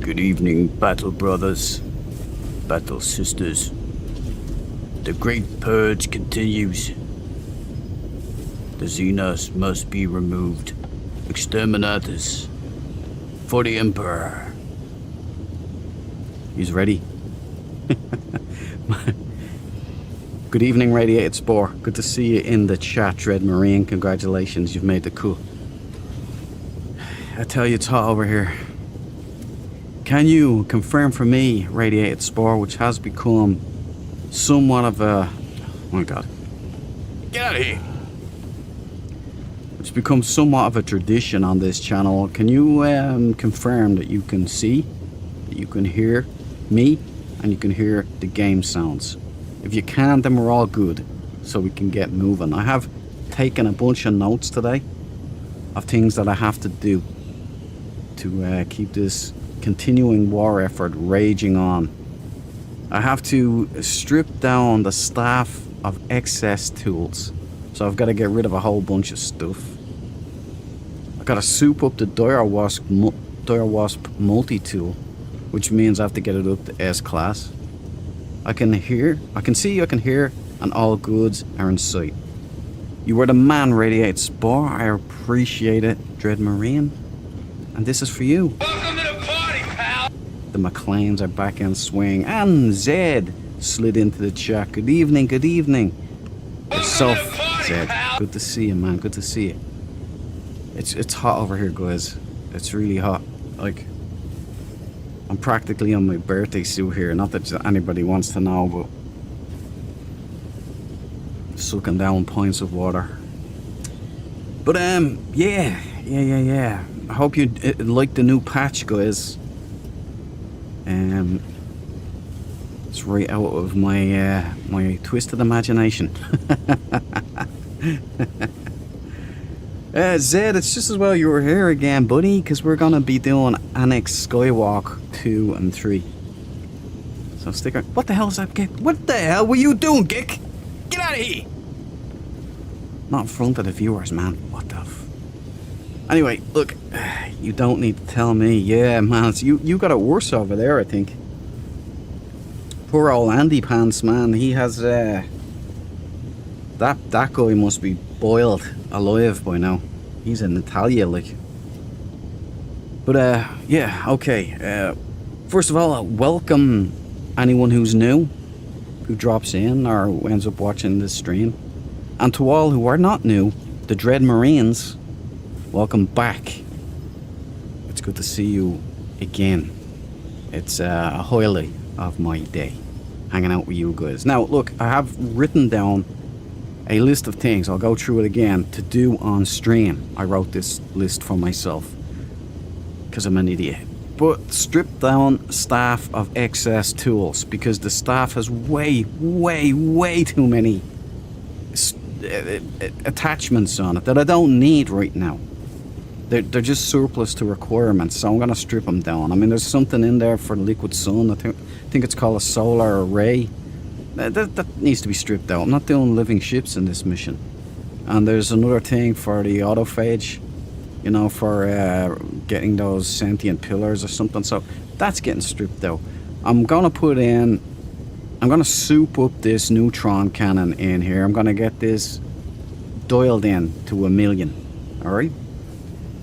Good evening, battle brothers, battle sisters. The great purge continues. The Xenos must be removed. Exterminatus. For the Emperor. He's ready. Good evening, Radiated Spore. Good to see you in the chat, Dread Marine. Congratulations, you've made the coup. I tell you, it's hot over here. Can you confirm for me, Radiated Spore, which has become somewhat of a... Oh my god. Get out of here! It's become somewhat of a tradition on this channel. Can you confirm that you can see, that you can hear me, and you can hear the game sounds? If you can, then we're all good, so we can get moving. I have taken a bunch of notes today of things that I have to do to keep this continuing war effort raging on. I have to strip down the staff of excess tools, so I've got to get rid of a whole bunch of stuff. I've got to soup up the Dire Wasp multi-tool, which means I have to get it up to S class. I can see, I can hear, and all goods are in sight. You were the man, Radiate Spore. I appreciate it, Dread Marine. And this is for you. Welcome to the party, pal! The McLeans are back in swing, and Zed slid into the chat. Good evening, good evening. Yourself, Zed. Good to see you, man. Good to see you. It's hot over here, guys. It's really hot. Like, I'm practically on my birthday suit here. Not that anybody wants to know, but sucking down pints of water. But yeah. I hope you like the new patch, guys. It's right out of my my twisted imagination. Zed, it's just as well you were here again, buddy, because we're gonna be doing Annex Skywalk 2 and 3. So stick around. What the hell is that, Gick? What the hell were you doing, Gick? Get out of here! Not in front of the viewers, man. What the f... Anyway, look, you don't need to tell me. Yeah, man, you got it worse over there, I think. Poor old Andy Pants, man. He has, that guy must be boiled alive by now. He's in Natalia, like. But, yeah, okay. First of all, welcome anyone who's new, who drops in or who ends up watching this stream. And to all who are not new, the Dread Marines, welcome back. It's good to see you again. It's a highlight of my day, hanging out with you guys. Now, look, I have written down a list of things. I'll go through it again to do on stream. I wrote this list for myself because I'm an idiot. But strip down staff of excess tools, because the staff has way too many attachments on it that I don't need right now. They're just surplus to requirements, so I'm going to strip them down. I mean, there's something in there for Liquid Sun. I think it's called a solar array. That needs to be stripped out. I'm not doing living ships in this mission. And there's another thing for the autophage, you know, for getting those sentient pillars or something. So that's getting stripped out. I'm going to soup up this neutron cannon in here. I'm going to get this dialed in to 1,000,000. Alright?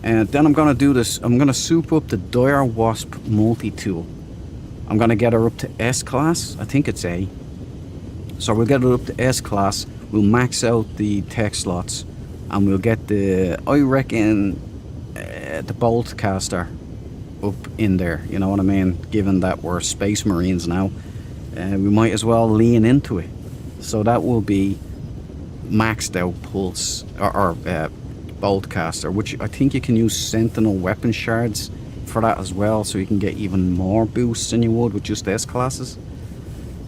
And then I'm going to do this. I'm going to soup up the Dire Wasp multi-tool. I'm going to get her up to S class. I think it's A. So we'll get it up to S class. We'll max out the tech slots. And we'll get the, I reckon, the bolt caster up in there. You know what I mean? Given that we're Space Marines now. We might as well lean into it. So that will be maxed out pulse or bolt caster, which I think you can use Sentinel weapon shards for that as well, so you can get even more boosts than you would with just S classes.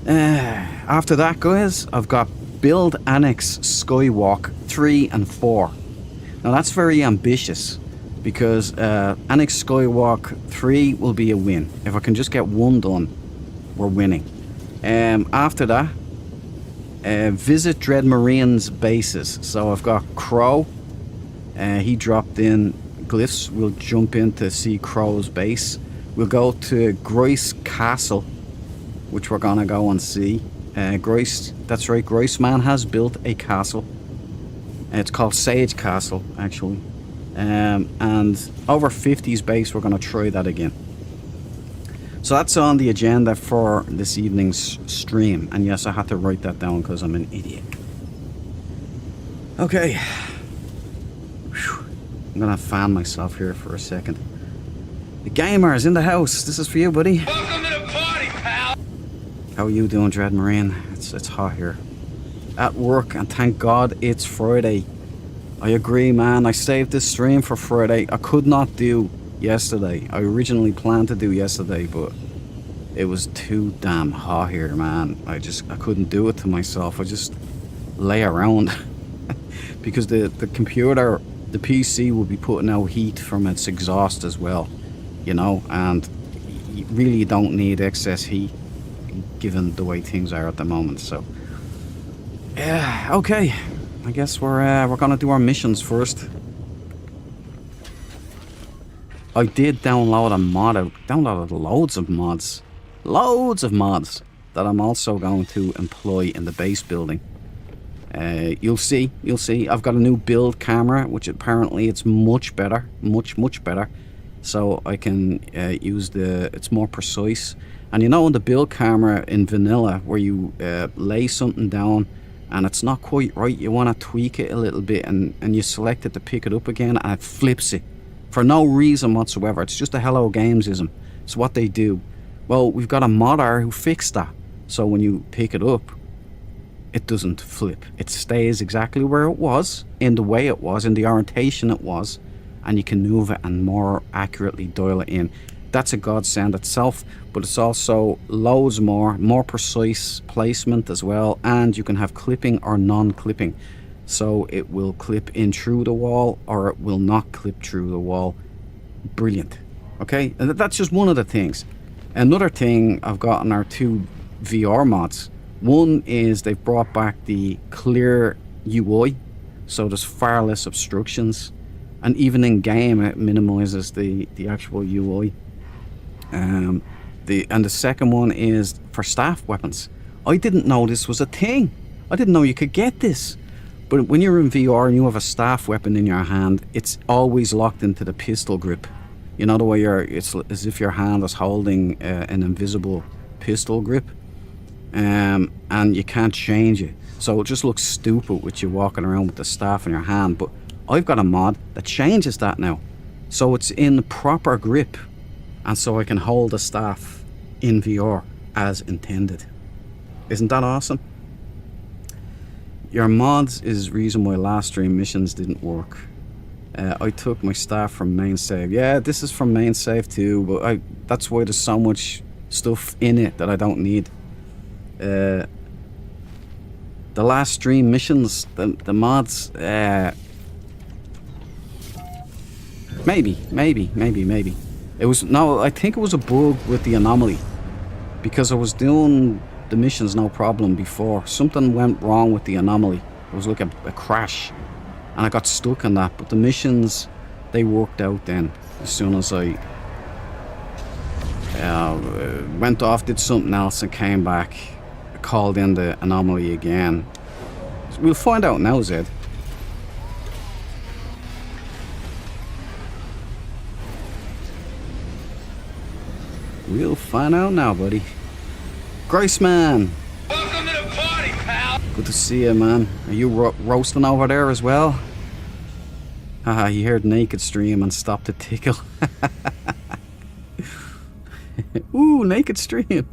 After that, guys, I've got Build Annex Skywalk 3 and 4. Now that's very ambitious, because Annex Skywalk 3 will be a win. If I can just get one done, we're winning. After that, visit Dread Marine's bases. So I've got Crow. He dropped in glyphs. We'll jump in to see Crow's base. We'll go to Grice Castle, which we're gonna go and see. Grice, that's right, Grice Man has built a castle. It's called Sage Castle, actually. And over 50s base, we're gonna try that again. So that's on the agenda for this evening's stream. And yes, I had to write that down because I'm an idiot. Okay. Whew. I'm gonna fan myself here for a second. The gamer is in the house. This is for you, buddy. Welcome to the party, pal. How are you doing, Dread Marine? It's hot here. At work, and thank God it's Friday. I agree, man. I saved this stream for Friday. I could not do yesterday. I originally planned to do yesterday, but it was too damn hot here, man. I couldn't do it to myself. I just lay around because the computer, the PC will be putting out heat from its exhaust as well, you know, and you really don't need excess heat given the way things are at the moment. So yeah, okay, I guess we're gonna do our missions first. I did download a mod. I downloaded loads of mods that I'm also going to employ in the base building. You'll see. I've got a new build camera, which apparently it's much better, much better. So I can use it's more precise. And you know, in the build camera in vanilla, where you lay something down and it's not quite right, you want to tweak it a little bit, and you select it to pick it up again, and it flips it for no reason whatsoever. It's just a Hello Gamesism. It's what they do. Well, we've got a modder who fixed that, so when you pick it up, it doesn't flip. It stays exactly where it was, in the way it was, in the orientation it was, and you can move it and more accurately dial it in. That's a godsend itself, but it's also loads more precise placement as well, and you can have clipping or non-clipping. So it will clip in through the wall, or it will not clip through the wall. Brilliant. Okay, and that's just one of the things. Another thing I've gotten are 2 VR mods. One is they've brought back the clear UI, so there's far less obstructions, and even in game it minimizes the actual UI. And the second one is for staff weapons. I didn't know this was a thing. I didn't know you could get this. But when you're in VR and you have a staff weapon in your hand, it's always locked into the pistol grip. You know, the way it's as if your hand is holding an invisible pistol grip. And you can't change it. So it just looks stupid with you walking around with the staff in your hand. But I've got a mod that changes that now. So it's in the proper grip. And so I can hold the staff in VR as intended. Isn't that awesome? Your mods is reason why last stream missions didn't work. I took my staff from main save. Yeah, this is from main save too, but that's why there's so much stuff in it that I don't need. The last stream missions, the mods, maybe. It was, no, I think it was a bug with the anomaly, because I was doing the missions no problem before. Something went wrong with the anomaly. It was like a crash, and I got stuck in that. But the missions, they worked out then. As soon as I went off, did something else, and came back, called in the anomaly again. We'll find out now, Zed. We'll find out now, buddy. Grace Man! Welcome to the party, pal. Good to see you, man. Are you roasting over there as well? Haha, you heard Naked Stream and stopped to tickle. Ooh, Naked Stream.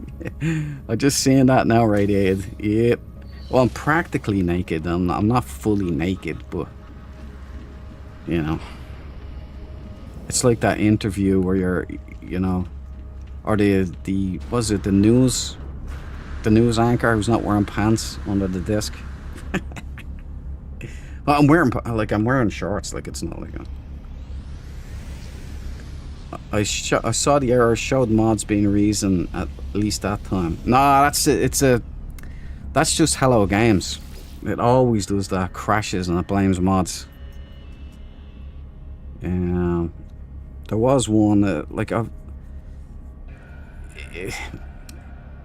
I just seen that now, Radiated. Yep. Well, I'm practically naked. I'm not fully naked, but you know, it's like that interview where you're, you know, or the was it the news anchor who's not wearing pants under the desk. Well, I'm wearing shorts. Like, it's not like I saw the error showed mods being reason at least that time. Nah, that's it. That's just Hello Games. It always does that, crashes, and it blames mods. There was one like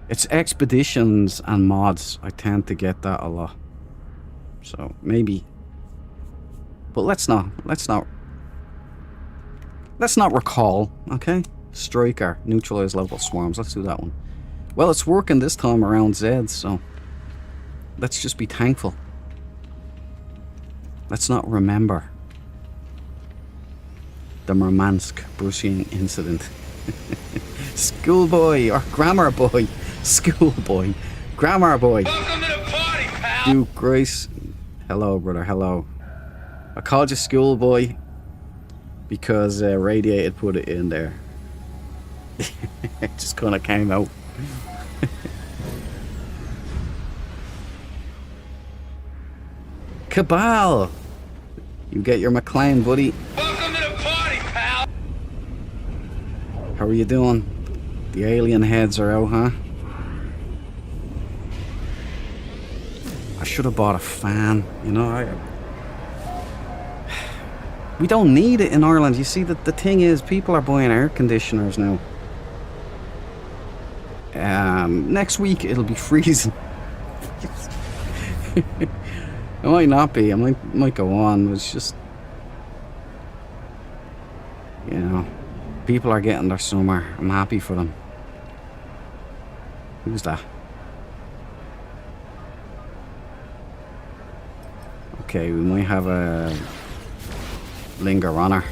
it's expeditions and mods. I tend to get that a lot. So maybe, but let's not recall. Okay, Striker, neutralize local swarms. Let's do that one. Well, it's working this time around Zed, so let's just be thankful. Let's not remember the Murmansk brushing incident. Schoolboy or grammar boy. Schoolboy. Grammar boy. Welcome to the party, pal. Duke Grace. Hello, brother. Hello. I called you schoolboy because Radiated put it in there. It just kind of came out. Cabal. You get your McLean, buddy. Welcome to the party, pal. How are you doing? The alien heads are out, huh? I should have bought a fan. You know, we don't need it in Ireland. You see, the thing is, people are buying air conditioners now. Next week it'll be freezing. It might not be. I might go on. It's just, you know, people are getting their summer. I'm happy for them. Who's that? Okay, we might have a linger on her.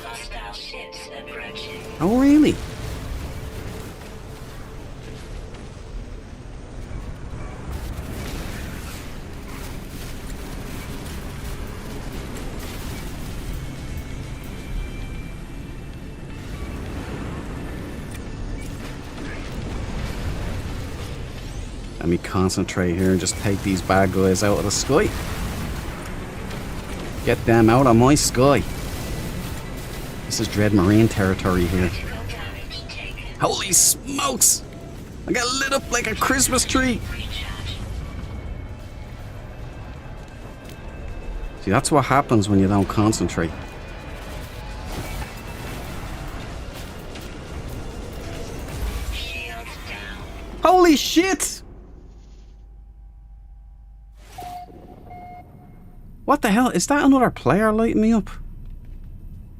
Hostile ships approaching. Oh, really? Let me concentrate here and just take these bad guys out of the sky. Get them out of my sky. This is Dread Marine territory here. Critical damage taken. Holy smokes! I got lit up like a Christmas tree. Recharge. See, that's what happens when you don't concentrate. Shields down. Holy shit! What the hell? Is that another player lighting me up?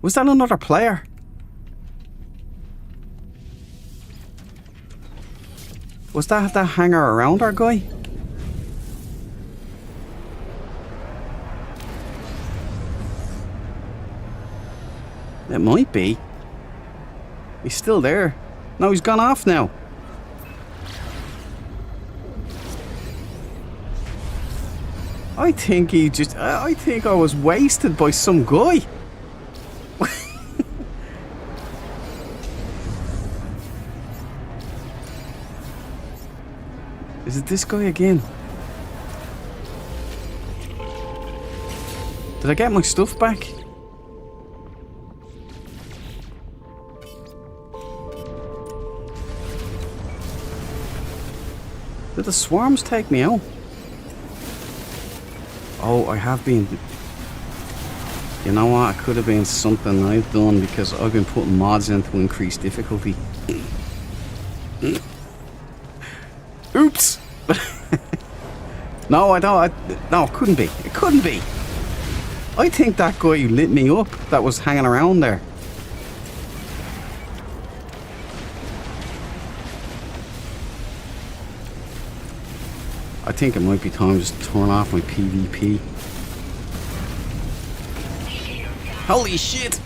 Was that another player? Was that the hanger around our guy? It might be. He's still there. No, he's gone off now. I think he just... I think I was wasted by some guy. Is it this guy again? Did I get my stuff back? Did the swarms take me out? Oh, I have been... You know what? It could have been something I've done because I've been putting mods in to increase difficulty. Oops! No, I don't... no, it couldn't be. It couldn't be. I think that guy who lit me up that was hanging around there. I think it might be time just to turn off my PvP. Holy shit!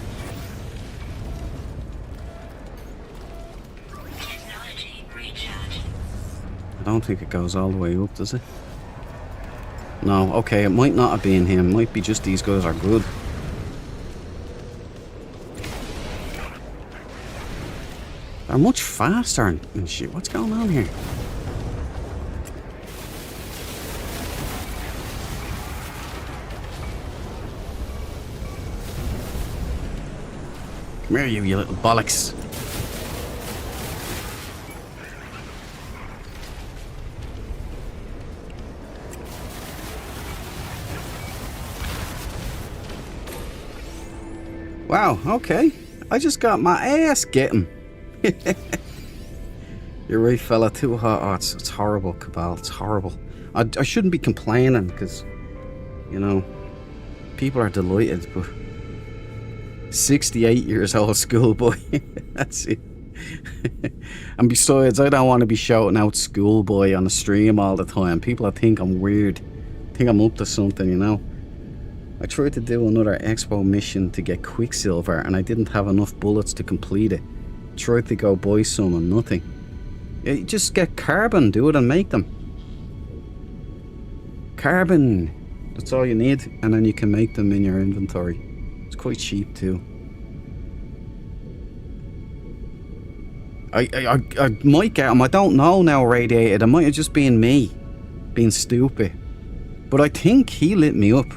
Technology recharge. I don't think it goes all the way up, does it? No, okay, it might not have been him. It might be just these guys are good. They're much faster and shit. What's going on here? Come here, you little bollocks. Wow, okay. I just got my ass getting. You're right, fella. Too hot. Oh, it's horrible, Cabal. It's horrible. I shouldn't be complaining because, you know, people are delighted, but 68 years old schoolboy. That's it. And besides, I don't want to be shouting out schoolboy on the stream all the time. People think I'm weird. Think I'm up to something, you know. I tried to do another expo mission to get Quicksilver and I didn't have enough bullets to complete it. Tried to go buy some and nothing. You just get carbon, do it and make them. Carbon. That's all you need, and then you can make them in your inventory. It's quite cheap too. I might get him. I don't know now, Radiated. It might have just been me being stupid. But I think he lit me up.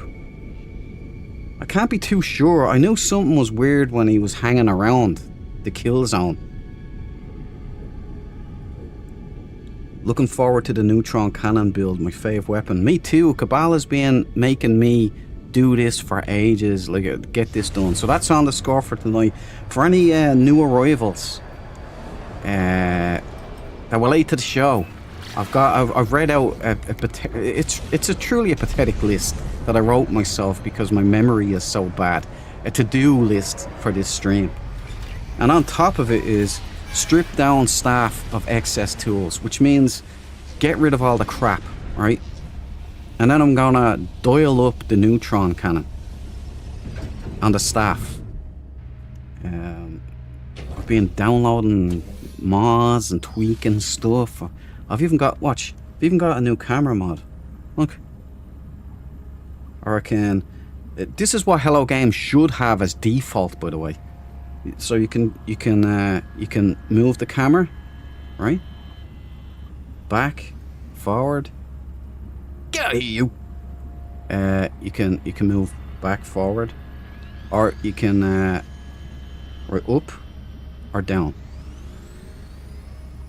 I can't be too sure. I knew something was weird when he was hanging around the kill zone. Looking forward to the neutron cannon build, my fave weapon. Me too. Cabal has been making me do this for ages, like get this done. So that's on the score for tonight. For any new arrivals that were late to the show, I've read out it's truly a pathetic list that I wrote myself because my memory is so bad. A to-do list for this stream, and on top of it is strip down staff of excess tools, which means get rid of all the crap, right? And then I'm gonna dial up the neutron cannon on the staff. I've been downloading mods and tweaking stuff. I've even got a new camera mod. Look. Or I can... This is what Hello Games should have as default, by the way. So you can move the camera, right? Back, forward. Get out of here, you! You can move back, forward, or you can right, up or down.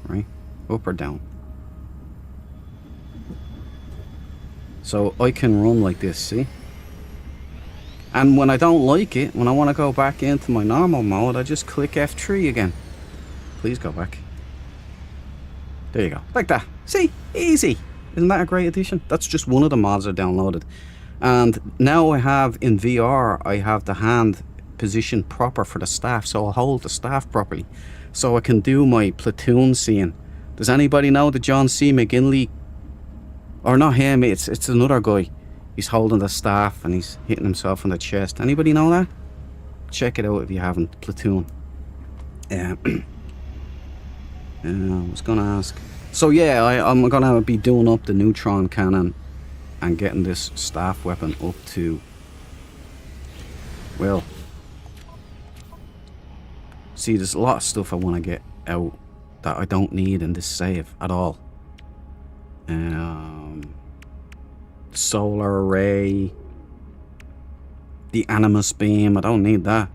Right, up or down. So I can run like this, see? And when I don't like it, when I want to go back into my normal mode, I just click F3 again. Please go back. There you go. Like that. See? Easy. Isn't that a great addition? That's just one of the mods I downloaded. And now I have, in VR, I have the hand position proper for the staff, so I'll hold the staff properly. So I can do my platoon scene. Does anybody know the John C. McGinley? Or not him, it's another guy. He's holding the staff and he's hitting himself in the chest. Anybody know that? Check it out if you haven't. Platoon. I was gonna ask. So yeah, I'm gonna be doing up the neutron cannon and getting this staff weapon up to, well, see, there's a lot of stuff I want to get out that I don't need in this save at all. Solar array, the animus beam, I don't need that.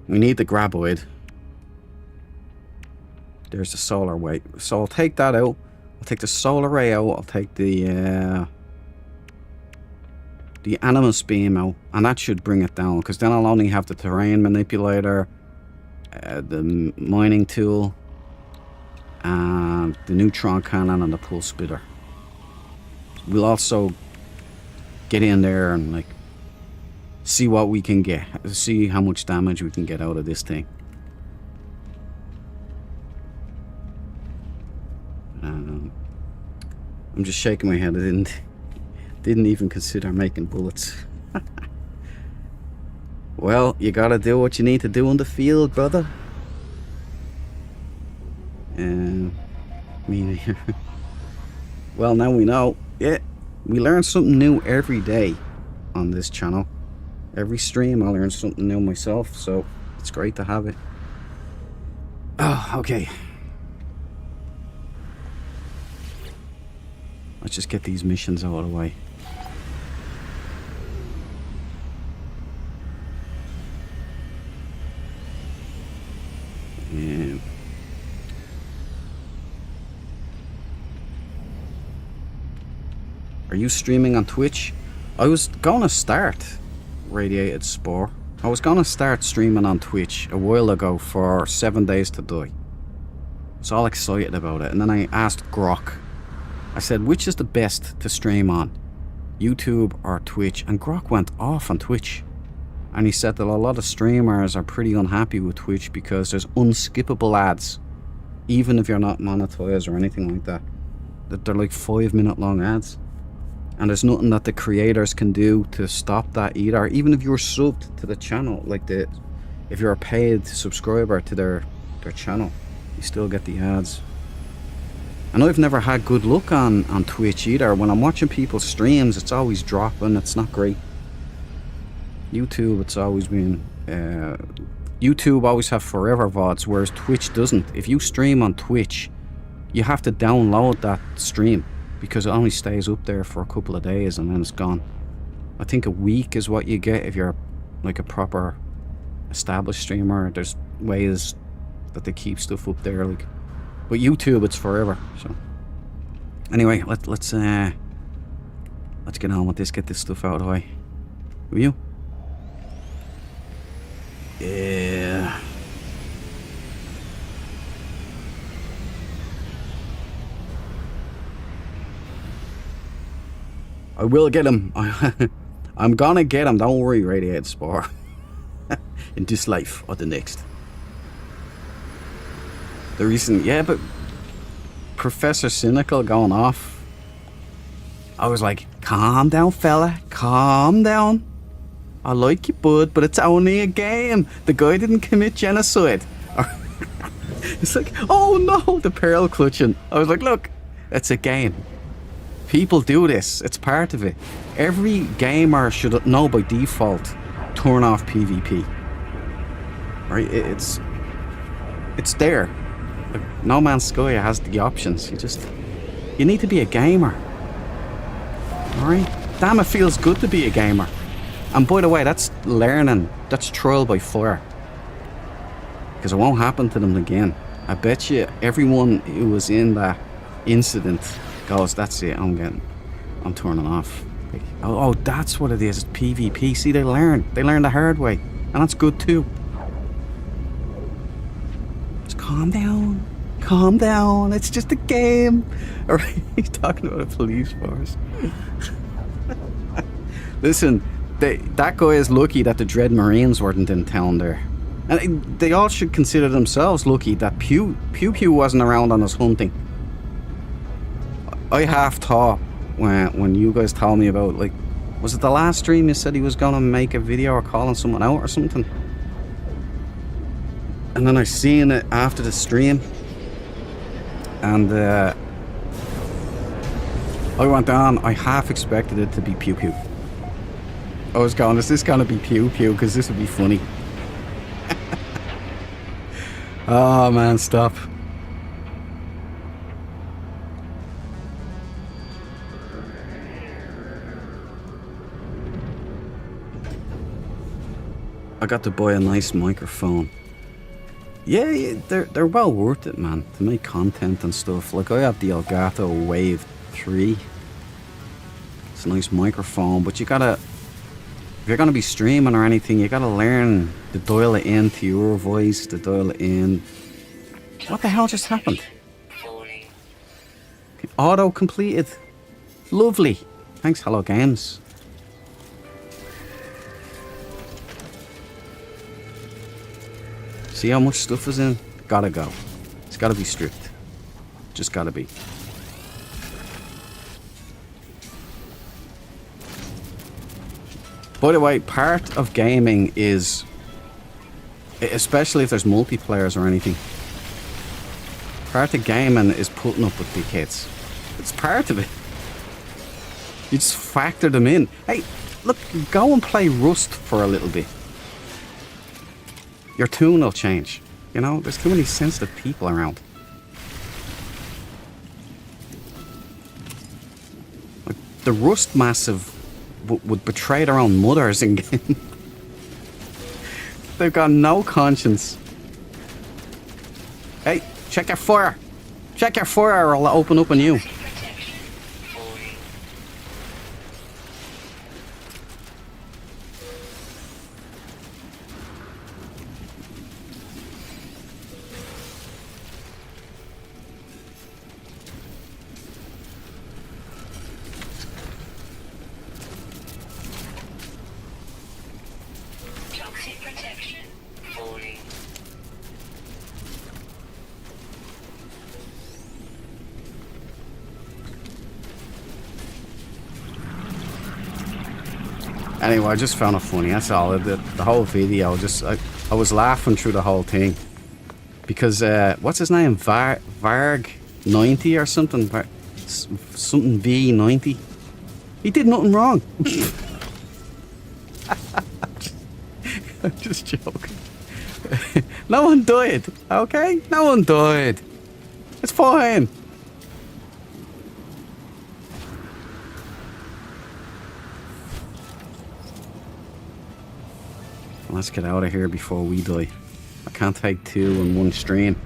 We need the graboid. There's the solar weight, so I'll take that out. I'll take the solar array out. I'll take the animus beam out, and that should bring it down, because then I'll only have the terrain manipulator, the mining tool, and the neutron cannon and the pulse splitter. We'll also get in there and like see what we can get, see how much damage we can get out of this thing. I'm just shaking my head. I didn't even consider making bullets. Well, you gotta do what you need to do in the field, brother. Well, now we know. Yeah, we learn something new every day on this channel. Every stream I learn something new myself, so it's great to have it. Oh, okay. Let's just get these missions out of the way. Yeah. Are you streaming on Twitch? I was gonna start Radiated Spore. I was gonna start streaming on Twitch a while ago for 7 Days to Die. I was all excited about it, and then I asked Grok. I said, which is the best to stream on? YouTube or Twitch? And Grok went off on Twitch. And he said that a lot of streamers are pretty unhappy with Twitch because there's unskippable ads. Even if you're not monetized or anything like that. That they're like 5-minute long ads. And there's nothing that the creators can do to stop that either. Even if you're subbed to the channel, like if you're a paid subscriber to their channel, you still get the ads. And I've never had good luck on Twitch either. When I'm watching people's streams, it's always dropping. It's not great. YouTube, it's always been... YouTube always have forever VODs, whereas Twitch doesn't. If you stream on Twitch, you have to download that stream because it only stays up there for a couple of days and then it's gone. I think a week is what you get if you're like a proper established streamer. There's ways that they keep stuff up there, like... But YouTube, it's forever. So anyway, let's get on with this. Get this stuff out of the way. Will you? Yeah. I will get him. I'm gonna get him. Don't worry, Radiated Spore. In this life or the next. The recent, yeah, but Professor Cynical going off. I was like, calm down, fella, calm down. I like you, bud, but it's only a game. The guy didn't commit genocide. It's like, oh no, the pearl clutching. I was like, look, it's a game. People do this. It's part of it. Every gamer should know by default, turn off PvP. Right? It's there. No Man's Sky has the options. You need to be a gamer. Alright? Damn, it feels good to be a gamer. And by the way, that's learning. That's trial by fire. Because it won't happen to them again. I bet you everyone who was in that incident goes, that's it, I'm turning off. Oh, that's what it is. It's PvP. See, they learn the hard way. And that's good too. Calm down. Calm down. It's just a game. Alright, he's talking about a police force. Listen, that guy is lucky that the Dread Marines weren't in town there. And they all should consider themselves lucky that Pew Pew wasn't around on us hunting. I half thought when you guys told me about, like, was it the last stream you said he was gonna make a video or calling someone out or something? And then I seen it after the stream, and I went on. I half expected it to be Pew Pew. I was going, is this gonna be Pew Pew? Because this would be funny. Oh man, stop. I got to buy a nice microphone. Yeah, they're well worth it, man, to make content and stuff. Like, I have the Elgato Wave 3. It's a nice microphone, but you gotta... If you're gonna be streaming or anything, you gotta learn to dial it in to your voice, to dial it in... What the hell just happened? Auto-completed. Lovely. Thanks, Hello Games. See how much stuff is in? Gotta go. It's gotta be stripped. Just gotta be. By the way, part of gaming is, especially if there's multiplayers or anything, part of gaming is putting up with dickheads. It's part of it. You just factor them in. Hey, look, go and play Rust for a little bit. Your tune will change. You know, there's too many sensitive people around. Like, the Rust Massive would betray their own mothers in game. They've got no conscience. Hey, check your fire. Check your fire or I'll open up on you. Galaxy protection. 40. Anyway, I just found it funny. That's all. The whole video, I was laughing through the whole thing because what's his name? Varg 90 or something. Something V90. He did nothing wrong. I'm just joking. No one died. Okay, no one died. It's fine. Let's get out of here before we die. I can't take two in one stream.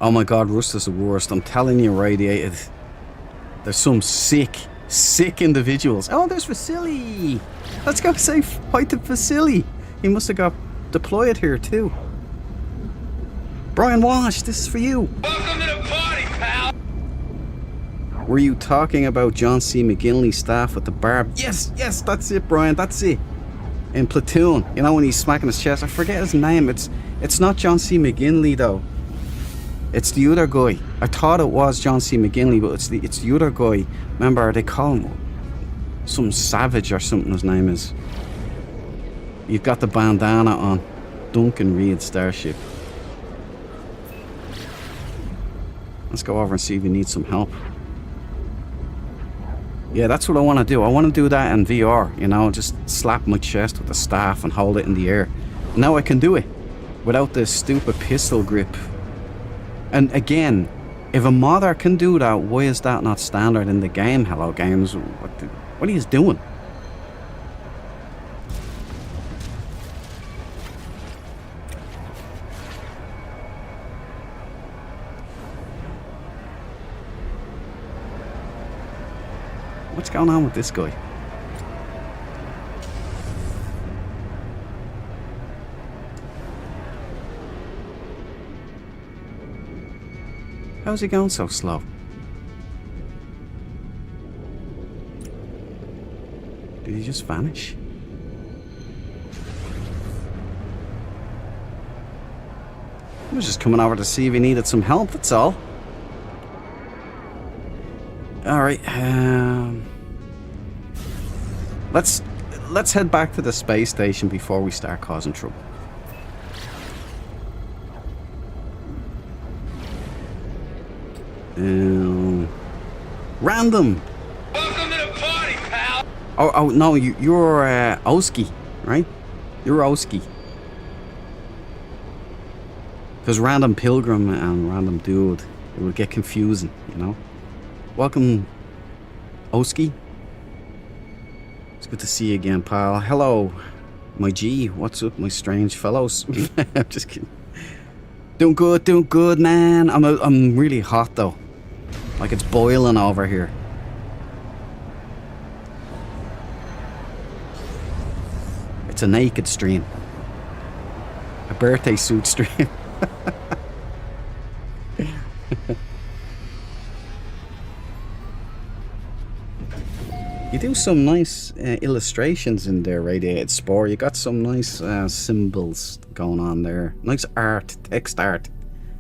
Oh my god, Rust is the worst. I'm telling you, Radiated. There's some sick individuals. Oh, there's Vasily. Let's go say hi to Vasily. He must have got deployed here too. Brian Walsh, this is for you. Welcome to the party, pal. Were you talking about John C. McGinley's staff with the barb? Yes, that's it, Brian, that's it. In Platoon, you know when he's smacking his chest. I forget his name. It's not John C. McGinley though. It's the other guy. I thought it was John C. McGinley, but it's the other guy. Remember, they call him some Savage or something. His name is. You've got the bandana on. Duncan Reed Starship. Let's go over and see if we need some help. Yeah, that's what I want to do. I want to do that in VR, you know, just slap my chest with the staff and hold it in the air. Now I can do it without this stupid pistol grip. And again, if a modder can do that, why is that not standard in the game? Hello Games, what are you doing? What's going on with this guy? How's he going so slow? Did he just vanish? I was just coming over to see if he needed some help, that's all. Alright, let's head back to the space station before we start causing trouble. Random! Welcome to the party, pal. Oh no, you're Oski, right? You're Oski. Because Random Pilgrim and Random Dude, it would get confusing, you know? Welcome, Oski. It's good to see you again, pal. Hello, my G. What's up, my strange fellows? I'm just kidding. Doing good, man. I'm really hot though. Like it's boiling over here. It's a naked stream. A birthday suit stream. You do some nice illustrations in there, Radiated Spore. You got some nice symbols going on there. Nice art, text art.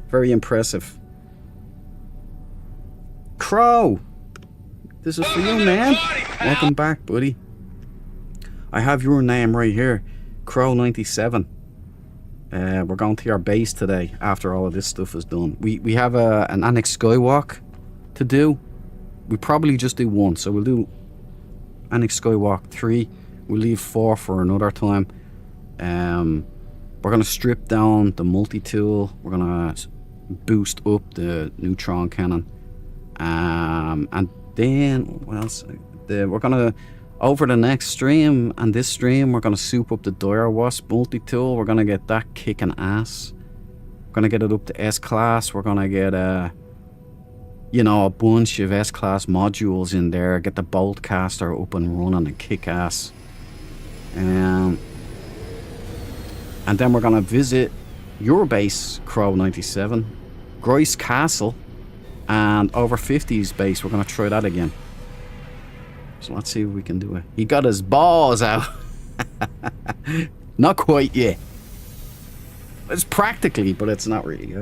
Very impressive. Crow! This is for you, man. Welcome back, buddy. I have your name right here. Crow97. We're going to your base today after all of this stuff is done. We have an Annex Skywalk to do. We probably just do one, so we'll do Annex Skywalk 3. We'll leave 4 for another time. We're going to strip down the multi-tool. We're going to boost up the neutron cannon. And then, what else? We're going to, over the next stream and this stream, we're going to soup up the Dire Wasp multi-tool. We're going to get that kicking ass. We're going to get it up to S-Class. We're going to get you know, a bunch of S-Class modules in there. Get the Boltcaster up and running and kick ass. And then we're going to visit your base, Crow97, Grice Castle, and Over 50's base. We're going to try that again. So let's see if we can do it. He got his balls out. Not quite yet. It's practically, but it's not really.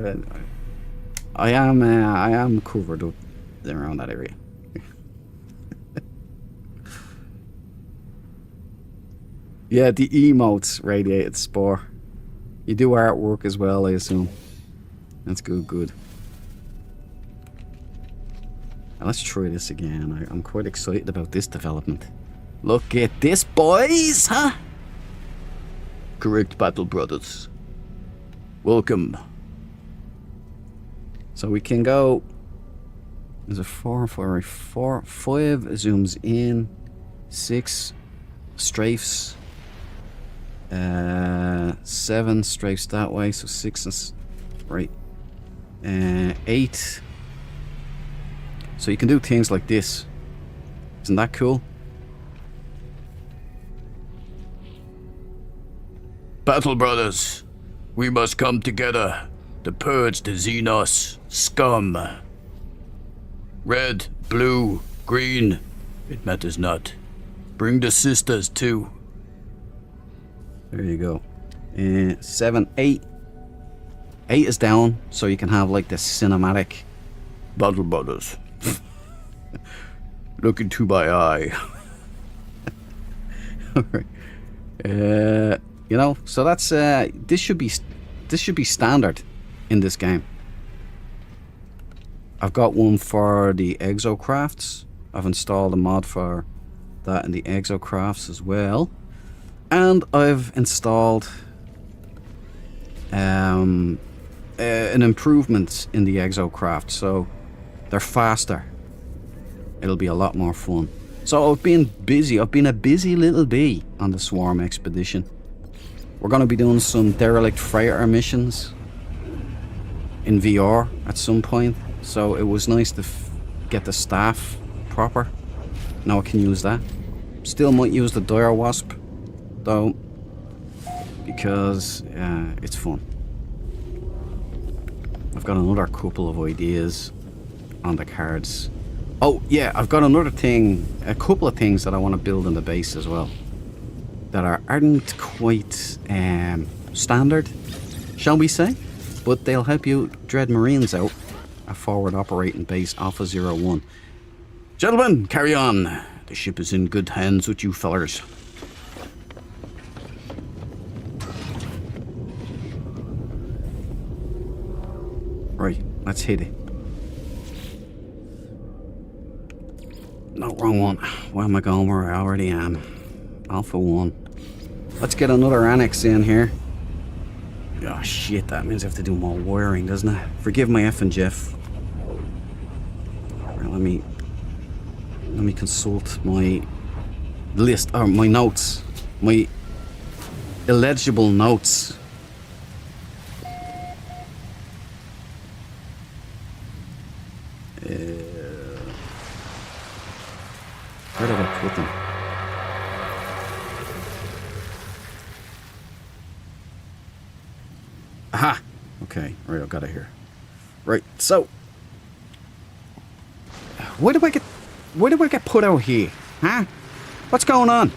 I am covered up around that area. Yeah, the emotes radiated spore. You do artwork as well, I assume. That's good. Now let's try this again. I'm quite excited about this development. Look at this, boys, huh? Correct, Battle Brothers. Welcome. So we can go. There's a 4, 5 zooms in, 6 strafes, 7 strafes that way, so 6 is right, 8. So you can do things like this. Isn't that cool? Battle Brothers, we must come together to purge the Xenos scum. Red, blue, green, it matters not. Bring the sisters too. There you go. 7, 8. 8 is down, so you can have like this cinematic. Battle Brothers, look into my eye. Alright. You know, so that's this should be standard in this game. I've got one for the Exocrafts. I've installed a mod for that in the Exocrafts as well, and I've installed an improvement in the Exocraft, so they're faster. It'll be a lot more fun. So I've been busy. I've been a busy little bee on the Swarm expedition. We're going to be doing some derelict freighter missions in VR at some point. So it was nice to get the staff proper. Now I can use that. Still might use the Dire Wasp though, because it's fun. I've got another couple of ideas on the cards. Oh yeah, I've got another thing, a couple of things that I want to build in the base as well, that aren't quite standard, shall we say, but they'll help you Dread Marines out. A forward operating base, Alpha 01. Gentlemen, carry on. The ship is in good hands with you fellers. Right, let's hit it. No, wrong one. Where am I going? Where I already am. Alpha 1. Let's get another annex in here. Oh shit, that means I have to do more wiring, doesn't it? Forgive my F and Jeff. Right, let me consult my list, or my notes. My illegible notes. Where did I put them? Aha! Okay, right, I've got it here. Right, so where do I get put out here? Huh? What's going on?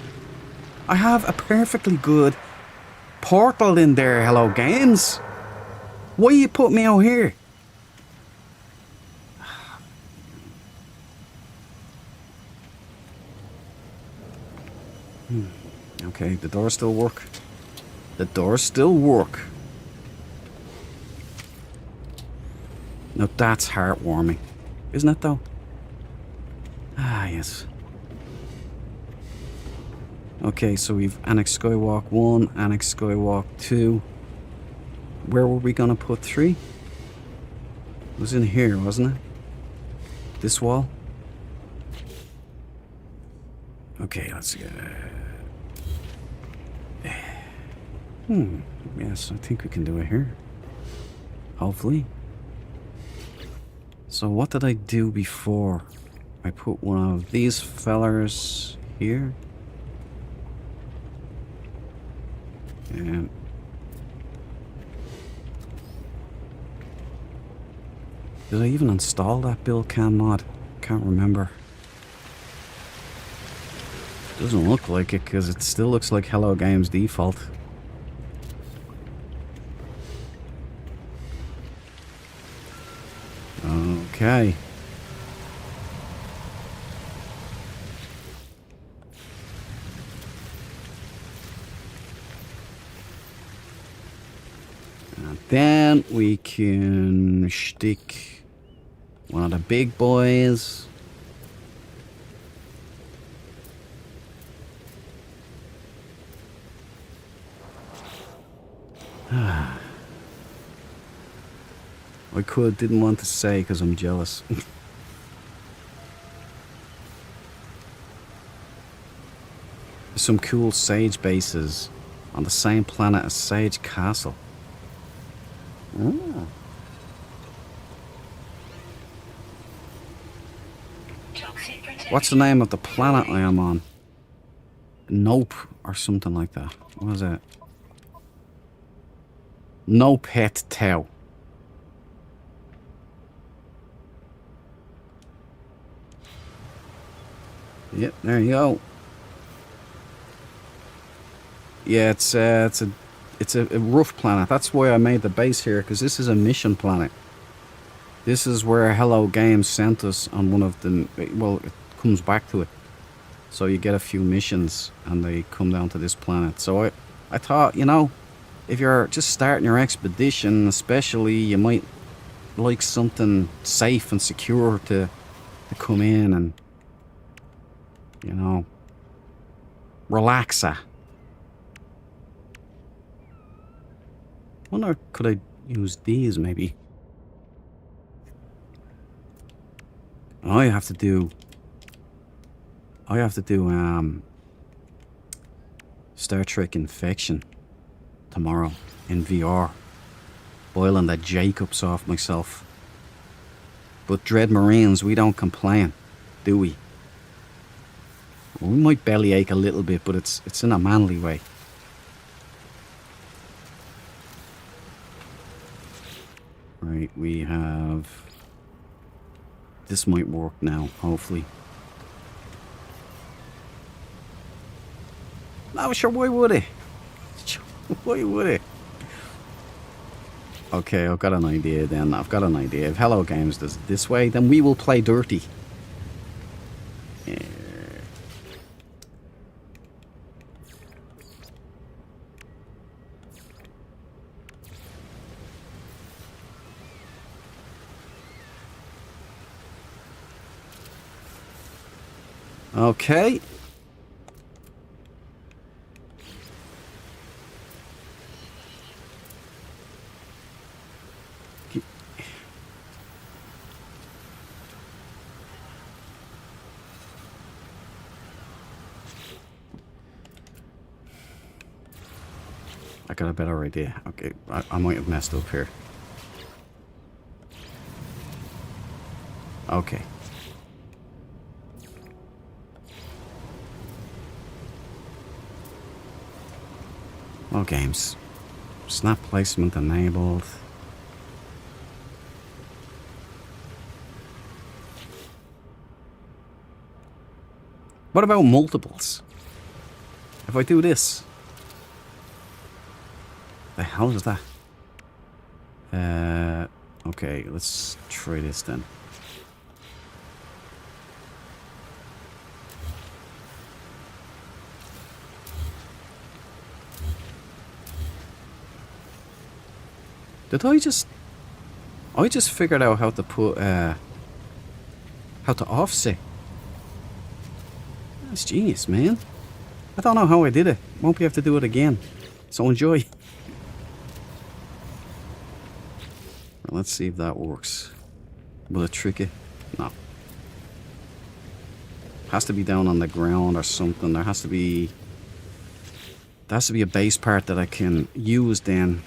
I have a perfectly good portal in there, Hello Games. Why you put me out here? Okay, the doors still work. The doors still work. Now that's heartwarming, isn't it though? Ah, yes. Okay, so we've Annex Skywalk 1, Annex Skywalk 2. Where were we gonna put 3? It was in here, wasn't it? This wall? Okay, let's get... Yes, I think we can do it here. Hopefully. So what did I do before? I put one of these fellers here. And did I even install that build cam mod? Can't remember. Doesn't look like it because it still looks like Hello Games default. Okay. And then we can stick one of the big boys. Didn't want to say because I'm jealous. There's some cool Sage bases on the same planet as Sage Castle. Oh. Toxic protection. What's the name of the planet I am on? Nope, or something like that. What was it? No Pet Tau. Yep, there you go. Yeah, it's a rough planet. That's why I made the base here, because this is a mission planet. This is where Hello Games sent us on one of the... Well, it comes back to it. So you get a few missions, and they come down to this planet. So I thought, you know, if you're just starting your expedition, especially, you might like something safe and secure to come in and, you know, relaxa. Wonder, could I use these maybe? I have to do Star Trek Infection tomorrow in VR. Boiling the Jacobs off myself. But Dread Marines, we don't complain, do we? We might bellyache a little bit, but it's in a manly way. Right, we have... This might work now, hopefully. No, sure, why would it? Why would it? Okay, I've got an idea then. I've got an idea. If Hello Games does it this way, then we will play dirty. Yeah. Okay. I got a better idea. Okay, I might have messed up here. Okay. Well, games. Snap placement enabled. What about multiples? If I do this, the hell is that? Okay, let's try this then. I just figured out how to put, how to offset. That's genius, man. I don't know how I did it. Won't be able to do it again. So enjoy. Well, let's see if that works. Will it trick it? No. Has to be down on the ground or something. There has to be a base part that I can use then.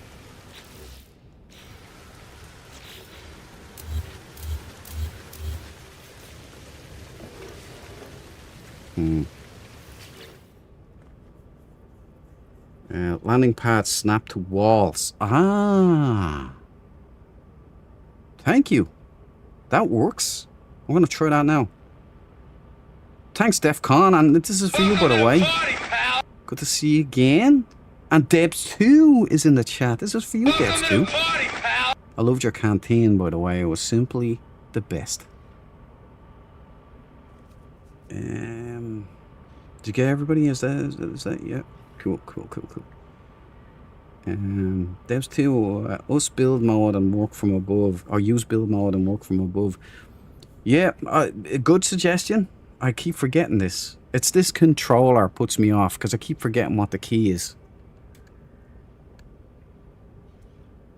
Landing pads snap to walls. Ah. Thank you. That works. I'm going to try that now. thanks, DEF CON, and this is for you, by the way. Party, pal. Good to see you again. And Debs2 is in the chat. This is for you, Welcome to the Debs2. party, pal. I loved your canteen, by the way. It was simply the best. Did you get everybody? Is that yeah? Cool. Debs2, us build mode and work from above, or use build mode and work from above. Yeah, a good suggestion. I keep forgetting this. It's this controller puts me off because I keep forgetting what the key is.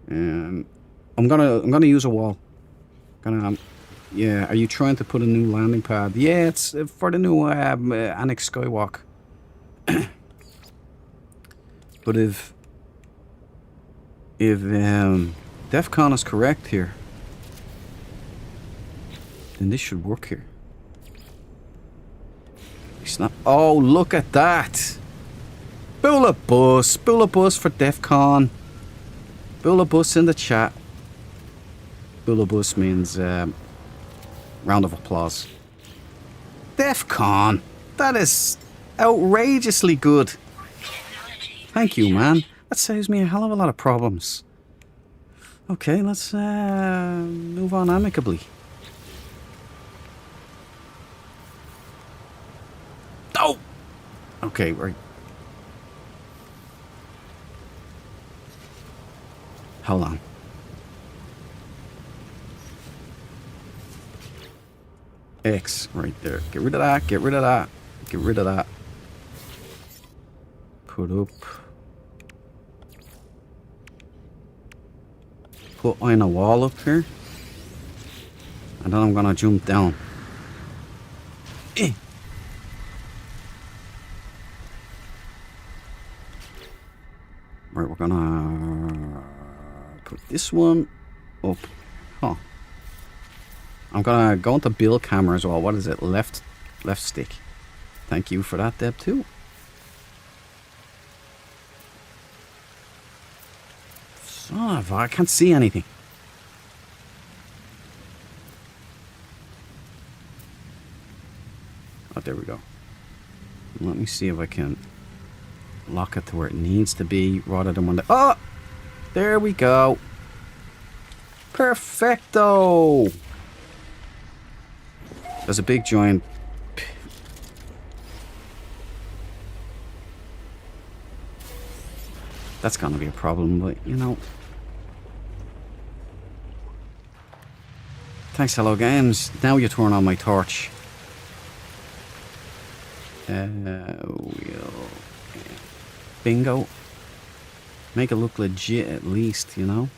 I'm gonna use a wall. Yeah. Are you trying to put a new landing pad? Yeah, it's for the new Annex Skywalk. But if DEF CON is correct here, then this should work here. It's not. Oh, look at that! Bula bus for DEF CON. Bula bus in the chat. Bula bus means round of applause. DEF CON. That is outrageously good. Thank you, man. That saves me a hell of a lot of problems. Okay, let's move on amicably. Oh! Okay, right. Hold on. X right there. Get rid of that. Get rid of that. Get rid of that. Put up. Put on a wall up here. And then I'm gonna jump down. Eh. Right, we're gonna put this one up. Huh. I'm gonna go into build camera as well. What is it? Left stick. Thank you for that, Deb2. Son of a, I can't see anything. Oh, there we go. Let me see if I can lock it to where it needs to be rather than when the... Oh! There we go. Perfecto! There's a big giant... That's gonna be a problem, but you know... Thanks, Hello Games. Now you turn on my torch. Bingo. Make it look legit at least, you know?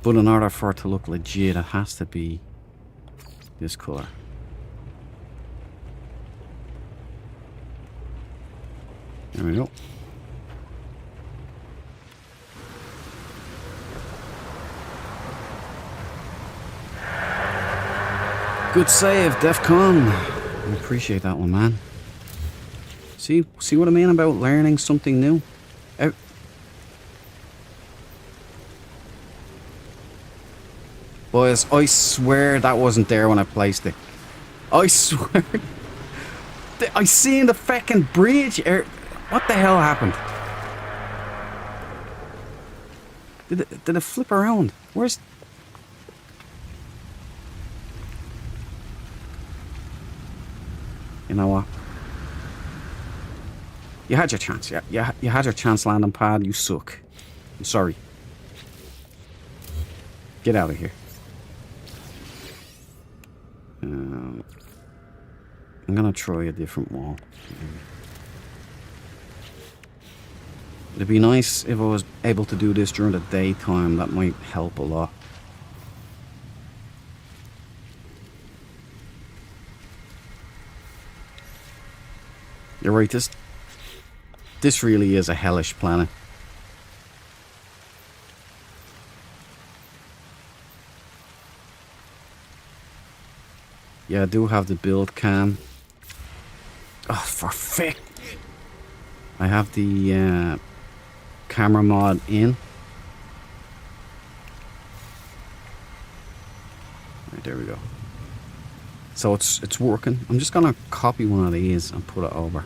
But in order for it to look legit, it has to be this color. There we go. Good save, DEF CON. I appreciate that one, man. See what I mean about learning something new? Boys, I swear that wasn't there when I placed it. I swear. I seen the fucking bridge. What the hell happened? Did it flip around? Where's... You know what? You had your chance, yeah. You had your chance, landing pad. You suck. I'm sorry. Get out of here. I'm gonna try a different wall. It'd be nice if I was able to do this during the daytime. That might help a lot. You're right, this really is a hellish planet. Yeah, I do have the build cam. Oh, for fuck. I have the camera mod in. There we go. So it's working. I'm just gonna copy one of these and put it over.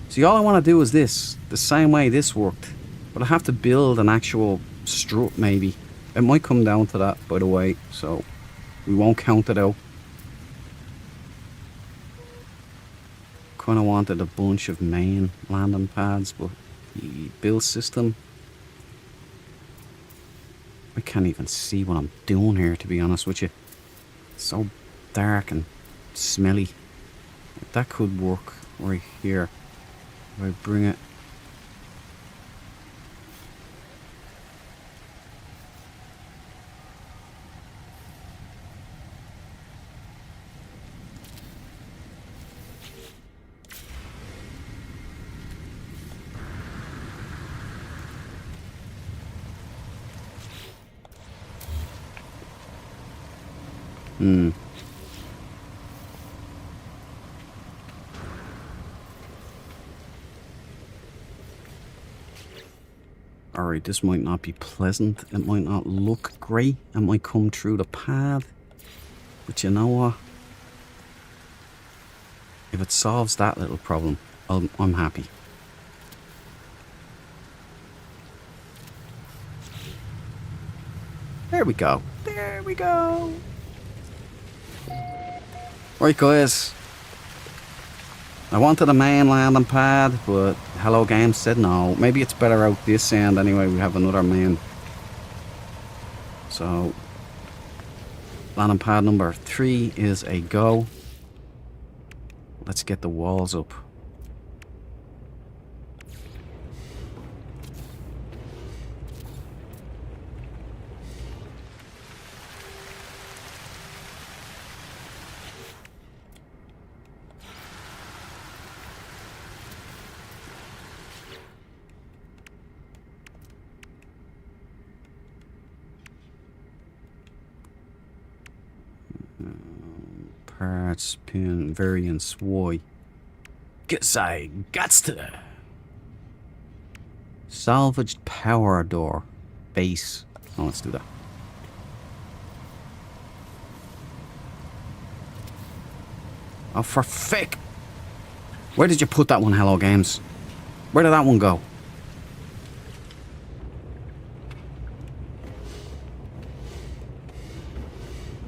See, all I want to do is this, the same way this worked. But I have to build an actual strut, maybe. It might come down to that, by the way, so we won't count it out. Kind of wanted a bunch of main landing pads, but the build system... I can't even see what I'm doing here, to be honest with you. It's so dark and smelly. That could work right here. If I bring it... Alright, this might not be pleasant. It might not look great. It might come through the pad. But you know what? If it solves that little problem, I'm happy. There we go. There we go. Right, guys. I wanted a main landing pad, but Hello Games said no. Maybe it's better out this end anyway. We have another main. So, landing pad number 3 is a go. Let's get the walls up. Parts, pin, variance, Y. Guess I gots to. Salvaged power door. Base. Oh, let's do that. Oh, for fick! Where did you put that one, Hello Games? Where did that one go?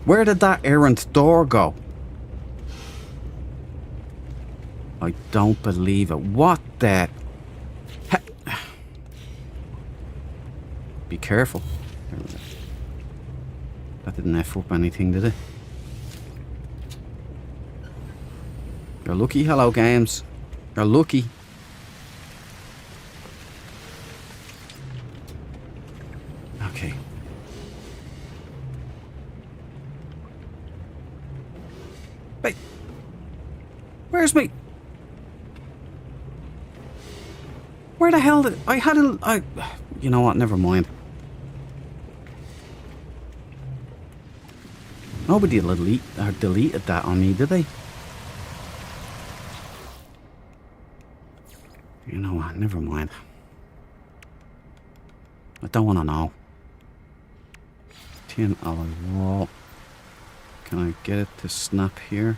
Where did that errant door go? I don't believe it. What the... Be careful. That didn't F up anything, did it? You're lucky, Hello Games. You're lucky. Okay. Wait. Where's me? Where the hell did... I had a... You know what? Never mind. Nobody deleted that on me, did they? You know what? Never mind. I don't want to know. Tin alloy wall. Can I get it to snap here?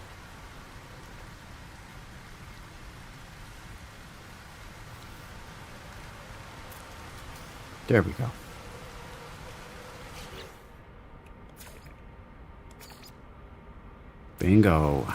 There we go. Bingo.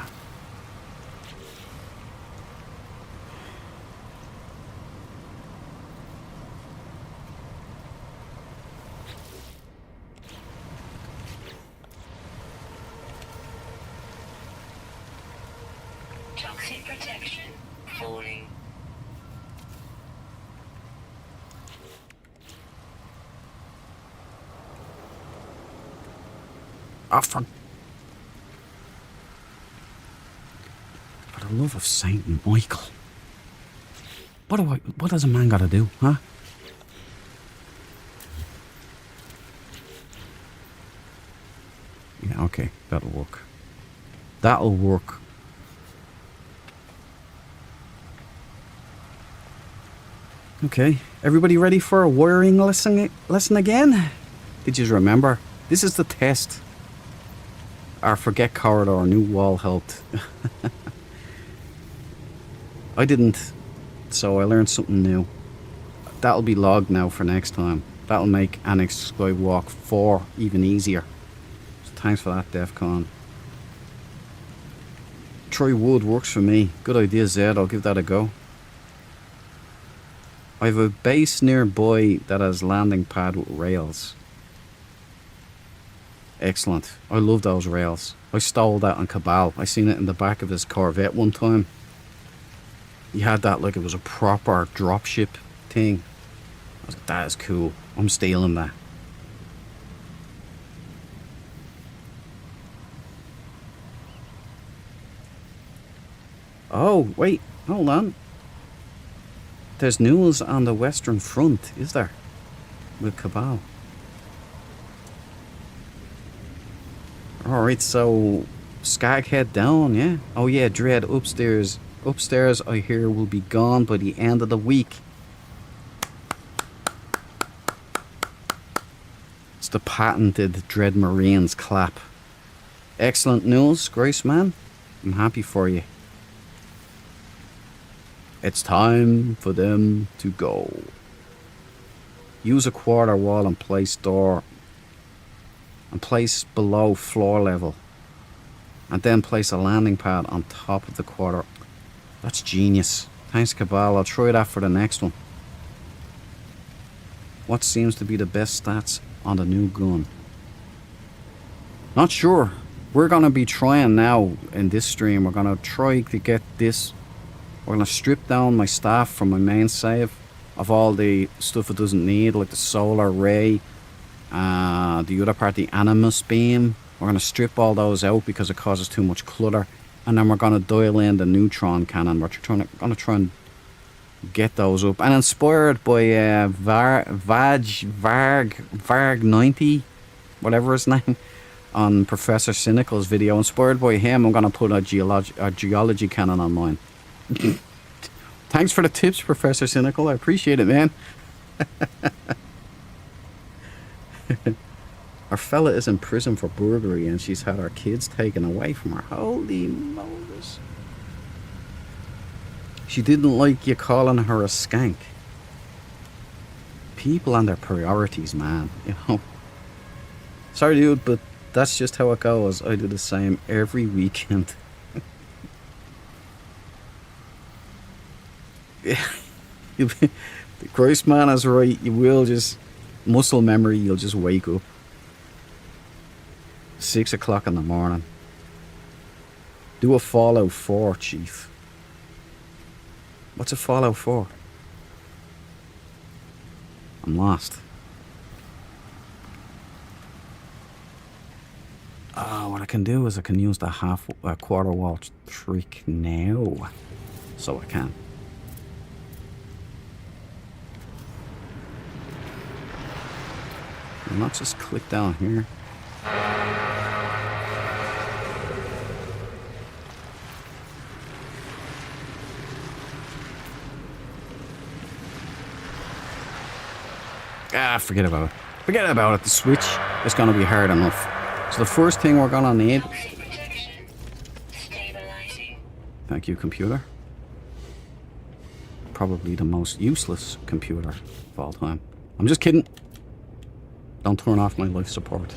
Toxic protection falling. Oh, for the love of Saint Michael. What does a man gotta do, huh? Yeah, okay, that'll work. That'll work. Okay, everybody ready for a wiring lesson again? Did you remember? This is the test. Our forget corridor, new wall helped. I didn't, so I learned something new. That'll be logged now for next time. That'll make Annex Skywalk 4 even easier. So thanks for that, Defcon. Troy Wood works for me. Good idea, Zed. I'll give that a go. I have a base nearby that has landing pad with rails. Excellent. I love those rails. I stole that on Cabal. I seen it in the back of his Corvette one time. He had that like it was a proper dropship thing. I was like, that is cool. I'm stealing that. Oh, wait. Hold on. There's news on the Western Front, is there? With Cabal. Alright, so Skaghead down, yeah? Oh yeah, Dread upstairs. Upstairs, I hear, will be gone by the end of the week. It's the patented Dread Marines clap. Excellent news, Grace man. I'm happy for you. It's time for them to go. Use a quarter wall and place door. And place below floor level. And then place a landing pad on top of the quarter. That's genius. Thanks, Cabal. I'll try that for the next one. What seems to be the best stats on the new gun? Not sure. We're going to be trying now in this stream. We're going to try to get this. We're going to strip down my staff from my main save of all the stuff it doesn't need, like the solar ray, the other part, the animus beam. We're going to strip all those out because it causes too much clutter. And then we're going to dial in the neutron cannon. We're going to try and get those up. And inspired by Varg 90, whatever his name, on Professor Cynical's video. Inspired by him, I'm going to put a geology cannon on mine. Thanks for the tips, Professor Cynical. I appreciate it, man. Our fella is in prison for burglary and she's had our kids taken away from her. Holy Moses. She didn't like you calling her a skank. People and their priorities, man. You know. Sorry, dude, but that's just how it goes. I do the same every weekend. The Christ man is right. You will just muscle memory. You'll just wake up 6 o'clock in the morning. Do a Fallout 4, Chief. What's a Fallout 4? I'm lost. What I can do is I can use the quarter wall trick now. So I can. I'll not just click down here. Forget about it. Forget about it. The switch is going to be hard enough. So the first thing we're going to need... Thank you, computer. Probably the most useless computer of all time. I'm just kidding. Don't turn off my life support.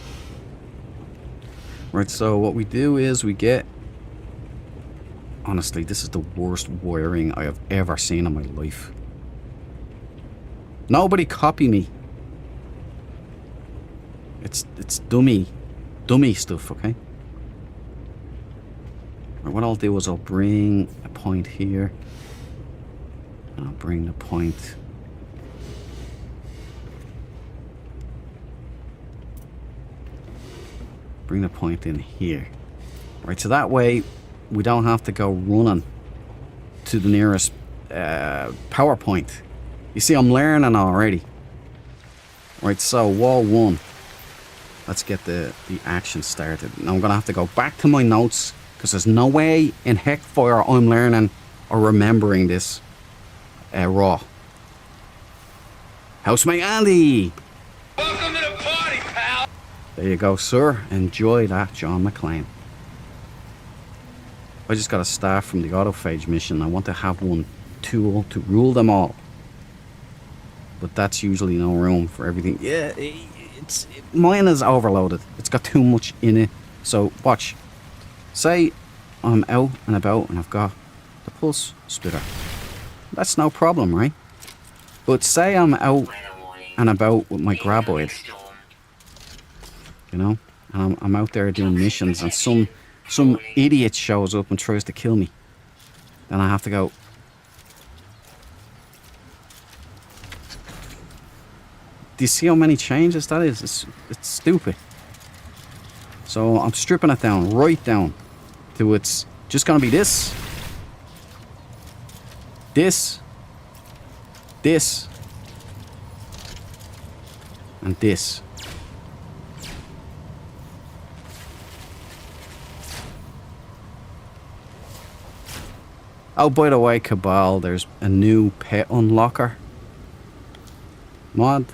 Right, so what we do is we get... Honestly, this is the worst wiring I have ever seen in my life. Nobody copy me. It's dummy stuff, okay? Right, what I'll do is I'll bring a point here. And I'll bring the point... Bring the point in here. Right, so that way we don't have to go running to the nearest power point. You see, I'm learning already. Right, so wall 1. Let's get the action started. Now I'm going to have to go back to my notes because there's no way in heckfire I'm learning or remembering this raw. Housemate Andy! Welcome to the party, pal. There you go, sir. Enjoy that, John McClane. I just got a staff from the autophage mission. I want to have one tool to rule them all. But that's usually no room for everything. Yeah, mine is overloaded. It's got too much in it. So, watch. Say I'm out and about and I've got the pulse splitter. That's no problem, right? But say I'm out and about with my graboid, you know, and I'm out there doing missions and some idiot shows up and tries to kill me. Then I have to go. Do you see how many changes that is? It's stupid. So I'm stripping it down, right down to it's just gonna be this, this, this, and this. Oh, by the way, Cabal, there's a new pet unlocker mod,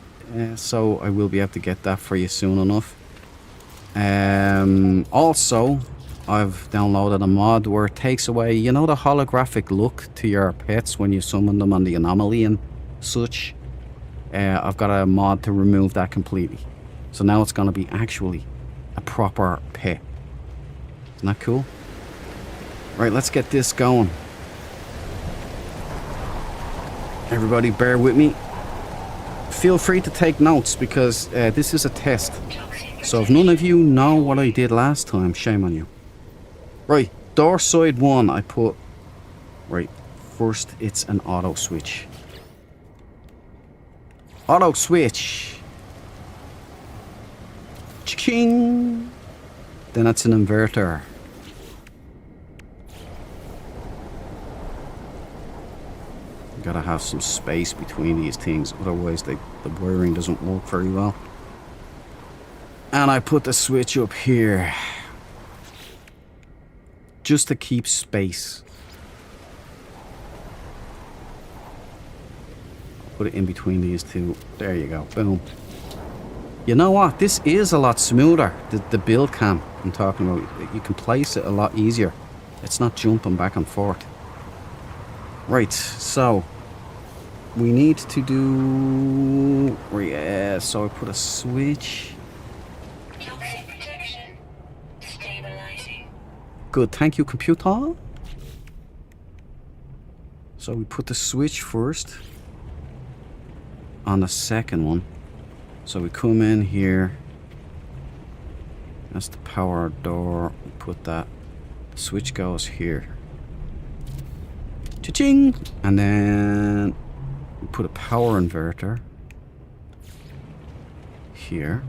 so I will be able to get that for you soon enough. Also, I've downloaded a mod where it takes away, you know, the holographic look to your pets when you summon them on the anomaly and such. I've got a mod to remove that completely. So now it's going to be actually a proper pet. Isn't that cool? Right, let's get this going. Everybody bear with me. Feel free to take notes because this is a test. So if none of you know what I did last time, shame on you. Right, door side 1 I put... Right, first it's an auto switch. Auto switch. Ching. Then that's an inverter. Gotta have some space between these things, otherwise the wiring doesn't work very well. And I put the switch up here just to keep space. Put it in between these two. There you go. Boom. You know what? This is a lot smoother. The build cam I'm talking about. You can place it a lot easier. It's not jumping back and forth. Right, so we need to do... Yeah, so I put a switch. Toxic protection. Stabilizing. Good, thank you, computer. So we put the switch first on the second one. So we come in here. That's the power door. We put that. Switch goes here. Cha-ching! And then we put a power inverter here.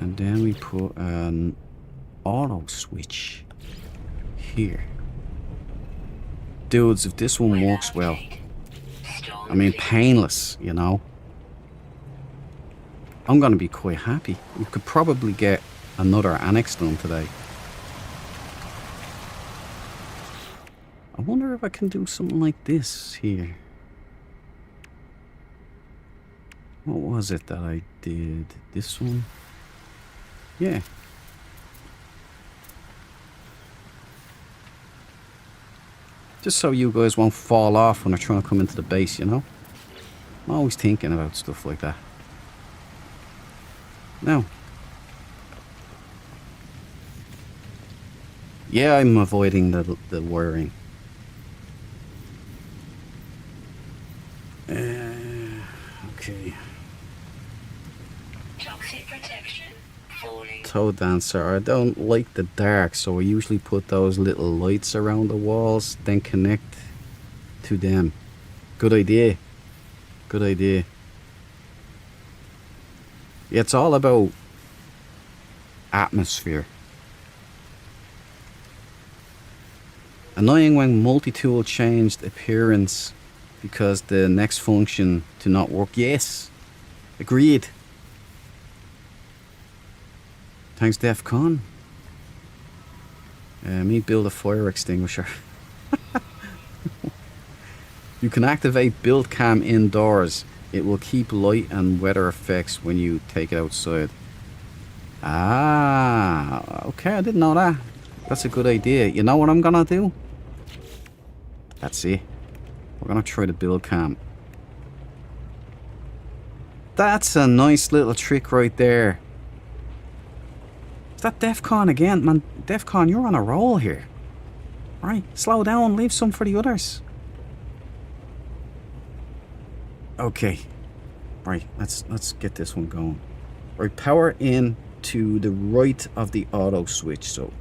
And then we put an auto switch here. Dudes, if this one works well, I mean painless, you know, I'm gonna be quite happy. We could probably get another annex done today. I wonder if I can do something like this here. What was it that I did? This one? Yeah. Just so you guys won't fall off when they're trying to come into the base, you know? I'm always thinking about stuff like that. Now. Yeah, I'm avoiding the wiring. Okay. Toxic protection. Falling. Toe dancer. I don't like the dark, so I usually put those little lights around the walls, then connect to them. Good idea. Good idea. Yeah, it's all about atmosphere. Annoying when multi-tool changed appearance because the next function to not work. Yes, agreed. Thanks, DEFCON. Me build a fire extinguisher. You can activate build cam indoors. It will keep light and weather effects when you take it outside. Ah, okay, I didn't know that. That's a good idea. You know what I'm gonna do? That's it. We're gonna try the build cam. That's a nice little trick right there. Is that DEFCON again? Man, DEFCON, you're on a roll here. Right, slow down, leave some for the others. Okay. Right, let's get this one going. Right, power in to the right of the auto switch, so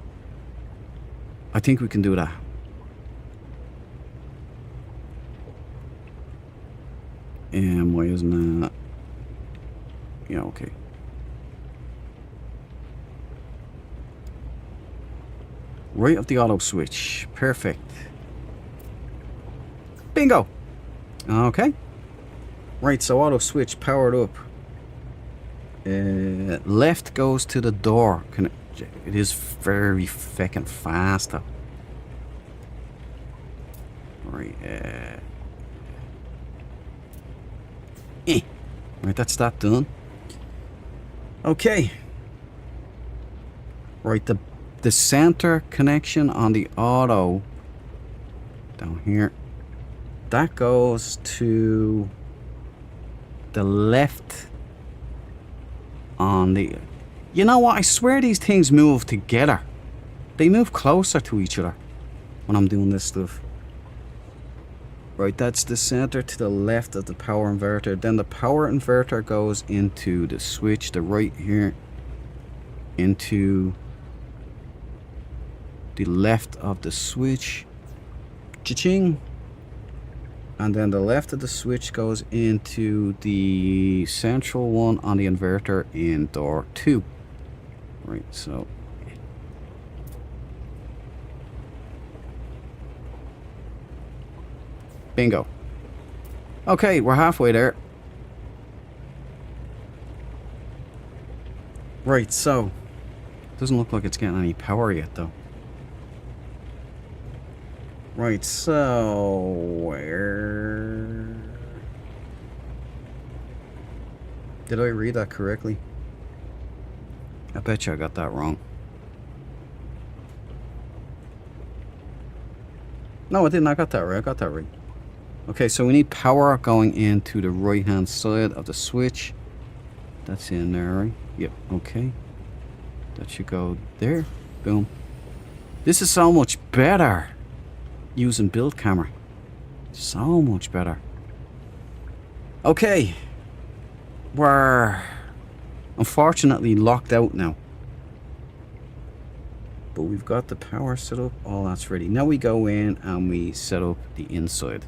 I think we can do that. And why isn't that? Yeah, okay. Right of the auto switch. Perfect. Bingo! Okay. Right, so auto switch powered up. Left goes to the door. It is very feckin' fast though. Right, Right, that's that done. Okay. Right, the center connection on the auto down here, that goes to the left on the... You know what? I swear these things move together. They move closer to each other when I'm doing this stuff. Right, that's the center to the left of the power inverter. Then the power inverter goes into the switch, the right here, into the left of the switch. Cha-ching. And then the left of the switch goes into the central one on the inverter in door 2. Right, so... Bingo. Okay, we're halfway there. Right, so... Doesn't look like it's getting any power yet, though. Right, so... Where... Did I read that correctly? I bet you I got that wrong. No, I didn't. I got that right. I got that right. Okay, so we need power going into the right-hand side of the switch. That's in there, right? Yep, okay. That should go there. Boom. This is so much better using build camera. So much better. Okay. We're unfortunately locked out now. But we've got the power set up. All that's ready. Now we go in and we set up the inside.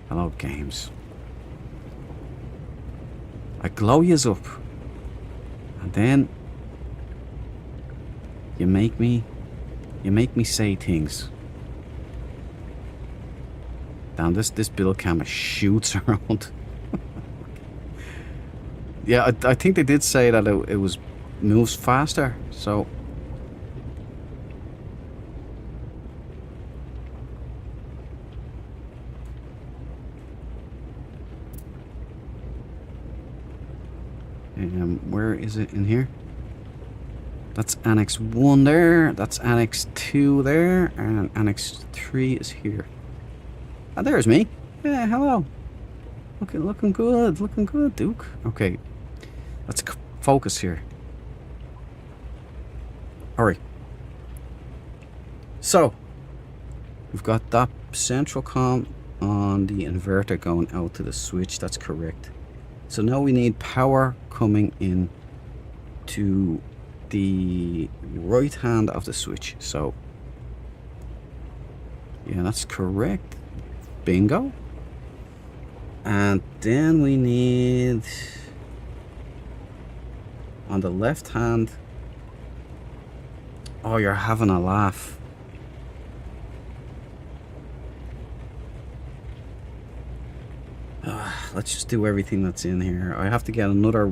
Hello, games. I glow yous up. And then you make me say things. Damn, this build camera shoots around. Yeah, I think they did say that it was moves faster, so where is it in here? That's Annex 1 there, that's Annex 2 there, and Annex 3 is here. Ah, there's me. Yeah, hello. Looking good, Duke. Okay, let's focus here. Alright. So, we've got that central comm on the inverter going out to the switch, that's correct. So now we need power coming in to the right hand of the switch. So, yeah, that's correct. Bingo. And then we need on the left hand. Oh, you're having a laugh. Let's just do everything that's in here. I have to get another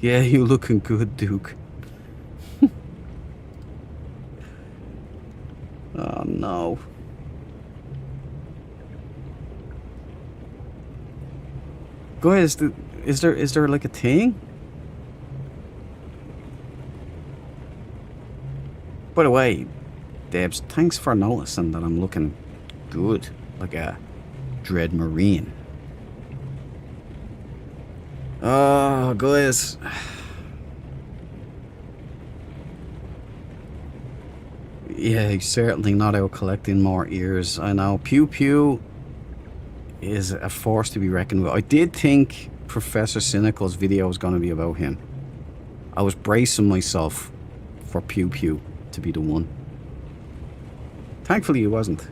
Yeah, you looking good, Duke. Oh no. Guys, is there like a thing? By the way, Debs, thanks for noticing that I'm looking good, like a Dread Marine. Oh, guys. Yeah, he's certainly not out collecting more ears. I know. Pew Pew is a force to be reckoned with. I did think Professor Cynical's video was going to be about him. I was bracing myself for Pew Pew to be the one. Thankfully, it wasn't.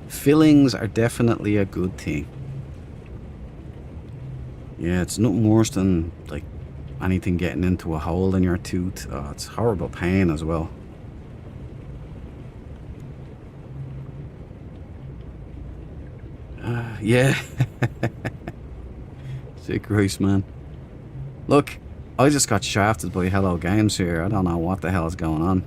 Fillings are definitely a good thing. Yeah, it's nothing worse than like anything getting into a hole in your tooth. Oh, it's horrible pain as well. Yeah. Sick Christ, man. Look, I just got shafted by Hello Games here. I don't know what the hell is going on.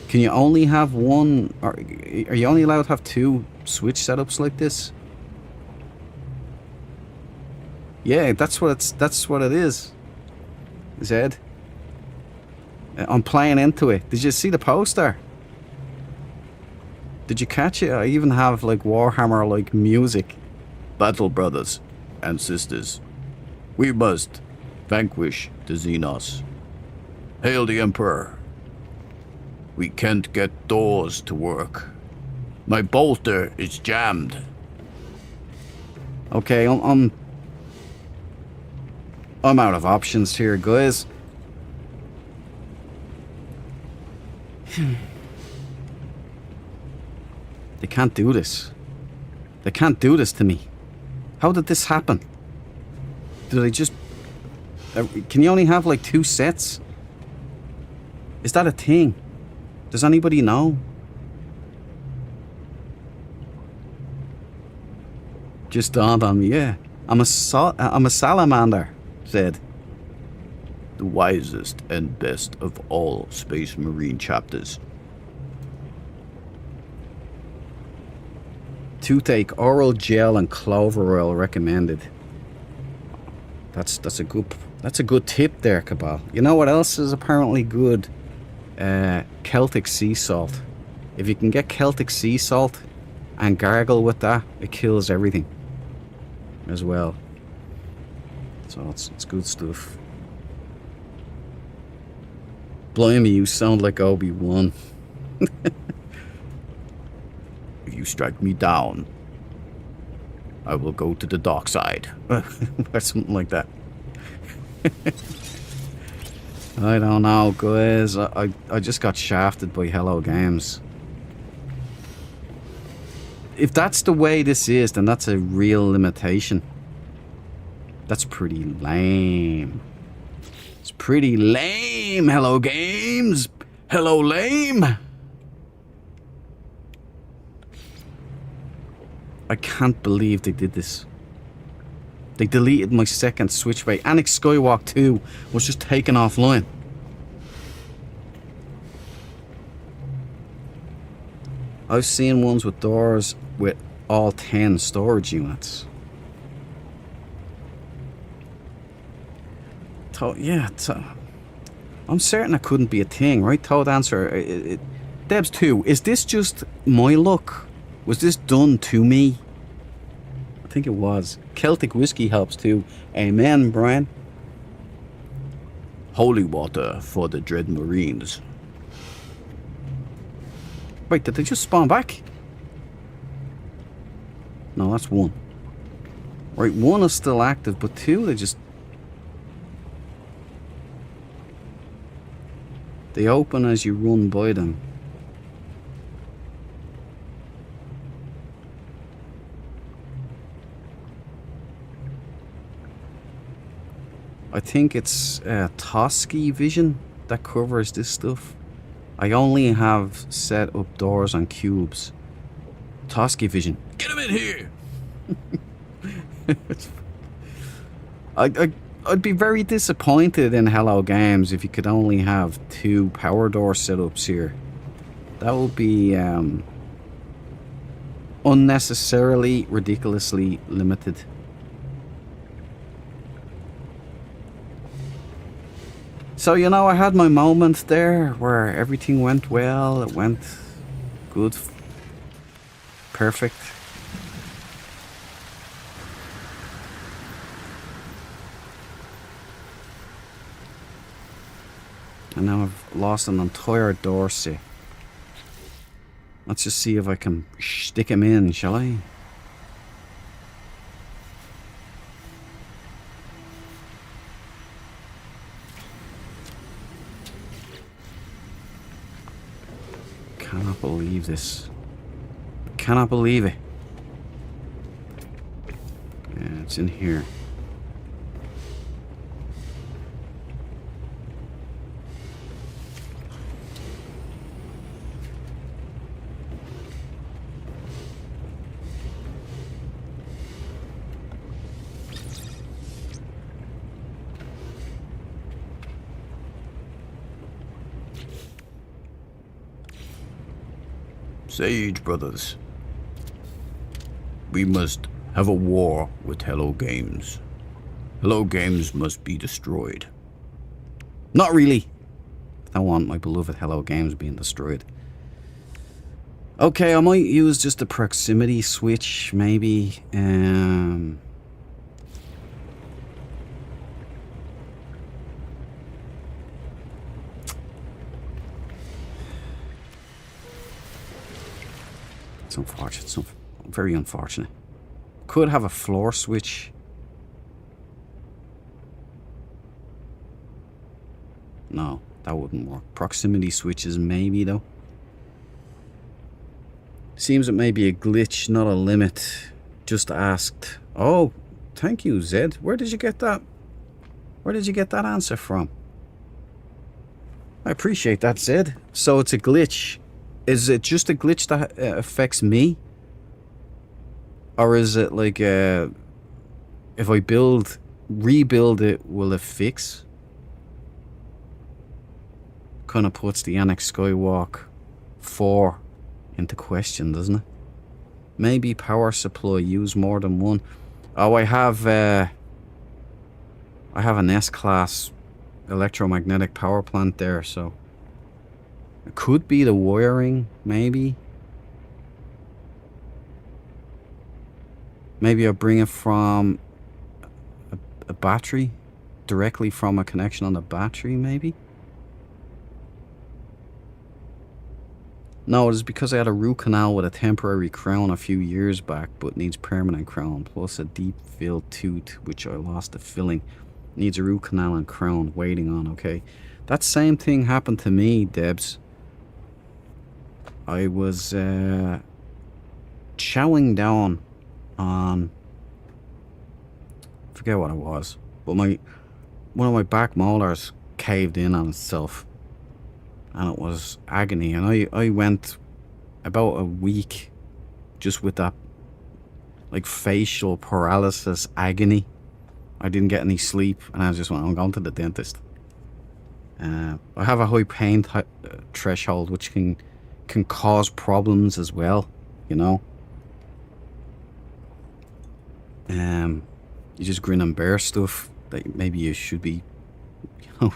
Can you only have one, or are you only allowed to have two Switch setups like this? Yeah, that's what it is. Zed. I'm playing into it. Did you see the poster? Did you catch it? I even have like Warhammer like music. Battle brothers and sisters, we must vanquish the Xenos. Hail the Emperor. We can't get doors to work. My bolter is jammed. Okay, I'm out of options here, guys. They can't do this. They can't do this to me. How did this happen? Do they just... can you only have like two sets? Is that a thing? Does anybody know? Just dawned on me, yeah. I'm a salamander, said. The wisest and best of all Space Marine chapters. Toothache, oral gel and clover oil recommended. That's a good tip there, Cabal. You know what else is apparently good? Celtic sea salt. If you can get Celtic sea salt and gargle with that, it kills everything as well. So it's good stuff. Blimey, you sound like Obi-Wan. If you strike me down, I will go to the dark side. Or something like that. I don't know, guys. I just got shafted by Hello Games. If that's the way this is, then that's a real limitation. That's pretty lame. It's pretty lame, Hello Games. Hello, lame. I can't believe they did this. They deleted my second switchbay. Annex Skywalk 2 was just taken offline. I've seen ones with doors with all 10 storage units. I'm certain it couldn't be a thing, right? Toad answer. Debs 2, is this just my luck? Was this done to me? I think it was. Celtic whiskey helps too. Amen, Brian. Holy water for the Dread Marines. Wait, did they just spawn back? No, that's one. Right, one is still active, but two, they open as you run by them. I think it's Toski Vision that covers this stuff. I only have set up doors on cubes. Toski Vision. Get him in here! I'd be very disappointed in Hello Games if you could only have 2 power door setups here. That would be unnecessarily, ridiculously limited. So, you know, I had my moment there where everything went well, it went good, perfect. And now I've lost an entire Dorsey. Let's just see if I can stick him in, shall I? Cannot believe this. Cannot believe it. Yeah, it's in here. Sage brothers, we must have a war with Hello Games. Hello Games must be destroyed. Not really. I don't want my beloved Hello Games being destroyed. Okay, I might use just a proximity switch, maybe. It's unfortunate. It's very unfortunate. Could have a floor switch. No, that wouldn't work. Proximity switches, maybe, though. Seems it may be a glitch, not a limit. Just asked. Oh, thank you, Zed. Where did you get that? Where did you get that answer from? I appreciate that, Zed. So it's a glitch. Is it just a glitch that affects me? Or is it like if I rebuild it, will it fix? Kind of puts the Annex Skywalk 4 into question, doesn't it? Maybe power supply, use more than one. Oh, I have an S-class electromagnetic power plant there, so it could be the wiring, maybe. Maybe I'll bring it from a battery, directly from a connection on the battery, maybe. No, it is because I had a root canal with a temporary crown a few years back, but needs permanent crown, plus a deep filled tooth, which I lost the filling. Needs a root canal and crown, waiting on, okay. That same thing happened to me, Debs. I was chowing down on, I forget what it was, but one of my back molars caved in on itself. And it was agony, and I went about a week just with that like facial paralysis agony. I didn't get any sleep, and I just went, I'm going to the dentist. I have a high pain threshold, which can cause problems as well, you know. You just grin and bear stuff that maybe you should be, you know,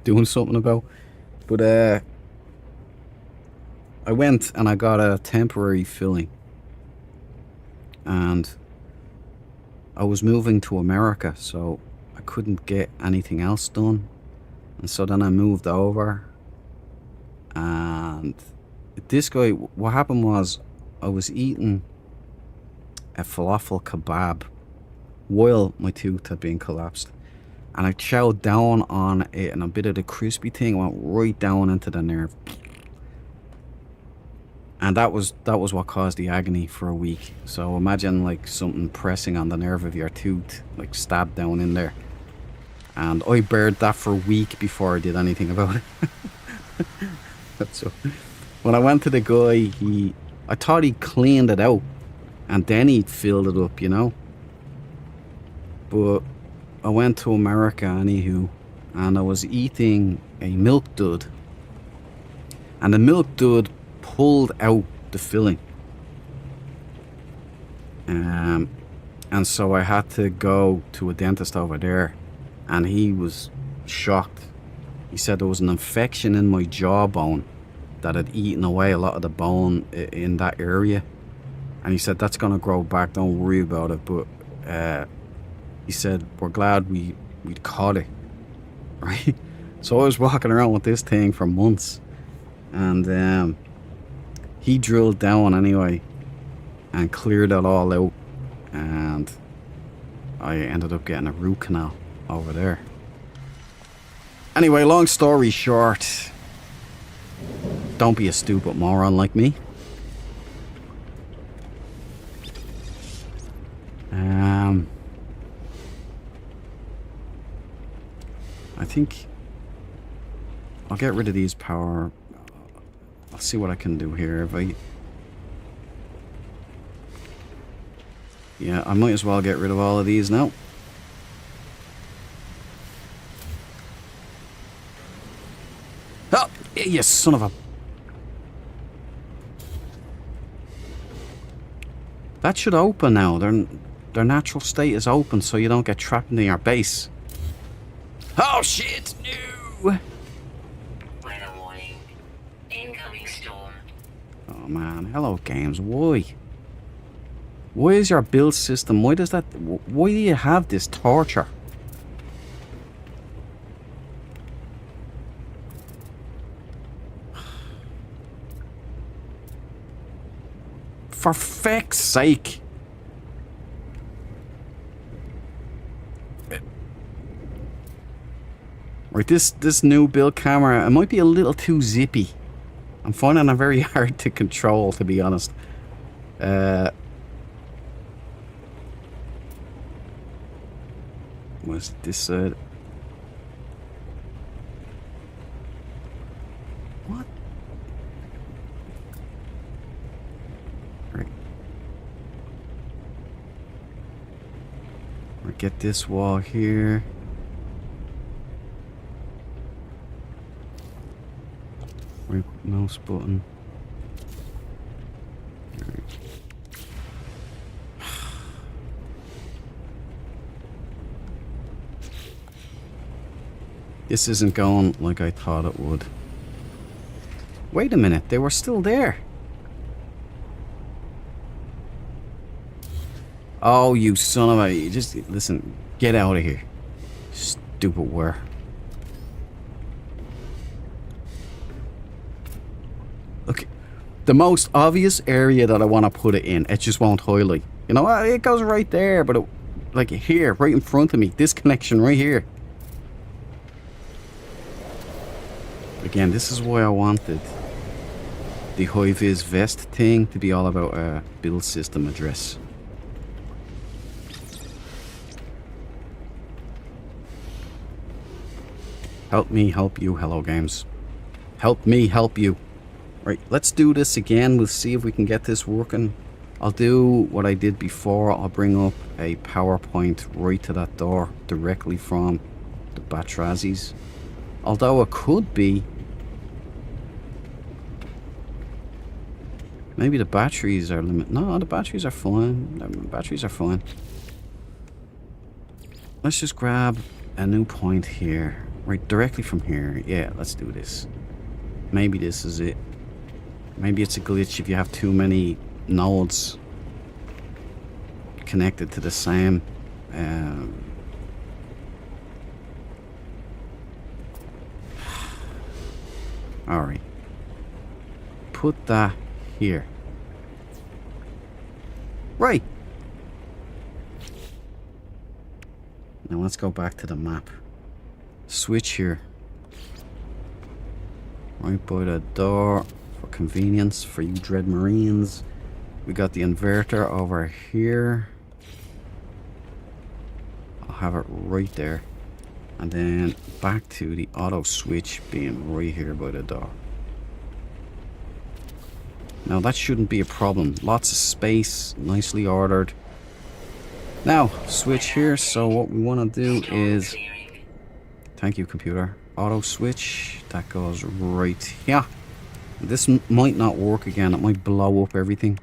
doing something about. But I went and I got a temporary filling, and I was moving to America, so I couldn't get anything else done. And so then I moved over, and this guy, what happened was I was eating a falafel kebab while my tooth had been collapsed. And I chowed down on it, and a bit of the crispy thing went right down into the nerve. And that was what caused the agony for a week. So imagine like something pressing on the nerve of your tooth, like stabbed down in there. And I bared that for a week before I did anything about it. So when I went to the guy, I thought he cleaned it out, and then he filled it up, you know. But I went to America anywho, and I was eating a milk dud, and the milk dud pulled out the filling. And so I had to go to a dentist over there, and he was shocked. He said there was an infection in my jawbone that had eaten away a lot of the bone in that area, and he said that's gonna grow back, don't worry about it. But he said we're glad we'd caught it, right? So I was walking around with this thing for months, and he drilled down anyway and cleared it all out, and I ended up getting a root canal over there. Anyway, long story short, don't be a stupid moron like me. I think I'll get rid of these power. I'll see what I can do here. Yeah, I might as well get rid of all of these now. Oh, you son of a... That should open now. Their natural state is open, so you don't get trapped in your base. Oh shit! No! Weather warning. Incoming storm. Oh man, hello games. Why? Why is your build system? Why does that? Why do you have this torture? For feck's sake! Right, this new build camera, it might be a little too zippy. I'm finding it very hard to control, to be honest. Was this side? What? Right. Or get this wall here. Right mouse button. Right. This isn't going like I thought it would. Wait a minute, they were still there. Oh, you son of a... You just... Listen, get out of here. Stupid were. Look, the most obvious area that I want to put it in, it just won't highlight. You know, it goes right there, but it, like here, right in front of me, this connection right here. Again, this is why I wanted the high-vis vest thing to be all about a build system address. Help me help you, Hello Games. Help me help you. Right, let's do this again. We'll see if we can get this working. I'll do what I did before. I'll bring up a PowerPoint right to that door directly from the Batrazis. Although it could be... Maybe the batteries are limited. No, the batteries are fine. The batteries are fine. Let's just grab a new point here. Right, directly from here. Yeah, let's do this. Maybe this is it. Maybe it's a glitch if you have too many nodes connected to the same. Alright. Put that here. Right. Now let's go back to the map. Switch here. Right by the door. For convenience for you Dread Marines. We got the inverter over here. I'll have it right there. And then back to the auto switch being right here by the door. Now that shouldn't be a problem. Lots of space, nicely ordered. Now, switch here. So what we want to do Storm is... clearing. Thank you, computer. Auto switch. That goes right here. This might not work again. It might blow up everything.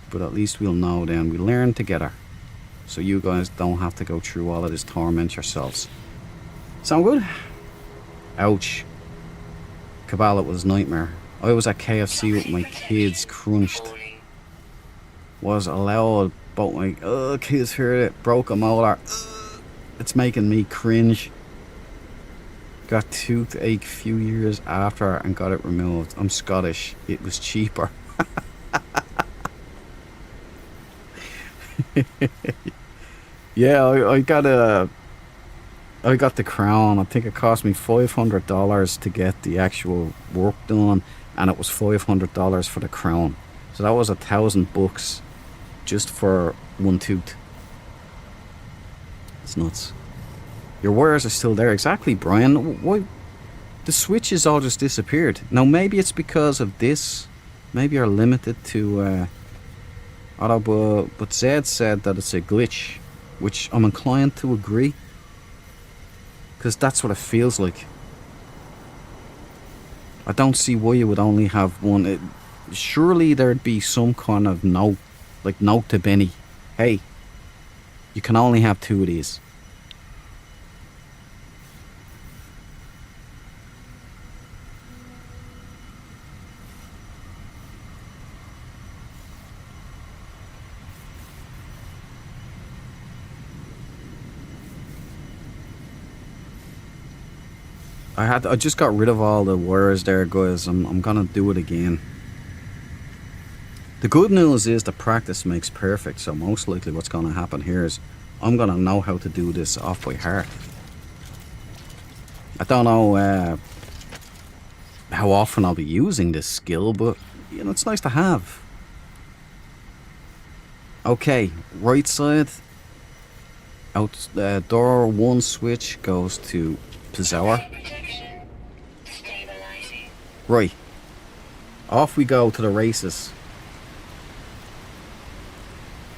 But at least we'll know then. We learn together. So you guys don't have to go through all of this torment yourselves. Sound good? Ouch. Cabal, it was a nightmare. I was at KFC with my kids, crunched. Warning. Was allowed, but my kids heard it, broke a molar. It's making me cringe. Got toothache a few years after and got it removed. I'm Scottish. It was cheaper. Yeah, I got the crown. I think it cost me $500 to get the actual work done, and it was $500 for the crown. So that was $1,000 just for one tooth. It's nuts. Your wires are still there. Exactly, Brian. Why? The switches all just disappeared. Now, maybe it's because of this. Maybe you're limited to auto, but Zed said that it's a glitch, which I'm inclined to agree. Because that's what it feels like. I don't see why you would only have one. Surely there'd be some kind of note, like note to Benny. Hey, you can only have two of these. I just got rid of all the wires there, guys. I'm gonna do it again. The good news is that practice makes perfect, so most likely what's gonna happen here is I'm gonna know how to do this off by heart. I don't know how often I'll be using this skill, but you know, it's nice to have. Okay, right side. Out door 1 switch goes to Pizzower. Protection. Stabilizing. Right. Off we go to the races.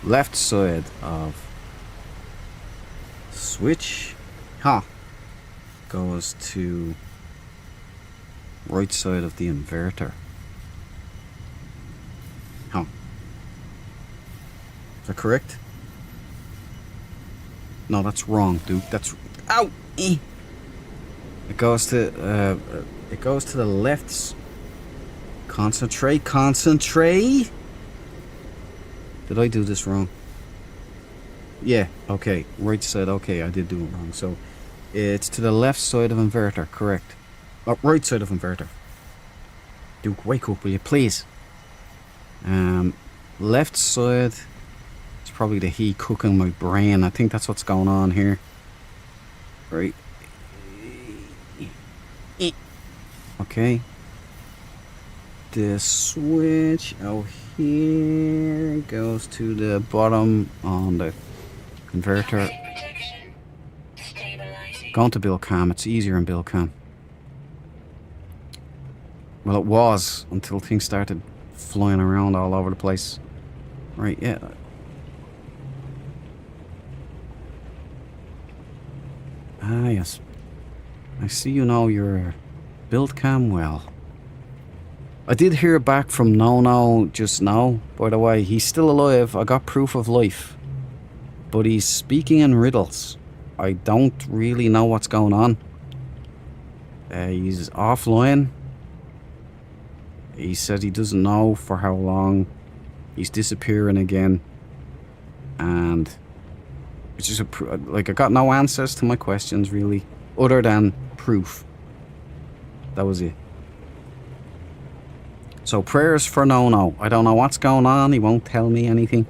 Left side of switch goes to right side of the inverter. Is that correct? No, that's wrong, dude. That's ow. It goes to the left. Concentrate. Did I do this wrong? Yeah, okay. Right side, okay, I did do it wrong. So it's to the left side of inverter, correct. Oh, right side of inverter. Duke, wake up, will you please? Left side. It's probably the heat cooking my brain. I think that's what's going on here. Right. Okay. The switch out here goes to the bottom on the converter. Protection. Stabilizing. Going to Billcam. It's easier in Billcam. Well, it was until things started flying around all over the place. Right, yeah. Ah, yes. I see you know your Billcam well. I did hear back from No just now, by the way. He's still alive. I got proof of life. But he's speaking in riddles. I don't really know what's going on. He's offline. He said he doesn't know for how long. He's disappearing again. And it's just like I got no answers to my questions really, other than proof. That was it. So prayers for No. I don't know what's going on. He won't tell me anything.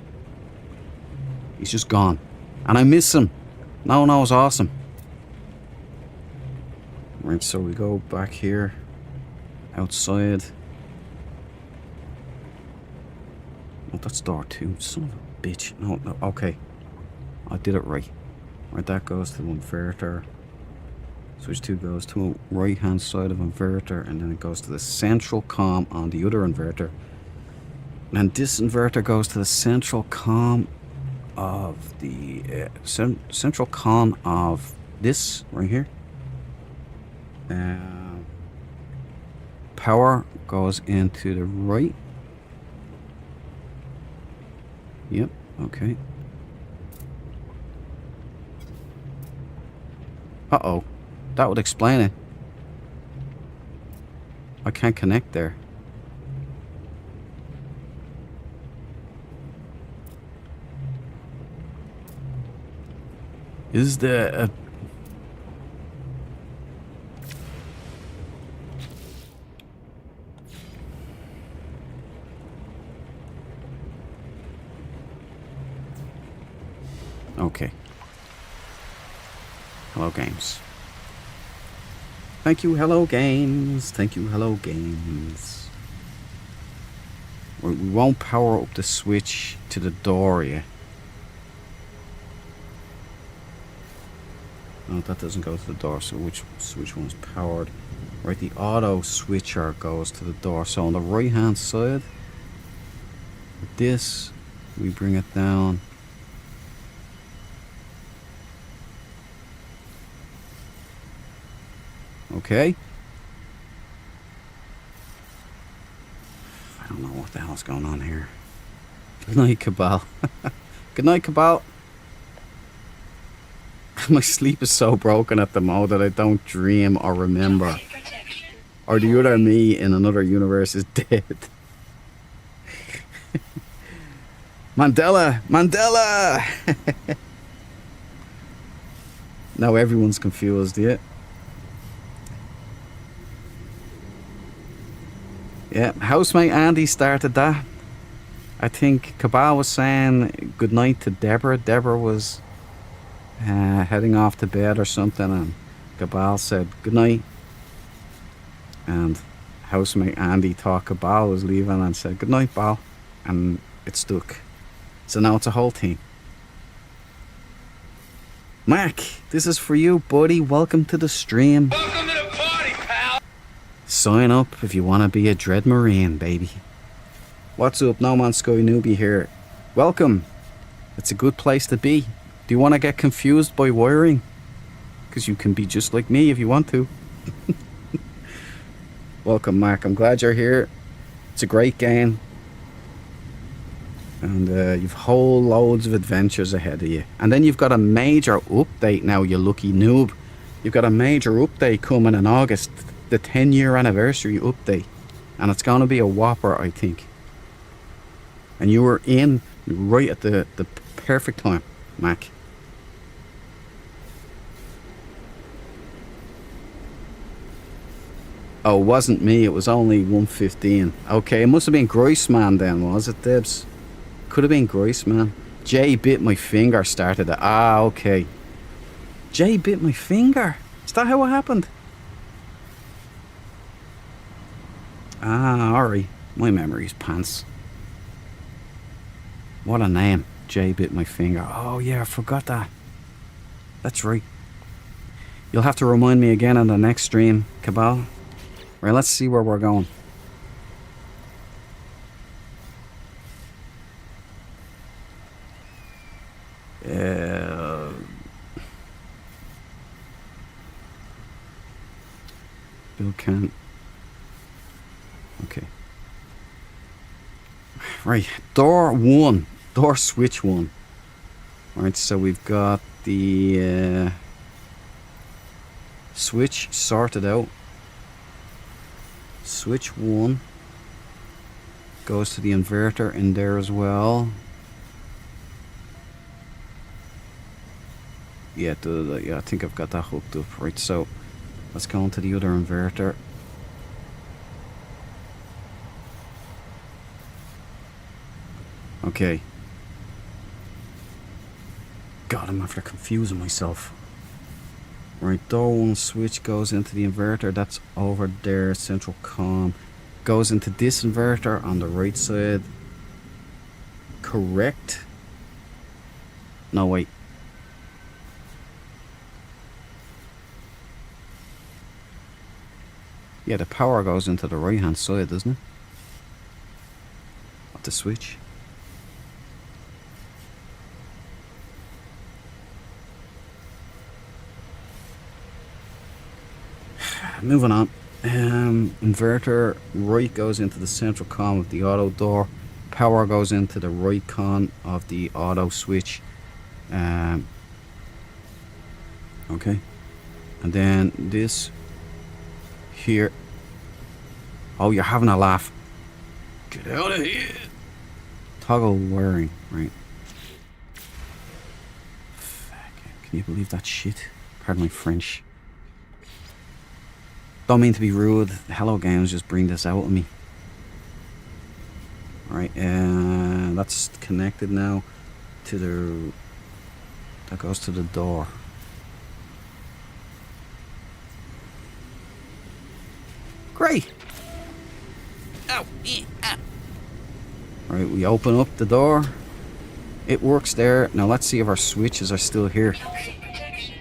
He's just gone. And I miss him. No's awesome. Right, so we go back here. Outside. Oh, that's door 2. Son of a bitch. No, okay. I did it right. Right, that goes to the inverter. Switch 2 goes to the right hand side of inverter, and then it goes to the central comm on the other inverter. And this inverter goes to the central comm of the central con of this right here. Power goes into the right. Yep, okay. Uh-oh. That would explain it. I can't connect there. Is there a... Okay. Hello Games. Thank you, Hello Games. Thank you, Hello Games. We won't power up the switch to the door yet. No, that doesn't go to the door, so which one's powered? Right, the auto switcher goes to the door. So on the right hand side, this, we bring it down. Okay. I don't know what the hell's going on here. Good night, Cabal. Good night, Cabal. My sleep is so broken at the moment that I don't dream or remember. Protection. Or the other me in another universe is dead. Mandela! Mandela! Now everyone's confused, yeah? Yeah, housemate Andy started that. I think Cabal was saying goodnight to Deborah. Deborah was heading off to bed or something, and Cabal said goodnight. And housemate Andy thought Cabal was leaving and said goodnight, Bal. And it stuck. So now it's a whole team. Mac, this is for you, buddy. Welcome to the stream. Welcome to the party, pal. Sign up if you want to be a Dread Marine, baby. What's up, No Man's Sky Newbie here. Welcome. It's a good place to be. Do you want to get confused by wiring? Because you can be just like me if you want to. Welcome, Mac. I'm glad you're here. It's a great game. And you've whole loads of adventures ahead of you. And then you've got a major update now, you lucky noob. You've got a major update coming in August. The 10-year anniversary update. And it's going to be a whopper, I think. And you were in right at the perfect time, Mac. Oh, it wasn't me. It was only 1:15. Okay, it must have been Groisman then, was it, Dibs? Could have been Groisman. Jay bit my finger started it. Ah, okay. Jay bit my finger. Is that how it happened? Ah, alright. My memory's pants. What a name. Jay bit my finger. Oh yeah, I forgot that. That's right. You'll have to remind me again on the next stream, Cabal. Right, let's see where we're going. Bill Kent. Okay. Right, door 1. Door switch 1. Alright, so we've got the switch sorted out. Switch 1 goes to the inverter in there as well. Yeah, yeah, I think I've got that hooked up. Right, so let's go into the other inverter. Okay. God, I'm after confusing myself. Right, door 1 switch goes into the inverter. That's over there. Central comm goes into this inverter on the right side. Correct? No, wait. Yeah, the power goes into the right hand side, doesn't it? Of the switch. moving on. Inverter right goes into the central con of the auto door. Power goes into the right con of the auto switch. Okay. And then this here. Oh, you're having a laugh. Get out of here. Toggle wiring, right. Fuck. Can you believe that shit? Pardon my French. Don't mean to be rude. Hello Games just bring this out of me. Alright, that's connected now to the... That goes to the door. Great! Ow! Right, we open up the door. It works there. Now let's see if our switches are still here. Toxic protection.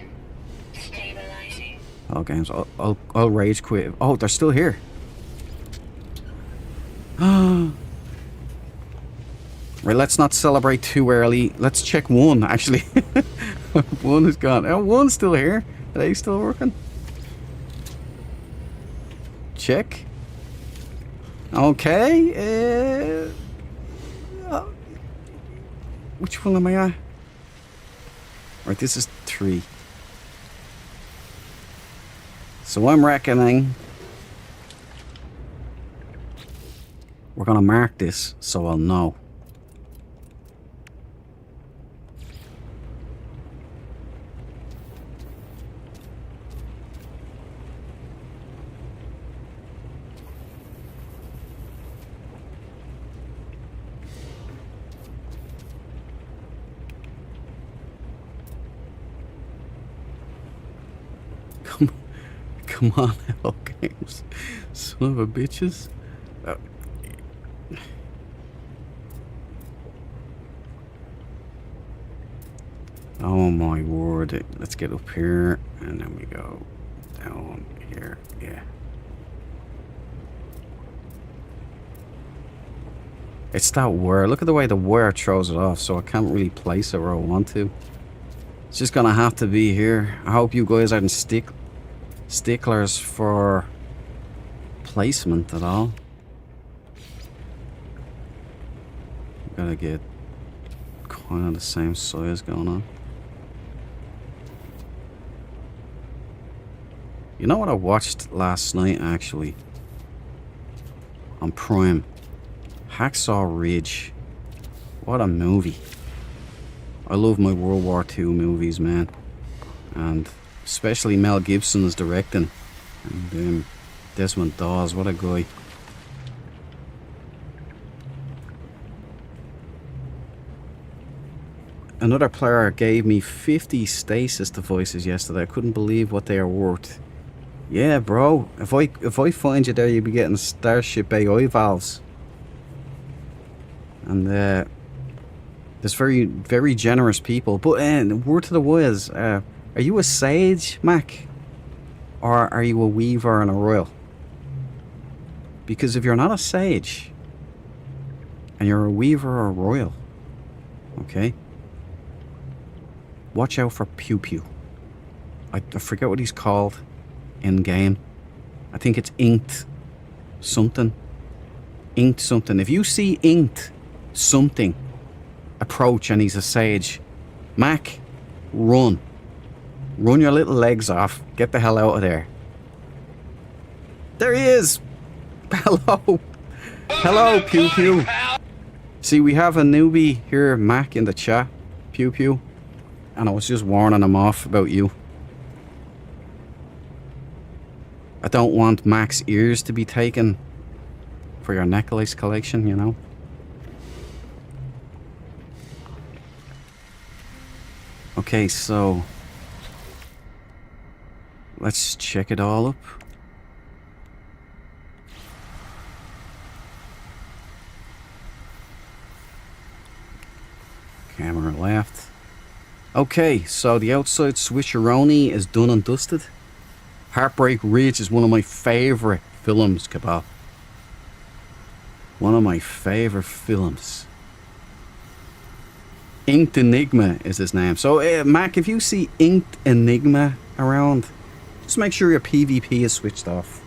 Stabilizing. Oh, Games, I'll rage quit. Oh, they're still here. Right, let's not celebrate too early. Let's check one, actually. One is gone. Oh, one's still here. Are they still working? Check. Okay. Which one am I at? Right, this is 3. So I'm reckoning we're gonna mark this so I'll know. Come on, Hello Games. Son of a bitches. Oh my word. Let's get up here and then we go down here. Yeah. It's that wire. Look at the way the wire throws it off, so I can't really place it where I want to. It's just gonna have to be here. I hope you guys aren't sticklers for placement at all. Gotta get kind of the same size going on. You know what I watched last night actually? On Prime. Hacksaw Ridge. What a movie. I love my World War II movies, man. And especially Mel Gibson's directing. And Desmond Dawes, what a guy. Another player gave me 50 stasis devices yesterday. I couldn't believe what they are worth. Yeah, bro. If I find you there, you'll be getting Starship AI valves. And there's very generous people. But word to the wise, are you a sage, Mac? Or are you a weaver and a royal? Because if you're not a sage, and you're a weaver or a royal, okay, watch out for Pew Pew. I forget what he's called in game. I think it's Inked something. Inked something. If you see Inked something approach and he's a sage, Mac, run. Run your little legs off. Get the hell out of there. There he is. Hello. Hello, Pew Pew. See, we have a newbie here, Mac, in the chat. Pew Pew. And I was just warning him off about you. I don't want Mac's ears to be taken for your necklace collection, you know. Okay, so let's check it all up. Camera left. Okay, so the outside switcheroni is done and dusted. Heartbreak Ridge is one of my favourite films, Kebab. One of my favourite films. Inked Enigma is his name. So, Mac, if you see Inked Enigma around, Just make sure your PvP is switched off.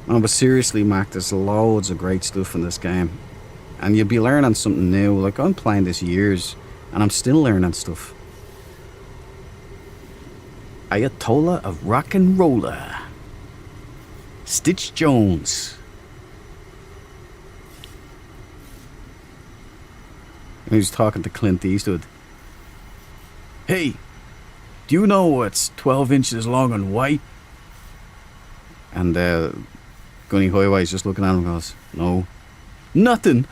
No, but seriously, Mac, there's loads of great stuff in this game. And you'll be learning something new. Like, I'm playing this years, and I'm still learning stuff. Ayatollah of Rock and Roller. Stitch Jones. He was talking to Clint Eastwood. Hey, do you know what's 12 inches long and white? And Gunny Highway's just looking at him and goes, no. Nothing.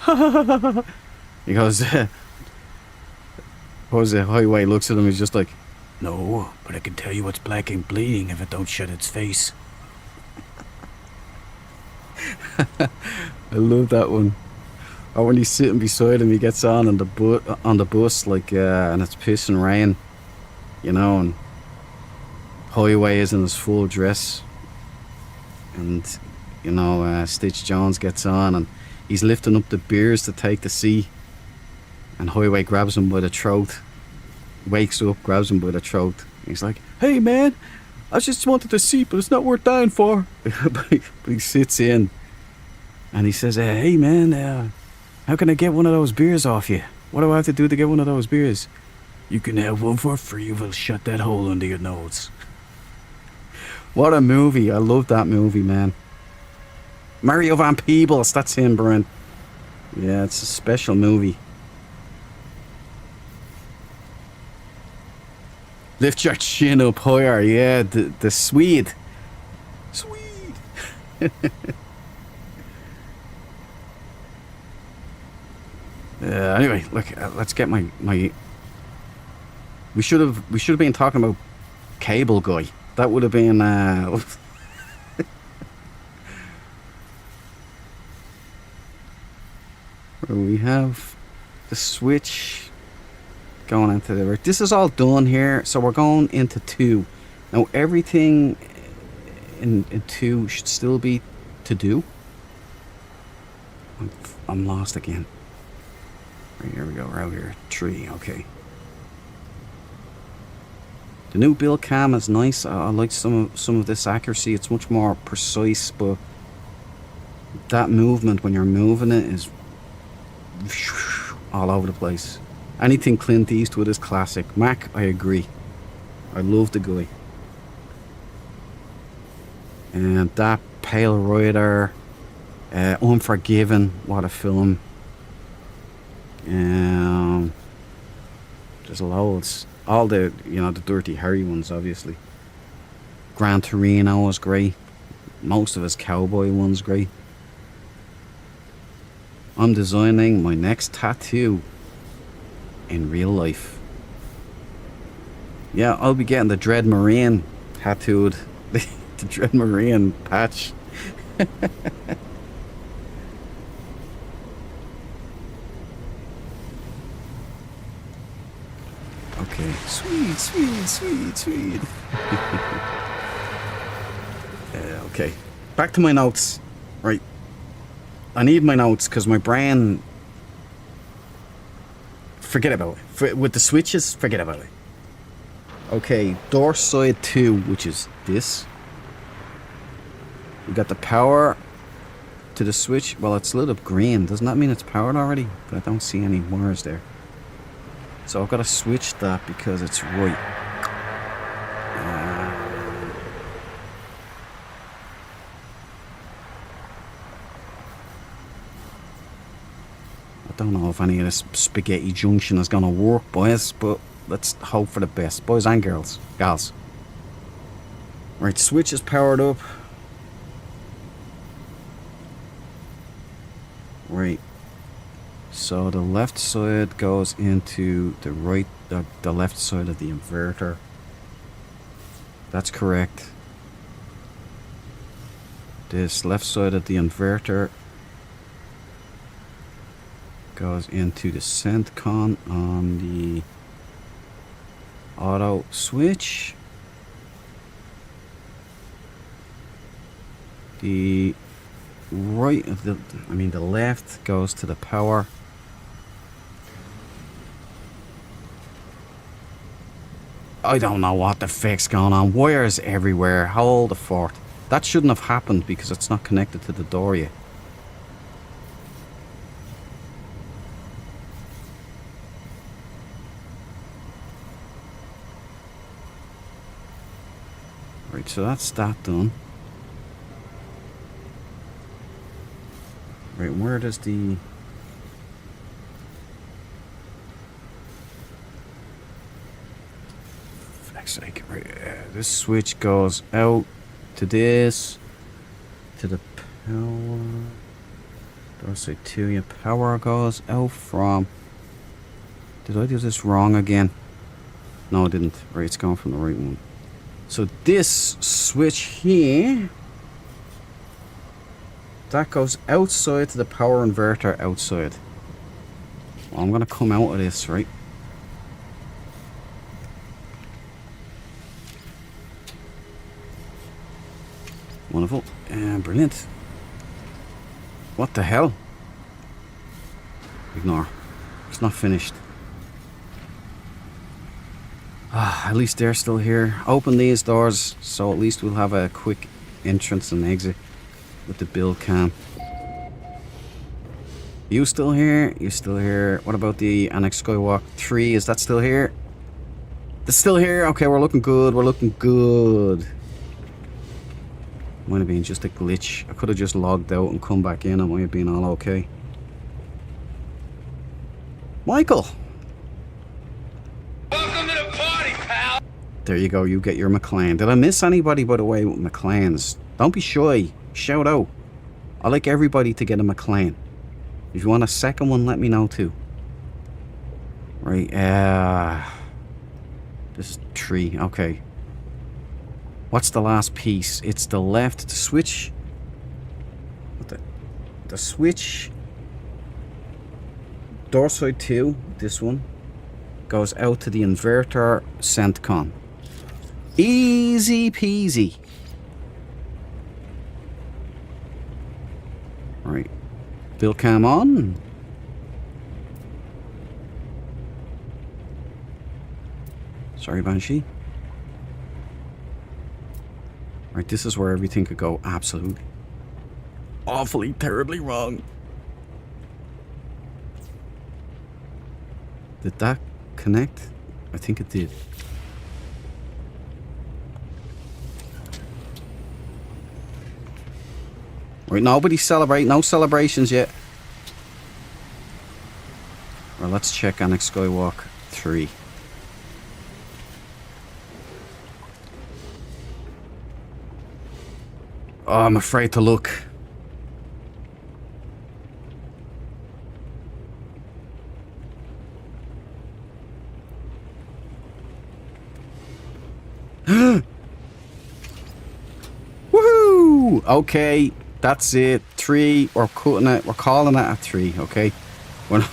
He goes, Jose Highway looks at him, he's just like, No, but I can tell you what's black and bleeding if it don't shut its face. I love that one. Or when he's sitting beside him, he gets on the bus, like, and it's pissing rain, you know, and Highway is in his full dress, and you know, Stitch Jones gets on, and he's lifting up the beers to take the sea, and Highway grabs him by the throat, wakes up, grabs him by the throat. He's like, "Hey man, I just wanted to see, but it's not worth dying for." But he sits in, and he says, "Hey man, how can I get one of those beers off you? What do I have to do to get one of those beers?" You can have one for free if we'll shut that hole under your nose. What a movie. I love that movie, man. Mario Van Peebles, that's him, Brian. Yeah, it's a special movie. Lift your chin up higher, yeah, the Swede. Swede! Anyway, look, let's get my. We should have been talking about Cable Guy. That would have been. We have the switch going into the. This is all done here, so we're going into 2. Now everything in 2 should still be to do. I'm lost again. Right, here we go. We're out here. 3. Okay. The new build cam is nice. I like some of this accuracy. It's much more precise, but that movement when you're moving it is all over the place. Anything Clint Eastwood is classic. Mac, I agree. I love the guy. And that Pale Rider, Unforgiven, what a film. There's loads. All the, you know, the Dirty Harry ones, obviously. Gran Torino was great. Most of his cowboy ones great. I'm designing my next tattoo in real life. Yeah, I'll be getting the Dread Marine tattooed. The Dread Marine patch. Okay, sweet. Okay, back to my notes. Right. I need my notes because my brain. Forget about it. With the switches, forget about it. Okay, door side 2, which is this. We got the power to the switch. Well, it's lit up green. Doesn't that mean it's powered already? But I don't see any wires there. So I've got to switch that because it's right. I don't know if any of this spaghetti junction is going to work, boys, but let's hope for the best. Boys and girls. Gals. Right, switch is powered up. Right. So the left side goes into the right, the left side of the inverter. That's correct. This left side of the inverter goes into the CentCon on the auto switch. The right of the, the left goes to the power. I don't know what the fuck's going on. Wires everywhere. Hold the fort. That shouldn't have happened because it's not connected to the door yet. Right, so that's that done. Right, where does the... Fuck's sake, right, this switch goes out to this, to the power. Dorsey 2, your power goes out from... Did I do this wrong again? No, I didn't. Right, it's going from the right one. So this switch here, that goes outside to the power inverter outside. Well, I'm going to come out of this, right? Wonderful. Brilliant. What the hell? Ignore. It's not finished. At least they're still here. Open these doors so at least we'll have a quick entrance and exit with the build cam. You still here? You still here? What about the Annex Skywalk 3? Is that still here? It's still here? Okay, we're looking good. We're looking good. Might have been just a glitch. I could have just logged out and come back in. It might have been all okay. Michael! Welcome to the party, pal. There you go, you get your McLean. Did I miss anybody, by the way, with McLeans? Don't be shy. Shout out. I like everybody to get a McLean. If you want a second one, let me know too. Right, this is 3, okay. What's the last piece? It's the left, the switch. What the switch. Door side 2, this one, goes out to the inverter CentCon. Easy peasy. Right. Build cam on. Sorry, Banshee. Right, this is where everything could go absolutely awfully, terribly wrong. Did that connect? I think it did. Right, nobody celebrate. No celebrations yet. Well, let's check Annex Skywalk 3. Oh, I'm afraid to look. Woohoo! Okay, that's it. 3. We're cutting it. We're calling it a 3. Okay, we're not.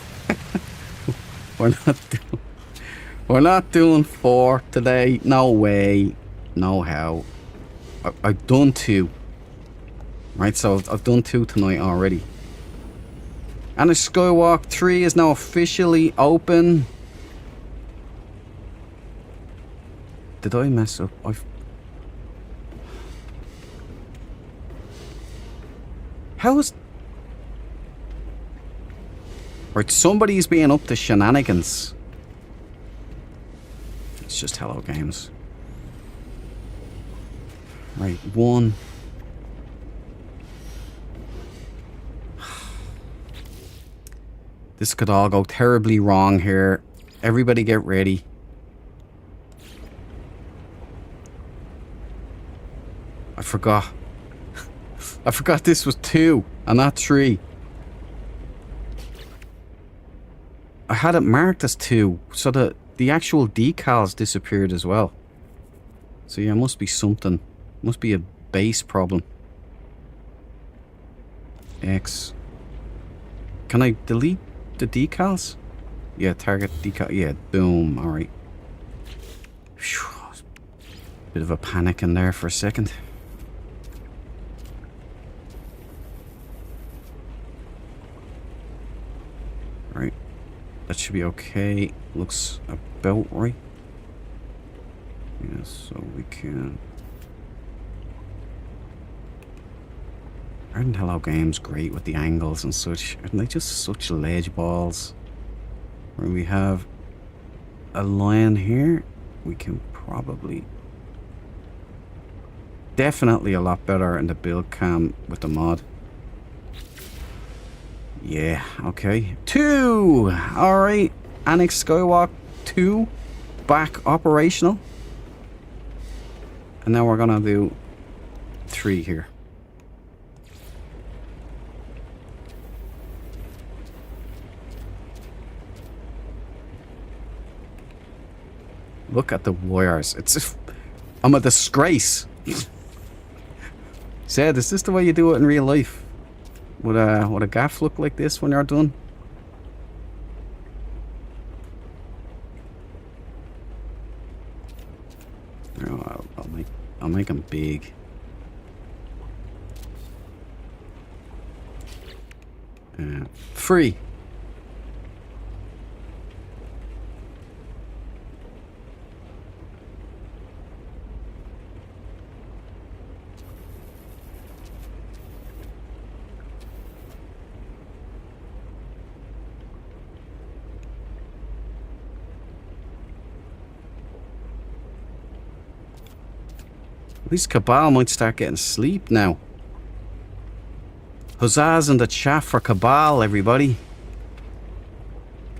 We're not doing 4 today. No way. No how. I've done 2. Right, so I've done 2 tonight already. And the Skywalk 3 is now officially open. Did I mess up? How is... Right, somebody's being up to shenanigans. It's just Hello Games. Right, 1. This could all go terribly wrong here. Everybody get ready. I forgot. I forgot this was 2 and not 3. I had it marked as 2, so that the actual decals disappeared as well. So yeah, must be something. Must be a base problem. X. Can I delete the decals? Yeah, target decal. Yeah, boom. Alright. Bit of a panic in there for a second. Right. That should be okay. Looks about right. Yes, so we can. Aren't Hello Games great with the angles and such? Aren't they just such ledge balls? Where we have a line here, we can probably. Definitely a lot better in the build cam with the mod. Yeah, okay. 2! Alright. Annex Skywalk 2 back operational. And now we're gonna do 3 here. Look at the wires. I'm a disgrace. Said, is this the way you do it in real life? Would a gaff look like this when you're done? Oh, I'll make them big. Free. At least Cabal might start getting sleep now. Huzzahs in the chat for Cabal, everybody.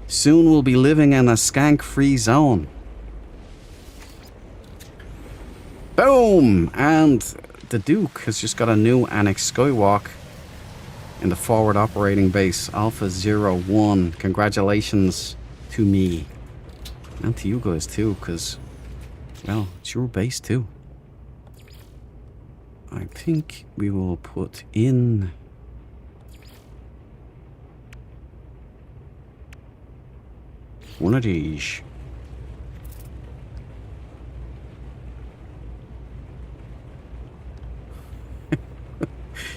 Soon we'll be living in a skank-free zone. Boom! And the Duke has just got a new Annex Skywalk in the forward operating base, Alpha 01. Congratulations to me. And to you guys too, because, well, it's your base too. I think we will put in one of these.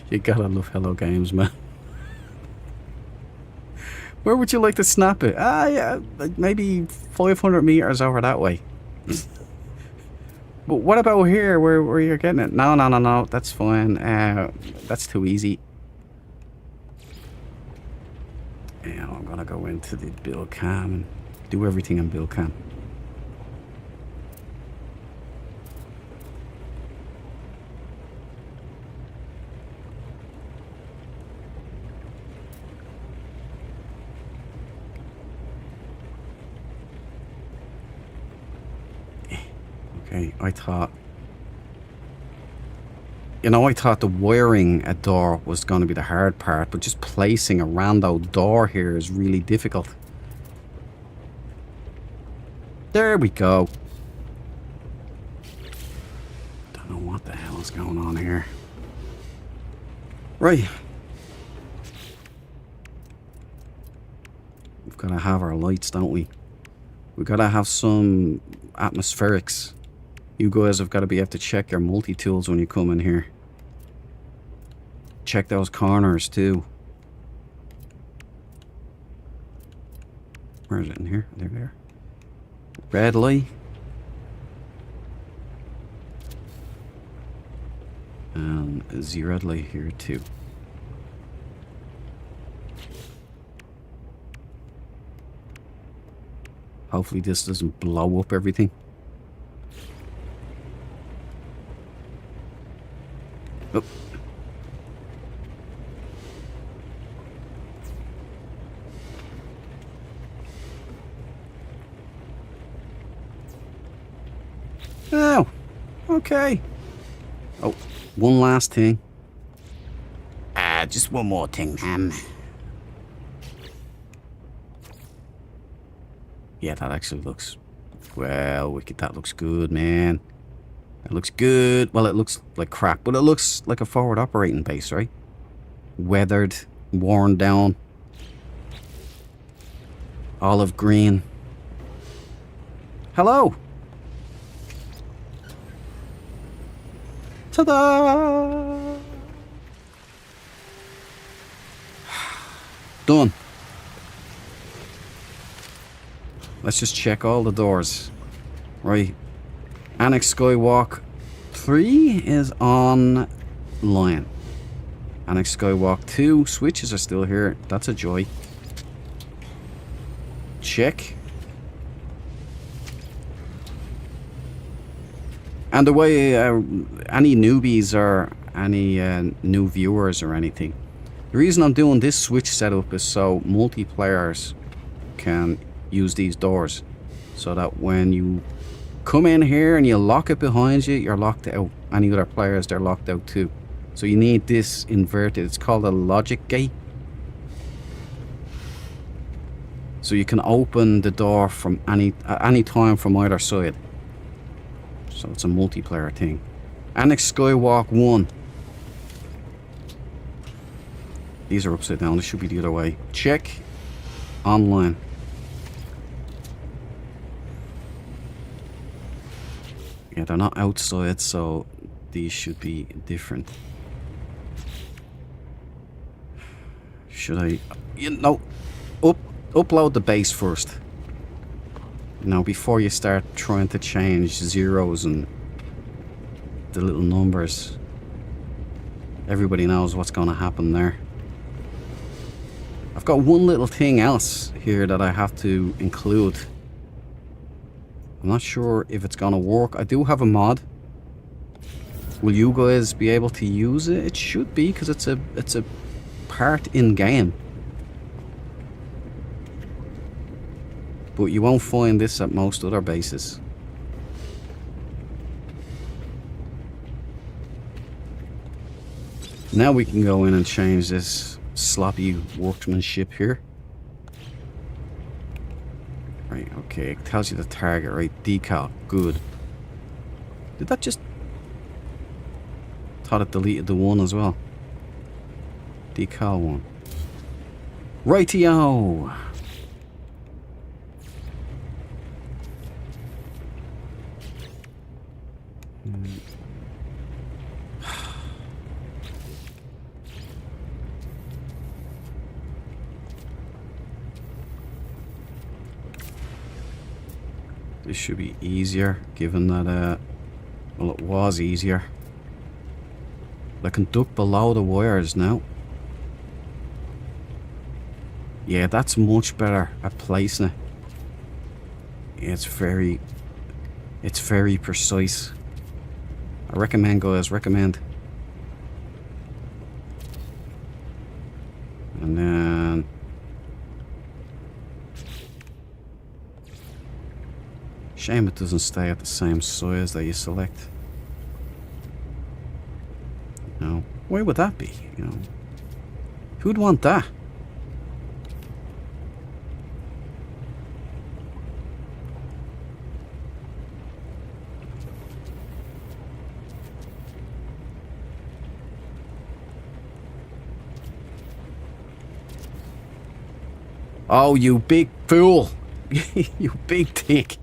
You gotta love Hello Games, man. Where would you like to snap it? Yeah, like maybe 500 meters over that way. But what about here, where you're getting it? No, that's fine. That's too easy. Yeah, I'm gonna go into the build cam and do everything in build cam. Okay, I thought the wiring a door was going to be the hard part, but just placing a rando door here is really difficult. There we go. Don't know what the hell is going on here. Right. We've got to have our lights, don't we? We've got to have some atmospherics. You guys have got to be able to check your multi-tools when you come in here. Check those corners too. Where is it in here? There. Red light. And a Z-red light here too. Hopefully this doesn't blow up everything. Oh. Oh, okay. Oh, one last thing. Just one more thing, Yeah, that actually looks, well, wicked. That looks good, man. It looks good. Well, it looks like crap, but it looks like a forward operating base, right? Weathered, worn down. Olive green. Hello. Ta-da! Done. Let's just check all the doors. Right. Annex Skywalk 3 is online. Annex Skywalk 2 switches are still here. That's a joy. Check. And the way any newbies or any new viewers or anything, the reason I'm doing this switch setup is so multiplayers can use these doors, so that when you come in here and you lock it behind you, you're locked out. Any other players, they're locked out too. So you need this inverted. It's called a logic gate. So you can open the door from at any time from either side. So it's a multiplayer thing. Annex Skywalk 1. These are upside down. This should be the other way. Check. Online. Yeah, they're not outside, so these should be different. Should I... You know, upload the base first. You know, before you start trying to change zeros and the little numbers. Everybody knows what's going to happen there. I've got one little thing else here that I have to include. I'm not sure if it's going to work. I do have a mod. Will you guys be able to use it? It should be, because it's a part in game. But you won't find this at most other bases. Now we can go in and change this sloppy workmanship here. Right, okay, it tells you the target, right? Decal, good. Did that just... Thought it deleted the one as well. Decal 1. Rightio! This should be easier, given that, well, it was easier. I can duck below the wires now. Yeah, that's much better at placing it. Yeah, it's very precise. I recommend, guys, recommend. And then... Shame it doesn't stay at the same size that you select. You know, why would that be? You know, who'd want that? Oh, you big fool! You big dick!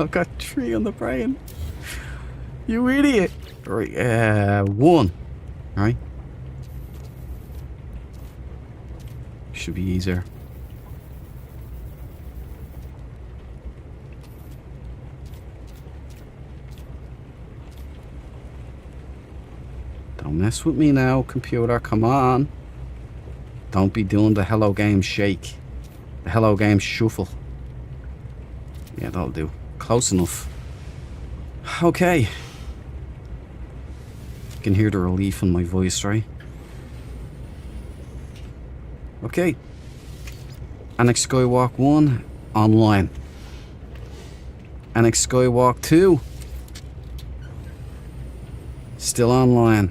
I've got 3 on the brain. You idiot! Right, 1. Right? Should be easier. Don't mess with me now, computer. Come on. Don't be doing the Hello Game shake. The Hello Game shuffle. Yeah, that'll do. Close enough. Okay. You can hear the relief in my voice, right? Okay. Annex Skywalk 1, online. Annex Skywalk 2, still online.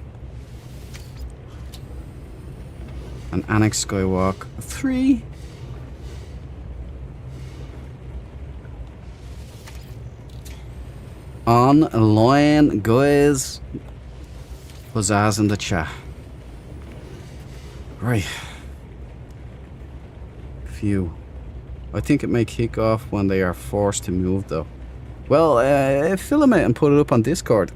And Annex Skywalk 3, online, guys. Huzzahs in the chat. Right. Phew. I think it may kick off when they are forced to move, though. Well, film it and put it up on Discord.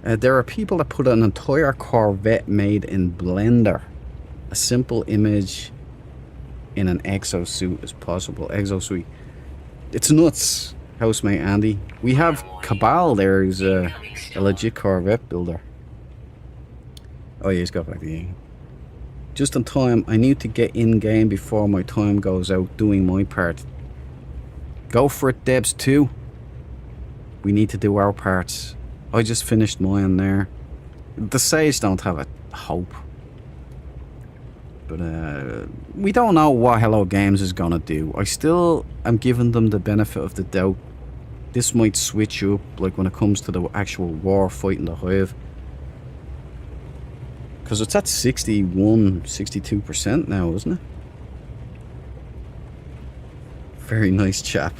There are people that put an entire Corvette made in Blender a simple image in an exosuit as possible. Exosuit. It's nuts, housemate Andy. We have Cabal there, who's a legit Corvette builder. Oh yeah, he's got back the game. Just in time. I need to get in game before my time goes out doing my part. Go for it, Debs, too. We need to do our parts. I just finished mine there. The Sage don't have a hope. But we don't know what Hello Games is gonna do. I still am giving them the benefit of the doubt. This might switch up, like when it comes to the actual war fighting the Hive. Because it's at 61, 62% now, isn't it? Very nice chap.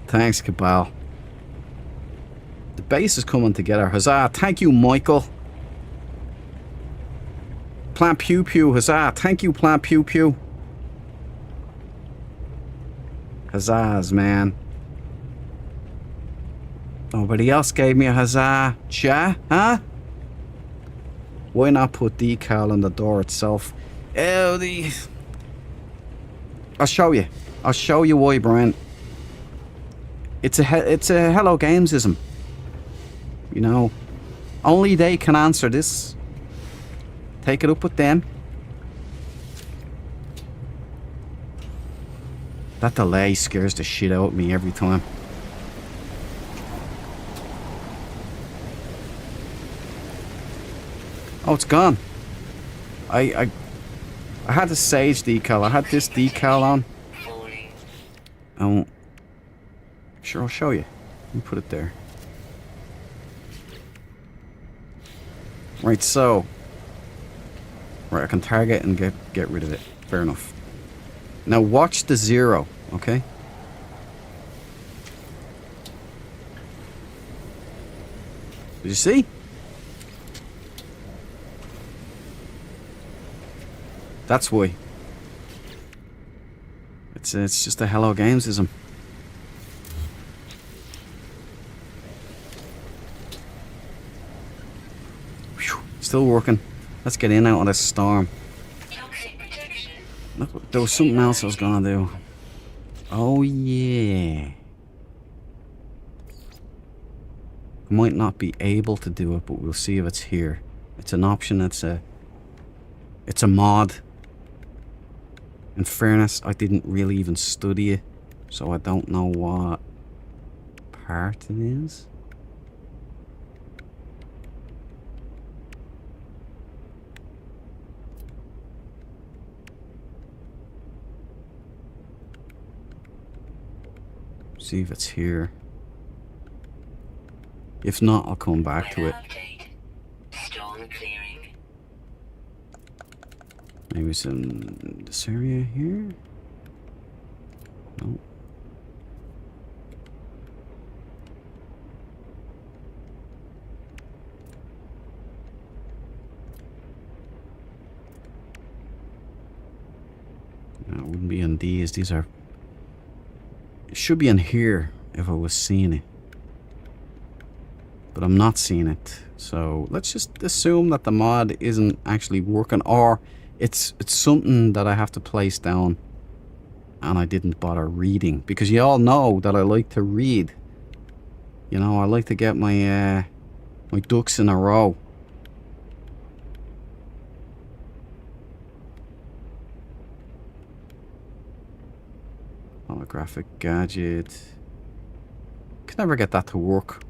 Thanks, Cabal. The base is coming together. Huzzah! Thank you, Michael. Plant Pew Pew. Huzzah! Thank you, Plant Pew Pew. Huzzahs, man. Nobody else gave me a huzzah. Cha? Huh? Why not put decal on the door itself? I'll show you. I'll show you why, Brian. It's a Hello Gamesism. You know, only they can answer this. Take it up with them. That delay scares the shit out of me every time. Oh, it's gone. I had the Sage decal. I had this decal on. Oh, sure, I'll show you. Let me put it there. Right, so. Right, I can target and get rid of it. Fair enough. Now watch the 0, okay? Did you see? That's why. It's just a Hello Gamesism. Whew, still working. Let's get in out of this storm. Look, there was something else I was gonna do. Oh yeah. I might not be able to do it, but we'll see if it's here. It's an option. It's a mod. In fairness, I didn't really even study it, so I don't know what part it is. See if it's here. If not, I'll come back to it. Storm clearing. Maybe it's in this area here? No. No, it wouldn't be in these. These are... It should be in here if I was seeing it. But I'm not seeing it. So let's just assume that the mod isn't actually working, or it's something that I have to place down and I didn't bother reading, because you all know that I like to read. You know, I like to get my my ducks in a row. Holographic gadget. Can never get that to work.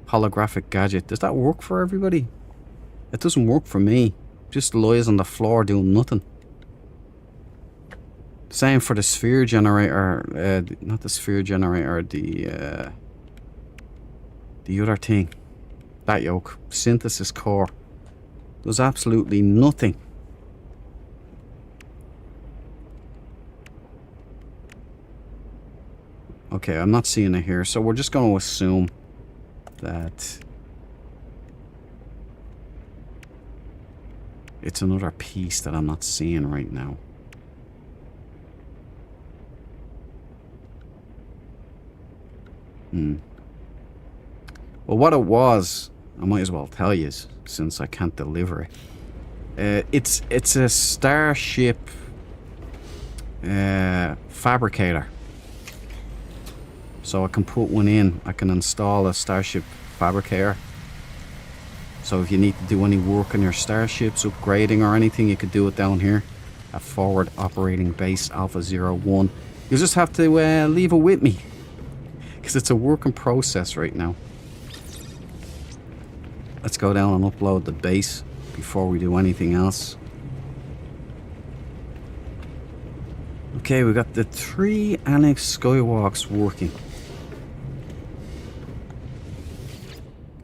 Holographic gadget. Does that work for everybody? It doesn't work for me. Just lies on the floor doing nothing. Same for the sphere generator. Not the sphere generator. The other thing. That yoke. Synthesis core. Does absolutely nothing. Okay, I'm not seeing it here, so we're just going to assume that it's another piece that I'm not seeing right now. Well, what it was, I might as well tell you, since I can't deliver it. It's a starship fabricator. So I can put one in. I can install a starship fabricator. So if you need to do any work on your starships, upgrading or anything, you could do it down here at Forward Operating Base Alpha 01. You just have to leave it with me, because it's a work in process right now. Let's go down and upload the base before we do anything else. Okay, we got the 3 Annex Skywalks working.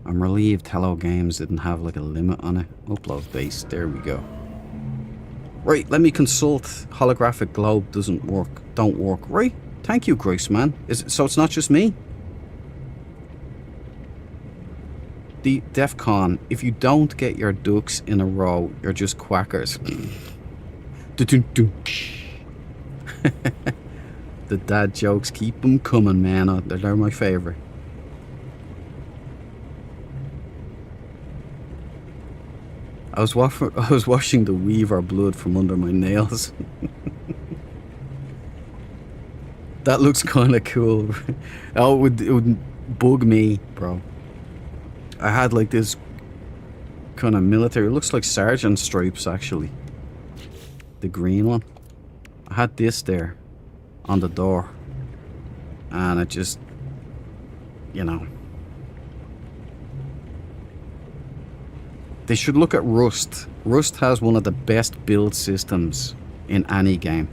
I'm relieved Hello Games didn't have like a limit on it. Upload base, there we go. Right, let me consult. Holographic globe doesn't work. Don't work. Right, thank you, Grace Man. So it's not just me? The DEF CON, if you don't get your ducks in a row, you're just quackers. The dad jokes, keep them coming, man. They're my favorite. I was washing the weaver blood from under my nails. That looks kind of cool. Oh, it would bug me, bro. I had like this kind of military. It looks like sergeant stripes, actually. The green one. I had this there on the door, and it just, you know. They should look at Rust. Rust has one of the best build systems in any game.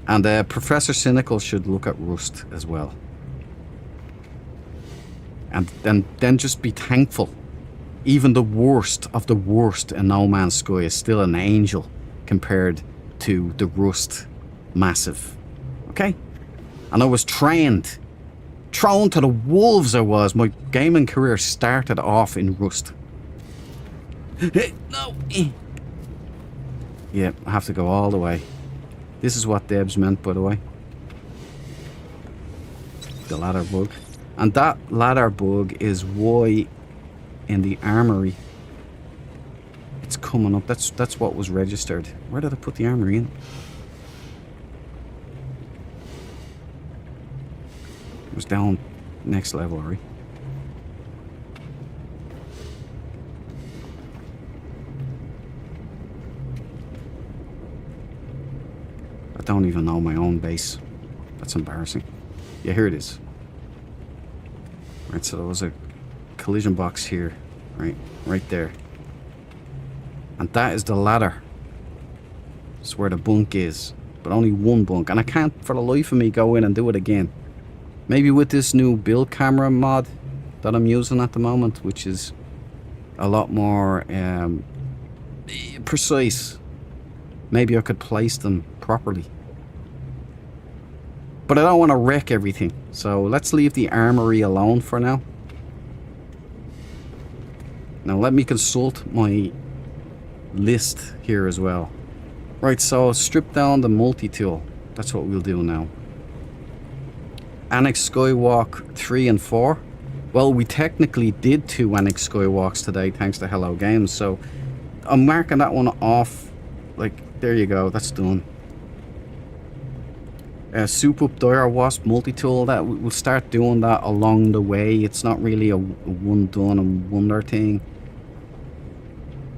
And Professor Cynical should look at Rust as well. And then just be thankful. Even the worst of the worst in No Man's Sky is still an angel compared to the Rust massive. Okay? And I was trained. Thrown to the wolves I was. My gaming career started off in Rust. No. Yeah, I have to go all the way. This is what Debs meant, by the way. The ladder bug. And that ladder bug is why in the armory it's coming up. That's what was registered. Where did I put the armory in? It was down next level, right? I don't even know my own base. That's embarrassing. Yeah, here it is. Right, so there was a collision box here. Right there. And that is the ladder. It's where the bunk is. But only one bunk. And I can't for the life of me go in and do it again. Maybe with this new build camera mod that I'm using at the moment, which is a lot more precise. Maybe I could place them properly. But I don't want to wreck everything. So let's leave the armory alone for now. Now let me consult my list here as well. Right, so strip down the multi-tool. That's what we'll do now. Annex Skywalk 3 and 4. Well, we technically did 2 Annex Skywalks today, thanks to Hello Games. So I'm marking that one off. Like, there you go, that's done. Soup Up Dire Wasp multi-tool, that we'll start doing that along the way. It's not really a one done and wonder thing.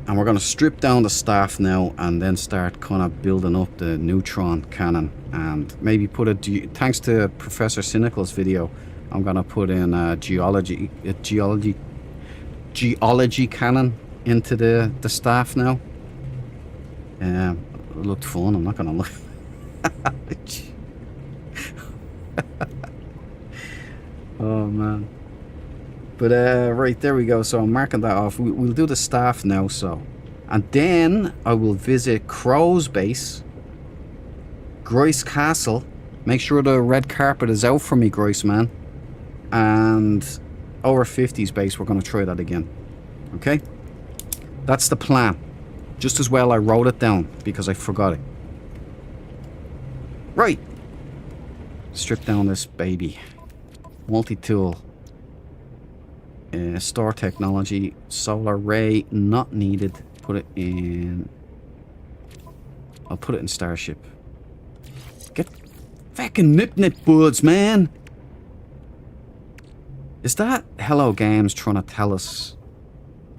And we're going to strip down the staff now and then start kind of building up the neutron cannon, and maybe put thanks to Professor Cynical's video, I'm going to put in a geology cannon into the staff now. It looked fun, I'm not going to look. Oh man. But right, there we go. So I'm marking that off. We'll do the staff now, so. And then I will visit Crow's base, Grice Castle. Make sure the red carpet is out for me, Grice man. And over 50's base, we're going to try that again. Okay? That's the plan. Just as well I wrote it down because I forgot it. Right. Strip down this baby. Multi-tool. Store technology. Solar ray not needed. put it in... I'll put it in Starship. Get fucking nip buds, man! Is that Hello Games trying to tell us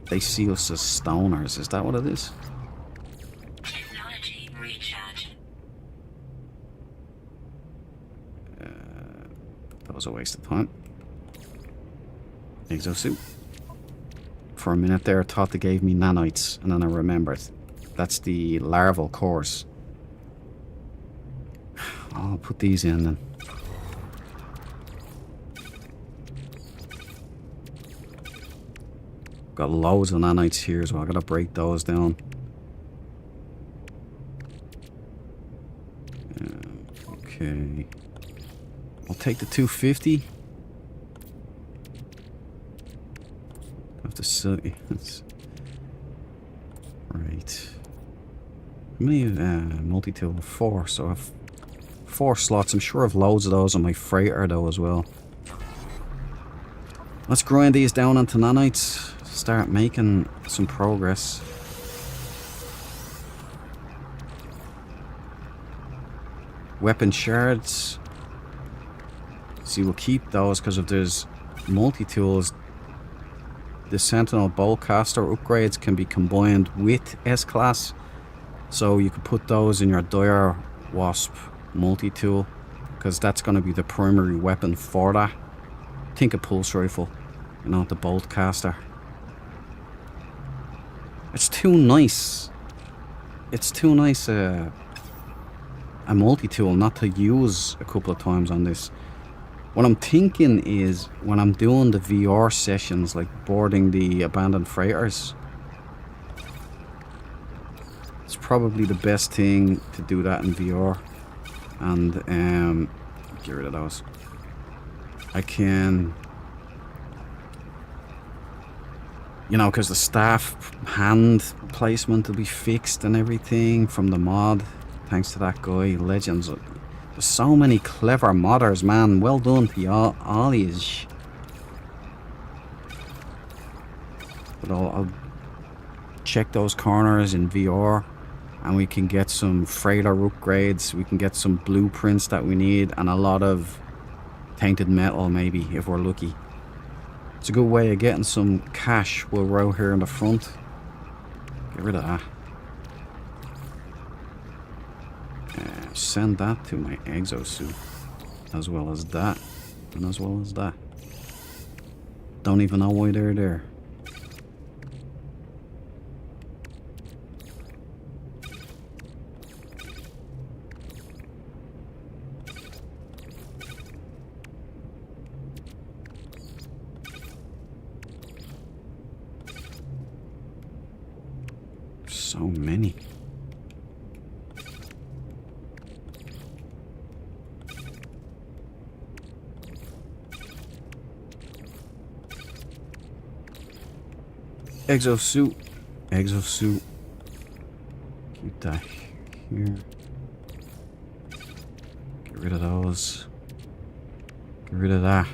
they see us as stoners? Is that what it is? Technology recharge. That was a waste of time. Exosuit. For a minute there, I thought they gave me nanites, and then I remembered. That's the larval cores. I'll put these in then. Got loads of nanites here, so I gotta break those down. Okay. I'll take the 250. Have to see. Right. How many multi-tool? 4. So I have 4 slots. I'm sure I have loads of those on my freighter though as well. Let's grind these down into nanites. Start making some progress. Weapon shards. See, we'll keep those because if there's multi-tools, the Sentinel Bowcaster upgrades can be combined with S-Class. So you could put those in your Dire Wasp multi-tool because that's going to be the primary weapon for that. Think a pulse rifle, you know, the Boltcaster. It's too nice. It's too nice a multi-tool not to use a couple of times on this. What I'm thinking is when I'm doing the VR sessions, like boarding the abandoned freighters, it's probably the best thing to do that in VR. And get rid of those. I can, you know, because the staff hand placement will be fixed and everything from the mod, thanks to that guy, Legends. There's so many clever modders, man. Well done to y'all, all yous. But I'll check those corners in VR, and we can get some freighter upgrades. We can get some blueprints that we need, and a lot of tainted metal, maybe, if we're lucky. It's a good way of getting some cash while we're out here in the front. Get rid of that. Send that to my exosuit, as well as that, and as well as that. Don't even know why they're there. So many. Exosuit. Exosuit. Keep that here. Get rid of those. Get rid of that.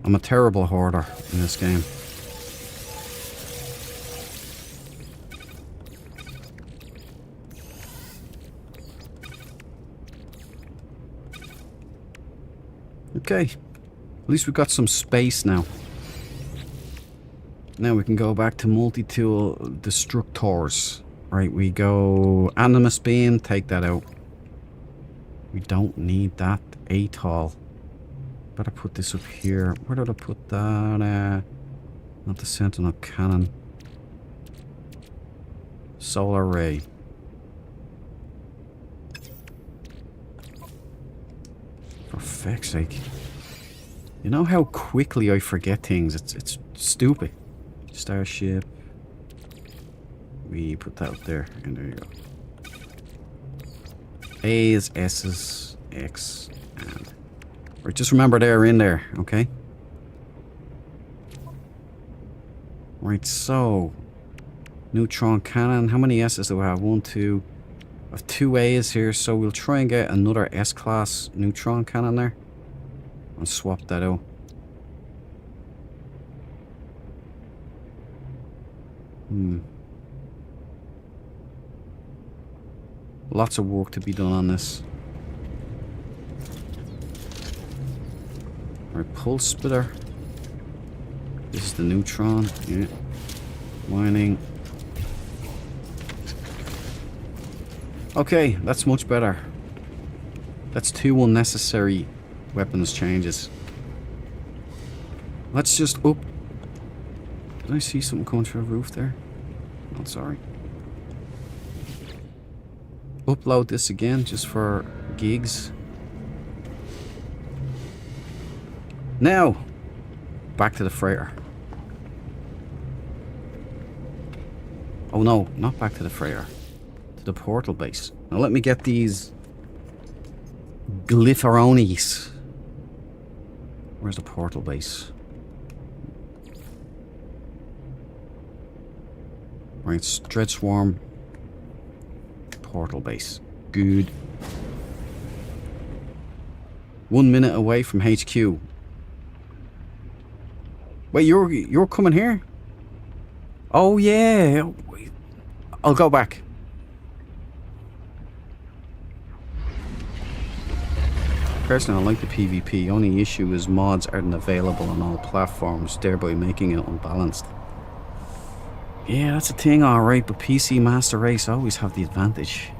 I'm a terrible hoarder in this game. Okay, at least we've got some space now. Now we can go back to multi-tool destructors. Right, we go Animus Beam, take that out. We don't need that ATOL. Better put this up here. Where did I put that? Not the Sentinel Cannon. Solar Ray. For feck's sake. You know how quickly I forget things? It's stupid. Starship. We put that up there, and there you go. A's, S's, X, and... Right, just remember they're in there, okay? Right, so... Neutron cannon. How many S's do I have? 1, 2... I have 2 A's here, so we'll try and get another S-class neutron cannon there. I'll swap that out. Lots of work to be done on this. Alright, pulse splitter. This is the neutron. Yeah. Mining. Okay, that's much better. That's 2 unnecessary weapons changes. Let's just up. Did I see something coming through the roof there? Oh, sorry. Upload this again just for gigs. Now, back to the freighter. Oh no, not back to the freighter. To the portal base. Now let me get these glypherones. Where's the portal base? Right, Dread Swarm. Portal base. Good. 1 minute away from HQ. Wait, you're coming here? Oh yeah. I'll go back. Personally, I like the PvP. Only issue is mods aren't available on all platforms, thereby making it unbalanced. Yeah, that's a thing, alright, but PC Master Race always have the advantage.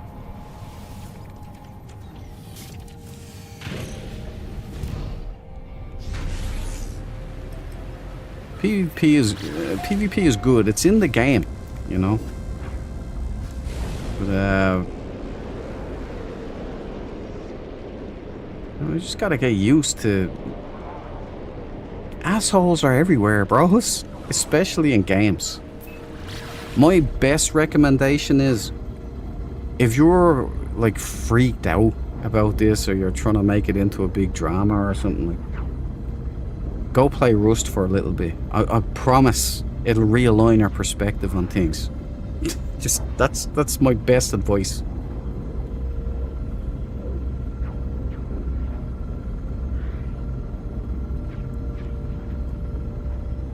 PvP is good. It's in the game, you know. But we just gotta get used to. Assholes are everywhere, bros. Especially in games. My best recommendation is, if you're like freaked out about this, or you're trying to make it into a big drama or something, like, go play Rust for a little bit. I promise it'll realign your perspective on things. Just that's my best advice.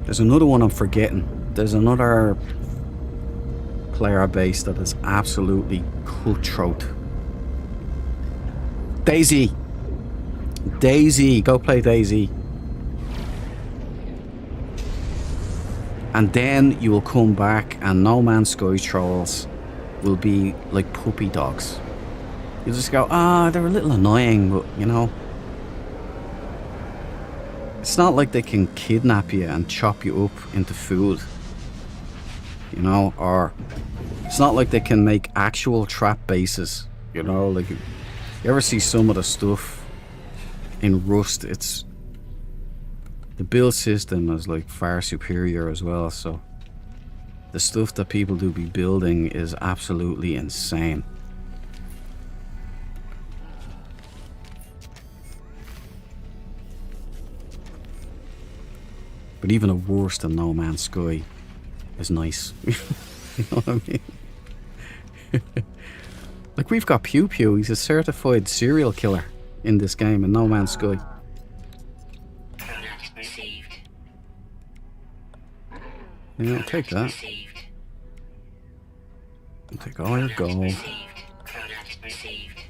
There's another one I'm forgetting. There's another player base that is absolutely cutthroat. Daisy! Daisy! Go play Daisy. And then you will come back and No Man's Sky trolls will be like puppy dogs. You'll just go, they're a little annoying, but you know. It's not like they can kidnap you and chop you up into food. You know, or it's not like they can make actual trap bases. You know, like you ever see some of the stuff in Rust, it's the build system is like far superior as well, so the stuff that people do be building is absolutely insane. But even a worse than No Man's Sky is nice. You know what I mean? Like, we've got Pew Pew. He's a certified serial killer in this game in No Man's Sky. Product received. Yeah, I'll take that. Received. I'll take all your gold. Received. Product received.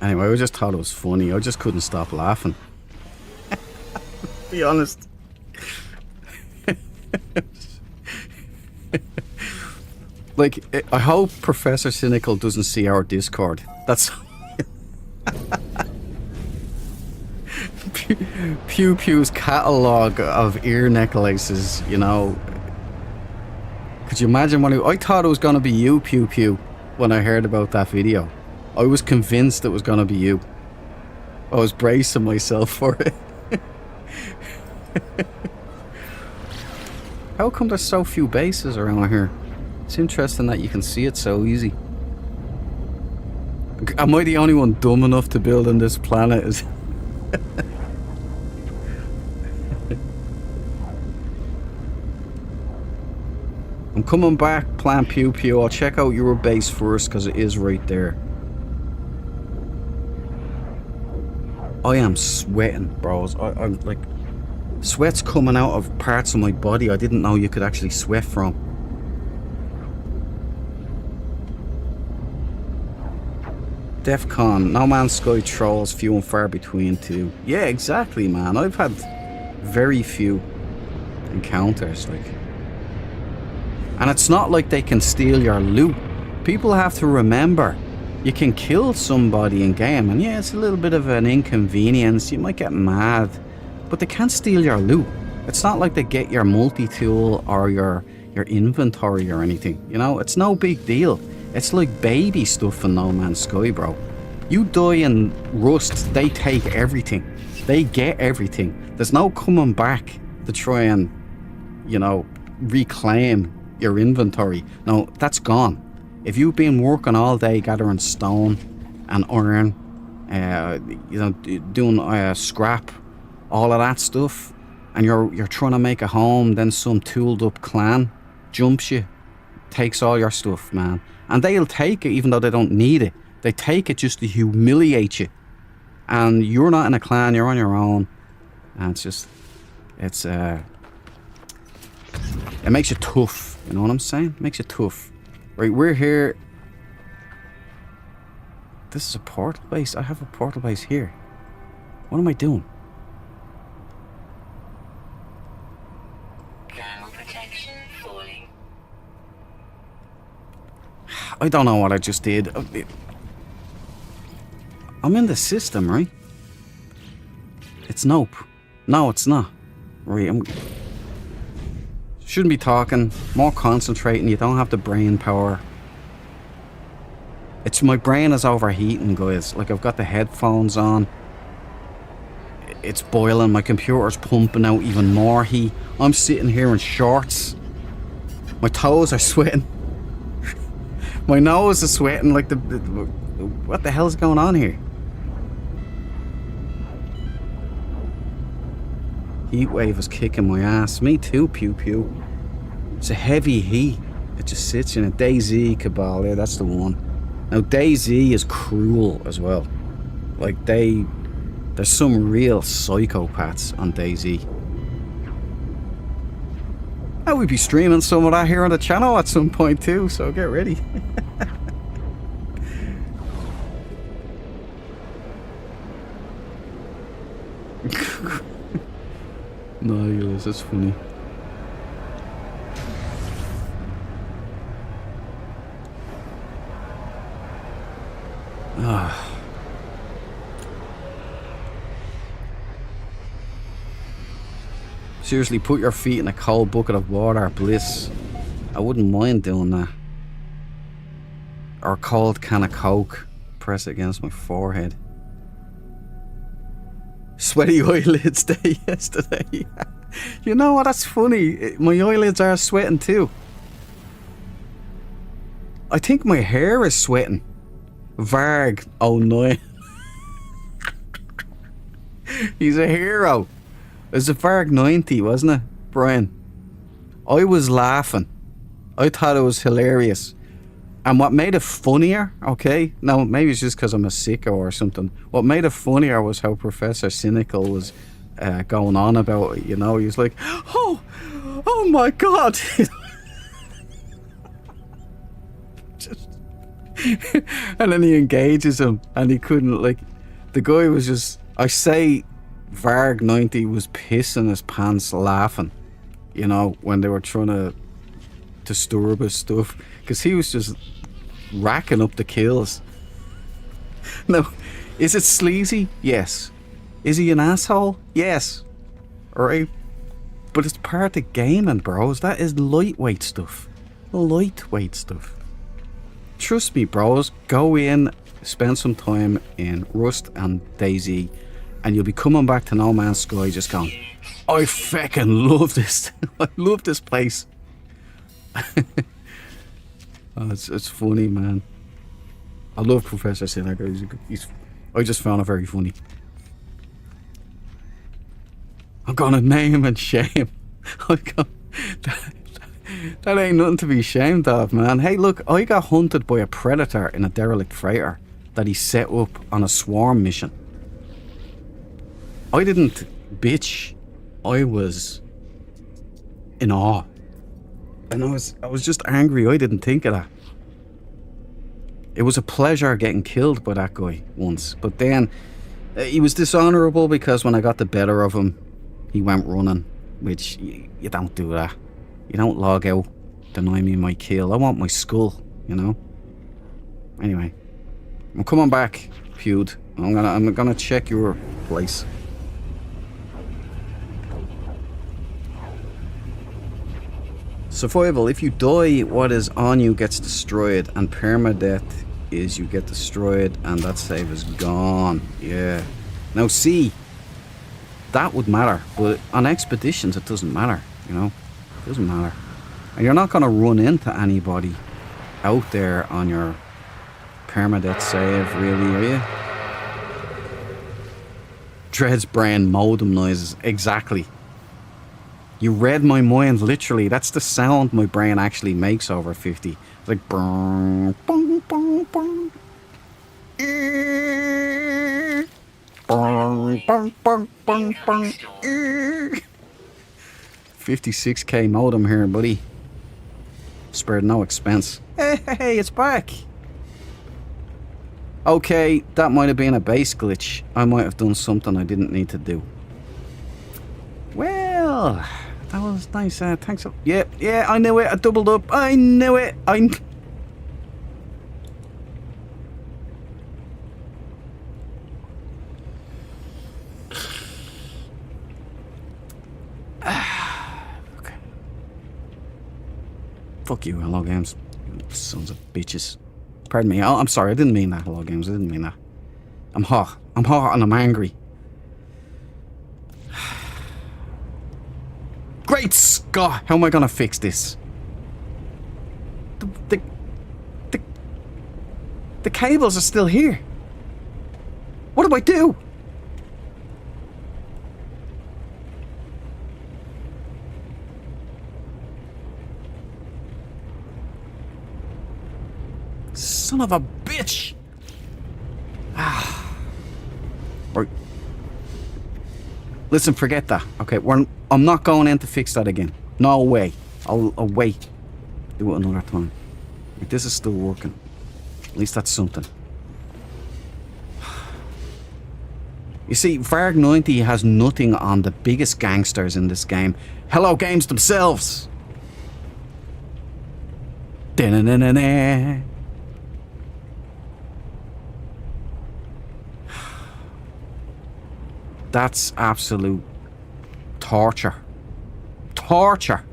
Anyway, I just thought it was funny. I just couldn't stop laughing. Be honest. Like, I hope Professor Cynical doesn't see our Discord. That's Pew Pew's catalogue of ear necklaces, you know. Could you imagine when I thought it was going to be you, Pew Pew, when I heard about that video. I was convinced it was going to be you. I was bracing myself for it. How come there's so few bases around here? It's interesting that you can see it so easy. Am I the only one dumb enough to build on this planet? I'm coming back, Plant Pew Pew. I'll check out your base first because it is right there. I am sweating, bros. I'm like, Sweat's coming out of parts of my body I didn't know you could actually sweat from. DEF CON, No Man's Sky trolls few and far between too. Yeah, exactly, man. I've had very few encounters, like. And it's not like they can steal your loot. People have to remember, you can kill somebody in game, and yeah, it's a little bit of an inconvenience. You might get mad, but they can't steal your loot. It's not like they get your multi-tool or your inventory or anything. You know, it's no big deal. It's like baby stuff in No Man's Sky, bro. You die in Rust, they take everything. They get everything. There's no coming back to try and, you know, reclaim your inventory. No, that's gone. If you've been working all day gathering stone and iron, you know, doing scrap, all of that stuff, and you're trying to make a home, then some tooled up clan jumps you, takes all your stuff, man. And they'll take it even though they don't need it. They take it just to humiliate you. And you're not in a clan, you're on your own. And it's just, it makes you tough. You know what I'm saying? It makes you tough. Right, we're here. This is a portal base. I have a portal base here. What am I doing? Thermal protection falling. I don't know what I just did. I'm in the system, right? It's nope. No, it's not. Right, shouldn't be talking. More concentrating. You don't have the brain power. It's my brain is overheating, guys. Like, I've got the headphones on. It's boiling. My computer's pumping out even more heat. I'm sitting here in shorts. My toes are sweating. My nose is sweating like what the hell's going on here? Heat wave is kicking my ass. Me too, pew pew. It's a heavy heat. It just sits in a DayZ Cabal. Yeah, that's the one. Now DayZ is cruel as well. Like there's some real psychopaths on DayZ. I would be streaming some of that here on the channel at some point too, so get ready. Nice, that's funny. Seriously, put your feet in a cold bucket of water, bliss. I wouldn't mind doing that. Or a cold can of Coke. Press it against my forehead. Sweaty eyelids day yesterday. You know what? That's funny. My eyelids are sweating too. I think my hair is sweating. Varg 09. He's a hero. It was a Varg 90, wasn't it, Brian? I was laughing. I thought it was hilarious. And what made it funnier, okay? Now, maybe it's just because I'm a sicko or something. What made it funnier was how Professor Cynical was going on about it, you know? He was like, oh my God. And then he engages him and he couldn't, like, the guy was just, I say Varg 90 was pissing his pants laughing, you know, when they were trying to disturb his stuff, because he was just racking up the kills. Now, is it sleazy? Yes. Is he an asshole? Yes. Alright? But it's part of gaming, bros. That is lightweight stuff. Lightweight stuff. Trust me, bros. Go in, spend some time in Rust and DayZ, and you'll be coming back to No Man's Sky just going, I fucking love this. I love this place. Oh, it's funny, man. I love Professor Cynical. I just found it very funny. I'm gonna name and shame. That ain't nothing to be ashamed of, man. Hey, look, I got hunted by a predator in a derelict freighter that he set up on a swarm mission. I didn't bitch I was in awe. And I was just angry I didn't think of that. It was a pleasure getting killed by that guy once. But then he was dishonourable because when I got the better of him, he went running. Which, you don't do that. You don't log out, deny me my kill. I want my skull, you know? Anyway, I'm coming back, Feud. I'm gonna check your place. Survival. If you die, what is on you gets destroyed, and permadeath is you get destroyed and that save is gone. Yeah. Now see, that would matter, but on expeditions it doesn't matter, you know? It doesn't matter. And you're not gonna run into anybody out there on your permadeath save, really, are you? Dread's brain modem noises, exactly. You read my mind, literally. That's the sound my brain actually makes over 50. It's like bong, bong, bong, bong. Bong, bong, bong, bong, bong. 56k modem here, buddy. Spared no expense. Hey, it's back. Okay, that might have been a base glitch. I might have done something I didn't need to do. Well, that was nice. Thanks. Yeah, I knew it. I doubled up. I knew it. Okay. Fuck you, Hello Games. You sons of bitches. Pardon me. I'm sorry. I didn't mean that, Hello Games. I didn't mean that. I'm hot. I'm hot and I'm angry. Great Scott! How am I gonna fix this? The cables are still here. What do I do? Son of a bitch! Right. Listen, forget that. Okay, I'm not going in to fix that again. No way. I'll wait. Do it another time. Like, this is still working. At least that's something. You see, Varg 90 has nothing on the biggest gangsters in this game. Hello Games themselves! Da-na-na-na-na. That's absolute torture. Torture.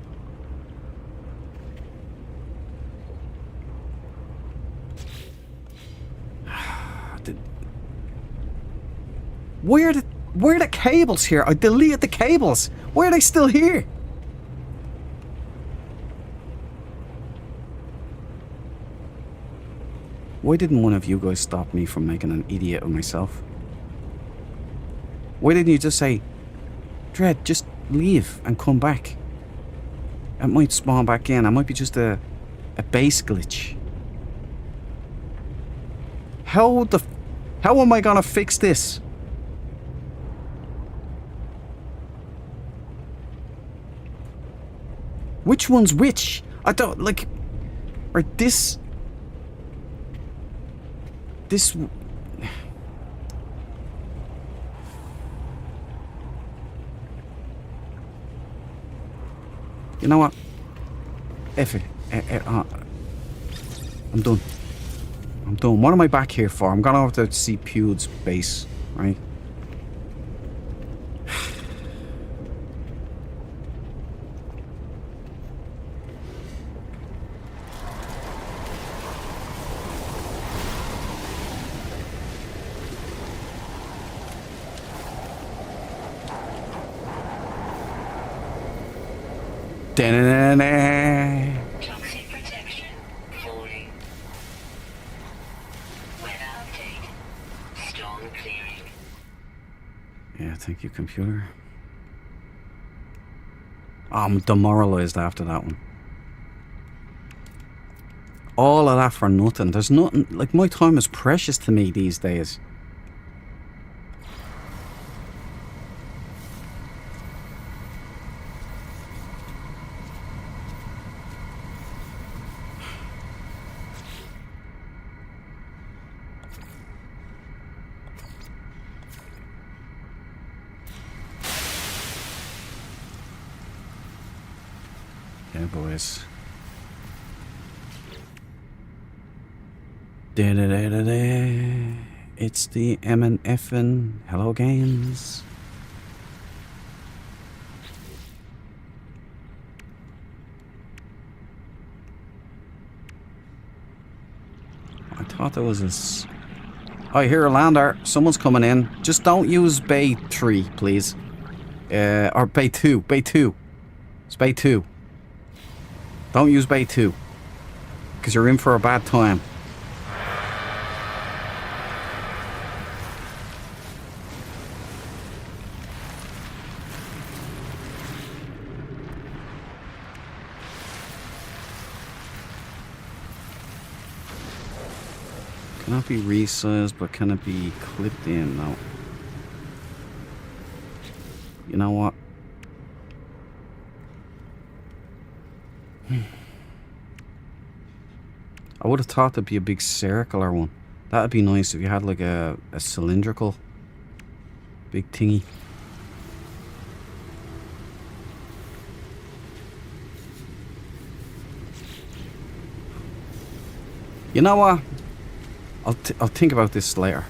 Where are the cables here? I deleted the cables. Why are they still here? Why didn't one of you guys stop me from making an idiot of myself? Why didn't you just say, Dread, just leave and come back? It might spawn back in. It might be just a base glitch. How am I gonna fix this? Which one's which? I don't, like... Or this... This... You know what? F it. I'm done. I'm done. What am I back here for? I'm gonna have to see Pewd's base, right? Da-na-na-na. Toxic protection falling. Weather update. Storm clearing. Yeah, thank you, computer. I'm demoralized after that one. All of that for nothing. There's nothing... Like, my time is precious to me these days. Yeah, boys. Da-da-da-da-da. It's the MNF'n Hello Games. I thought there was this. I hear a lander. Someone's coming in. Just don't use Bay 3, please. Or Bay 2. Bay 2. It's Bay 2. Don't use Bay 2. Because you're in for a bad time. Cannot be resized, but can it be clipped in? No. You know what? I would have thought there'd be a big circular one. That'd be nice if you had like a cylindrical big thingy. You know what? I'll think about this later.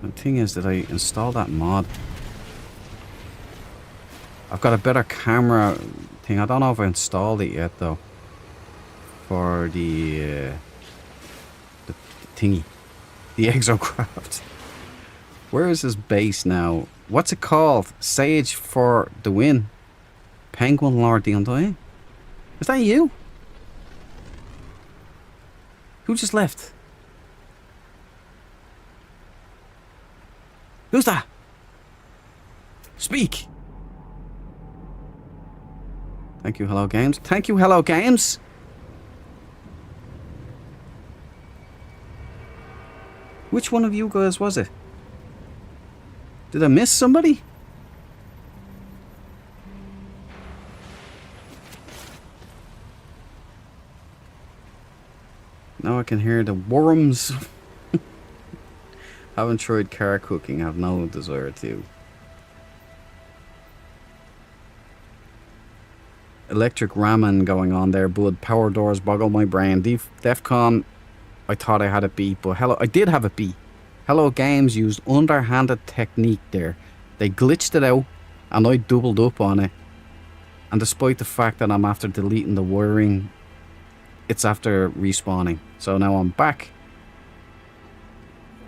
The thing is that I installed that mod. I've got a better camera thing. I don't know if I installed it yet though. For the thingy. The Exocraft. Where is this base now? What's it called? Sage for the win. Penguin Lord the Undying? Is that you? Who just left? Who's that? Speak! Thank you, Hello Games. Thank you, Hello Games! Which one of you guys was it? Did I miss somebody? Now I can hear the worms. Haven't tried car cooking, have no desire to. Electric ramen going on there, bud. Power doors boggle my brain. Defcon, I thought I had it beat, but I did have it beat. Hello Games used underhanded technique there. They glitched it out, and I doubled up on it. And despite the fact that I'm after deleting the wiring, it's after respawning. So now I'm back.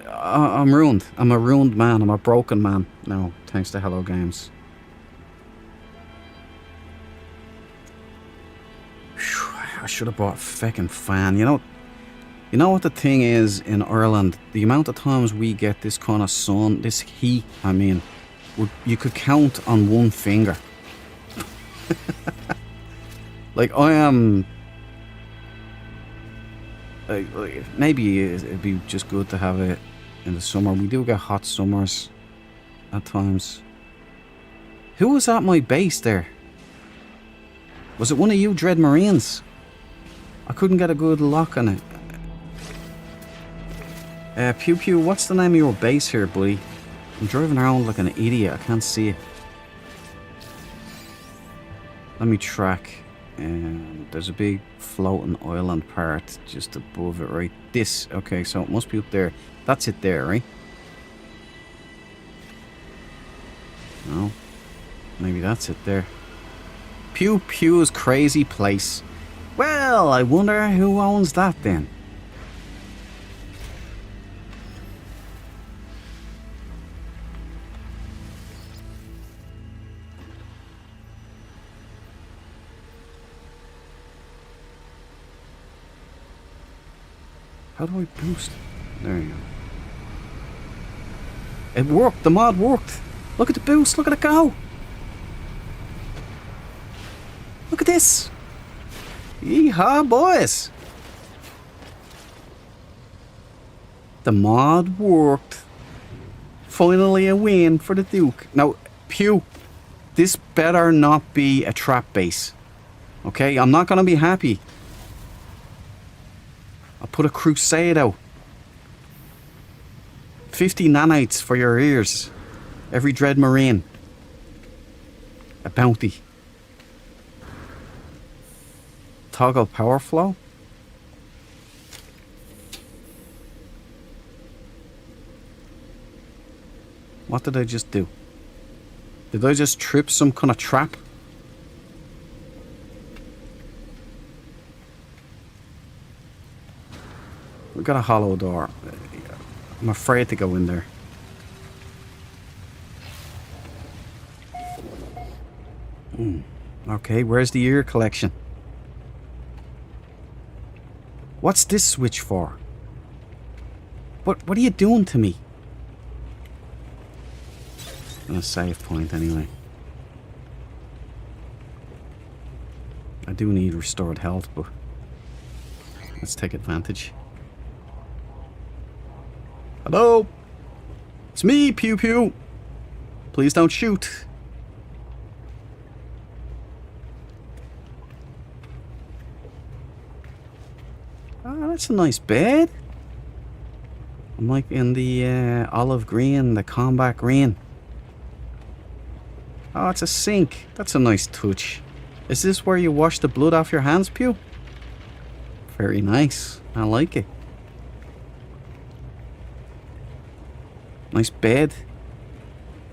I'm ruined. I'm a ruined man. I'm a broken man now, thanks to Hello Games. Whew, I should have bought a feckin' fan. You know what the thing is in Ireland? The amount of times we get this kind of sun, this heat, I mean, you could count on one finger. Like, I am... maybe it'd be just good to have it in the summer. We do get hot summers at times. Who was at my base there? Was it one of you Dread Marines? I couldn't get a good lock on it. Pew Pew, what's the name of your base here, buddy? I'm driving around like an idiot. I can't see it. Let me track. There's a big floating island part just above it, right? This, okay, so it must be up there. That's it there, right? No, maybe that's it there. Pew Pew's crazy place. Well, I wonder who owns that then. How do I boost? There you go. It worked. The mod worked. Look at the boost. Look at it go. Look at this. Yeehaw, boys. The mod worked. Finally a win for the Duke. Now, Pew, this better not be a trap base. Okay? I'm not going to be happy. I'll put a crusade out. 50 nanites for your ears. Every Dread Marine. A bounty. Toggle power flow? What did I just do? Did I just trip some kind of trap? We got a hollow door. I'm afraid to go in there. Okay, where's the ear collection? What's this switch for? What are you doing to me? A save point anyway. I do need restored health, but let's take advantage. Hello? It's me, Pew Pew. Please don't shoot. Oh, that's a nice bed. I'm like in the olive green, the combat green. Oh, it's a sink. That's a nice touch. Is this where you wash the blood off your hands, Pew? Very nice. I like it. Nice bed.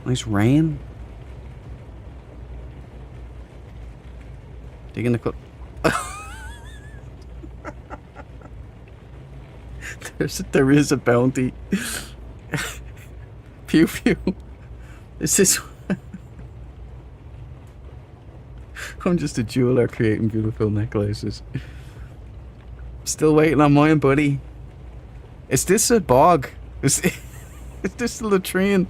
Nice rain. Digging the there is a bounty. Pew Pew. Is this... I'm just a jeweler creating beautiful necklaces. Still waiting on mine, buddy. Is this a bog? Is this the latrine?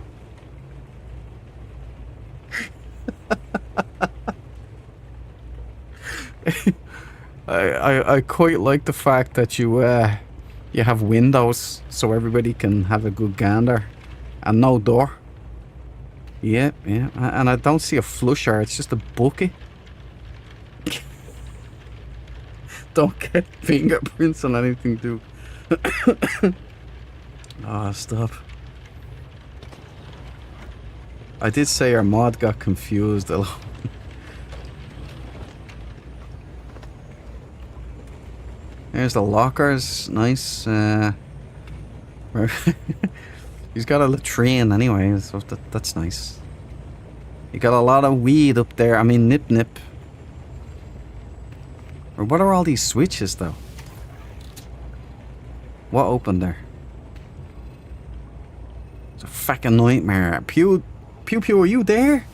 I quite like the fact that you have windows so everybody can have a good gander and no door. Yeah, and I don't see a flusher, it's just a bucket. Don't get fingerprints on anything, dude. Ah, stop. I did say our mod got confused a lot. There's the lockers, nice. He's got a latrine anyway, so that's nice. You got a lot of weed up there. I mean, nip. Or what are all these switches, though? What opened there? It's a fucking nightmare. Pew, are you there?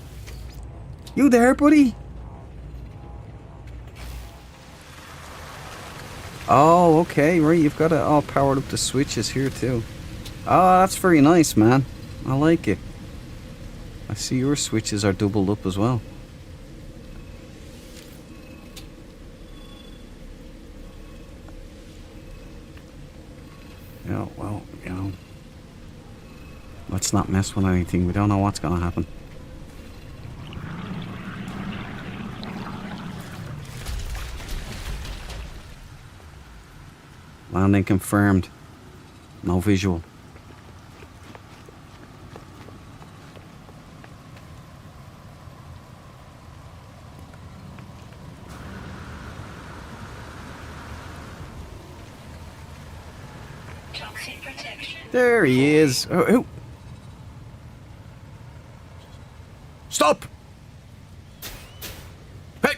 You there, buddy? Oh, okay, right. You've got it all powered up the switches here, too. Oh, that's very nice, man. I like it. I see your switches are doubled up as well. Yeah, well, you know, let's not mess with anything. We don't know what's gonna happen. Landing confirmed. No visual. Toxic protection. There he is. Oh. Stop! Hey!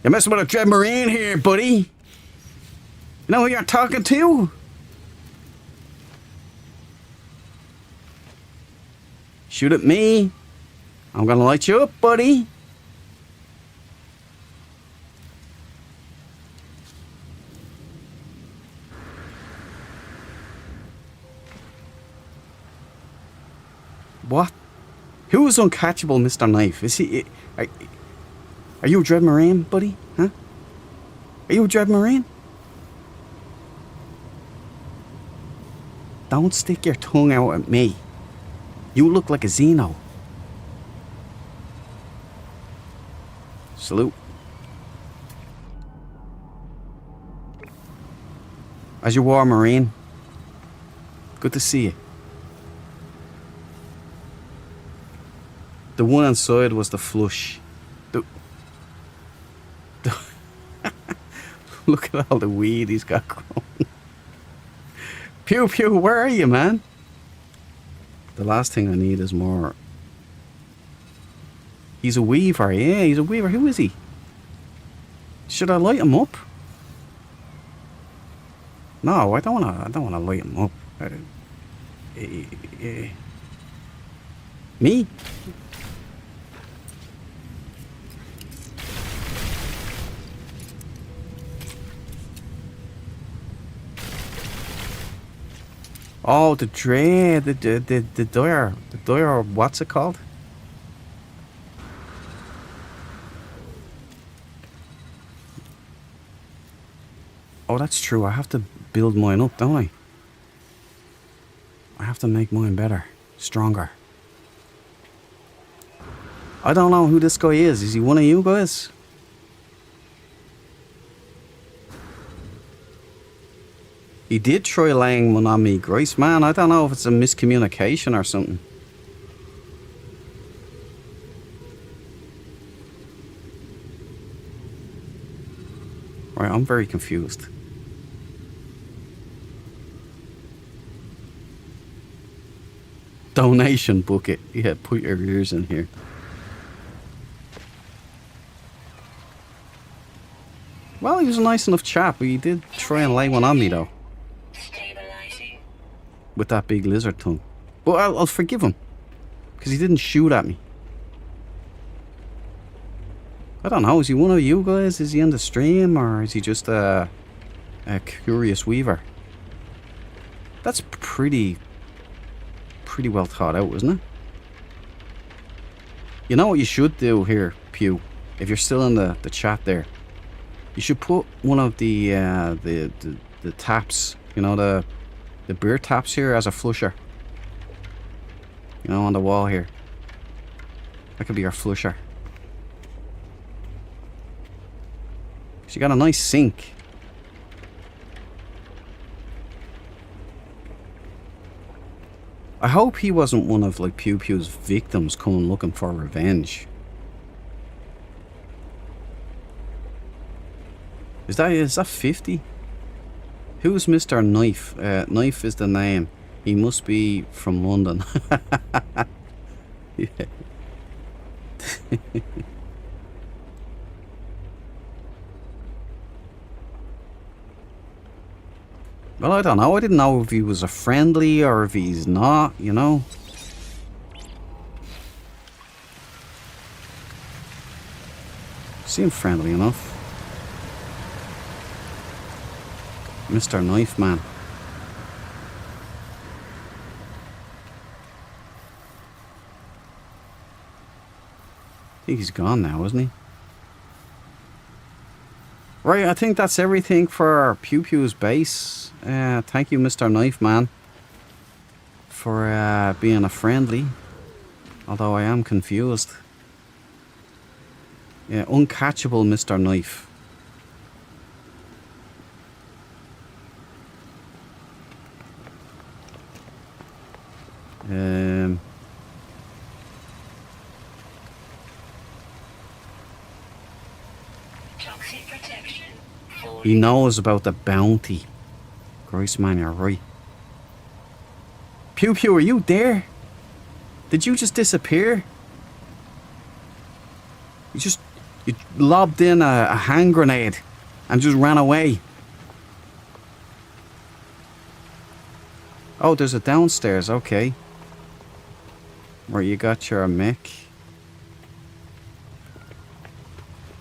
You're messing with a Dread Marine here, buddy. You know who you're talking to? Shoot at me. I'm gonna light you up, buddy. What? Who is uncatchable, Mr. Knife? Is he... Are you a Dread Marine, buddy? Huh? Are you a Dread Marine? Don't stick your tongue out at me. You look like a Xeno. Salute. As you were, Marine. Good to see you. The one inside was the flush. Look at all the weed he's got growing. Pew Pew, where are you, man? The last thing I need is more. He's a weaver, yeah, he's a weaver. Who is he? Should I light him up? No, I don't wanna light him up. Me? Oh, the Dre, the Dyer, what's it called? Oh, that's true. I have to build mine up, don't I? I have to make mine better, stronger. I don't know who this guy is. Is he one of you guys? He did try laying one on me, Grace. Man, I don't know if it's a miscommunication or something. Right, I'm very confused. Donation bucket. Yeah, put your ears in here. Well, he was a nice enough chap, but he did try and lay one on me, though. Stabilizing. With that big lizard tongue. But I'll forgive him. Because he didn't shoot at me. I don't know, is he one of you guys? Is he in the stream? Or is he just a curious weaver? That's pretty well thought out, isn't it? You know what you should do here, Pew? If you're still in the chat there. You should put one of the taps, you know, the beer taps here as a flusher. You know, on the wall here. That could be your flusher. She got a nice sink. I hope he wasn't one of like Pew Pew's victims coming looking for revenge. Is that 50? Who's Mr. Knife? Knife is the name. He must be from London. Yeah. Well, I don't know. I didn't know if he was a friendly or if he's not, you know. Seemed friendly enough. Mr. Knife Man. I think he's gone now, isn't he? Right, I think that's everything for Pew Pew's base. Thank you, Mr. Knife Man, for being a friendly. Although I am confused. Yeah, uncatchable Mr. Knife. Toxic protection. He knows about the bounty. Grace, man, you're right. Pew Pew, are you there? Did you just disappear? You lobbed in a hand grenade and just ran away. Oh, there's a downstairs, okay. Where you got your mech.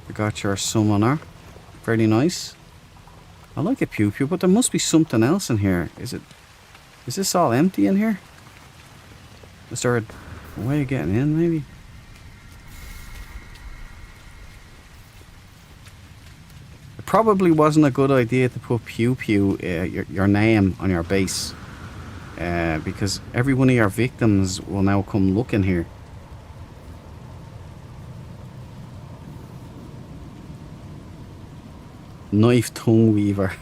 You got your summoner. Very nice. I like it, Pew Pew, but there must be something else in here. Is this all empty in here? Is there a way of getting in, maybe? It probably wasn't a good idea to put Pew Pew, your name on your base. Because every one of your victims will now come looking here. Knife tongue weaver.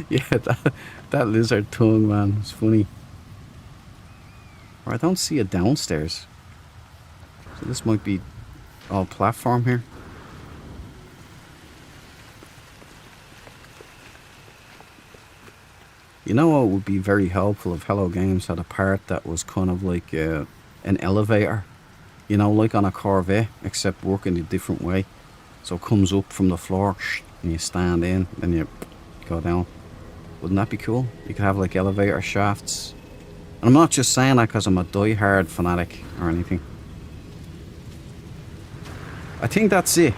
Yeah, that lizard tongue, man, it's funny. Or I don't see it downstairs. So this might be all platform here. You know what would be very helpful if Hello Games had a part that was kind of like an elevator, you know, like on a Corvette, except working a different way. So it comes up from the floor and you stand in, then you go down. Wouldn't that be cool? You could have like elevator shafts. And I'm not just saying that because I'm a die-hard fanatic or anything. I think that's it.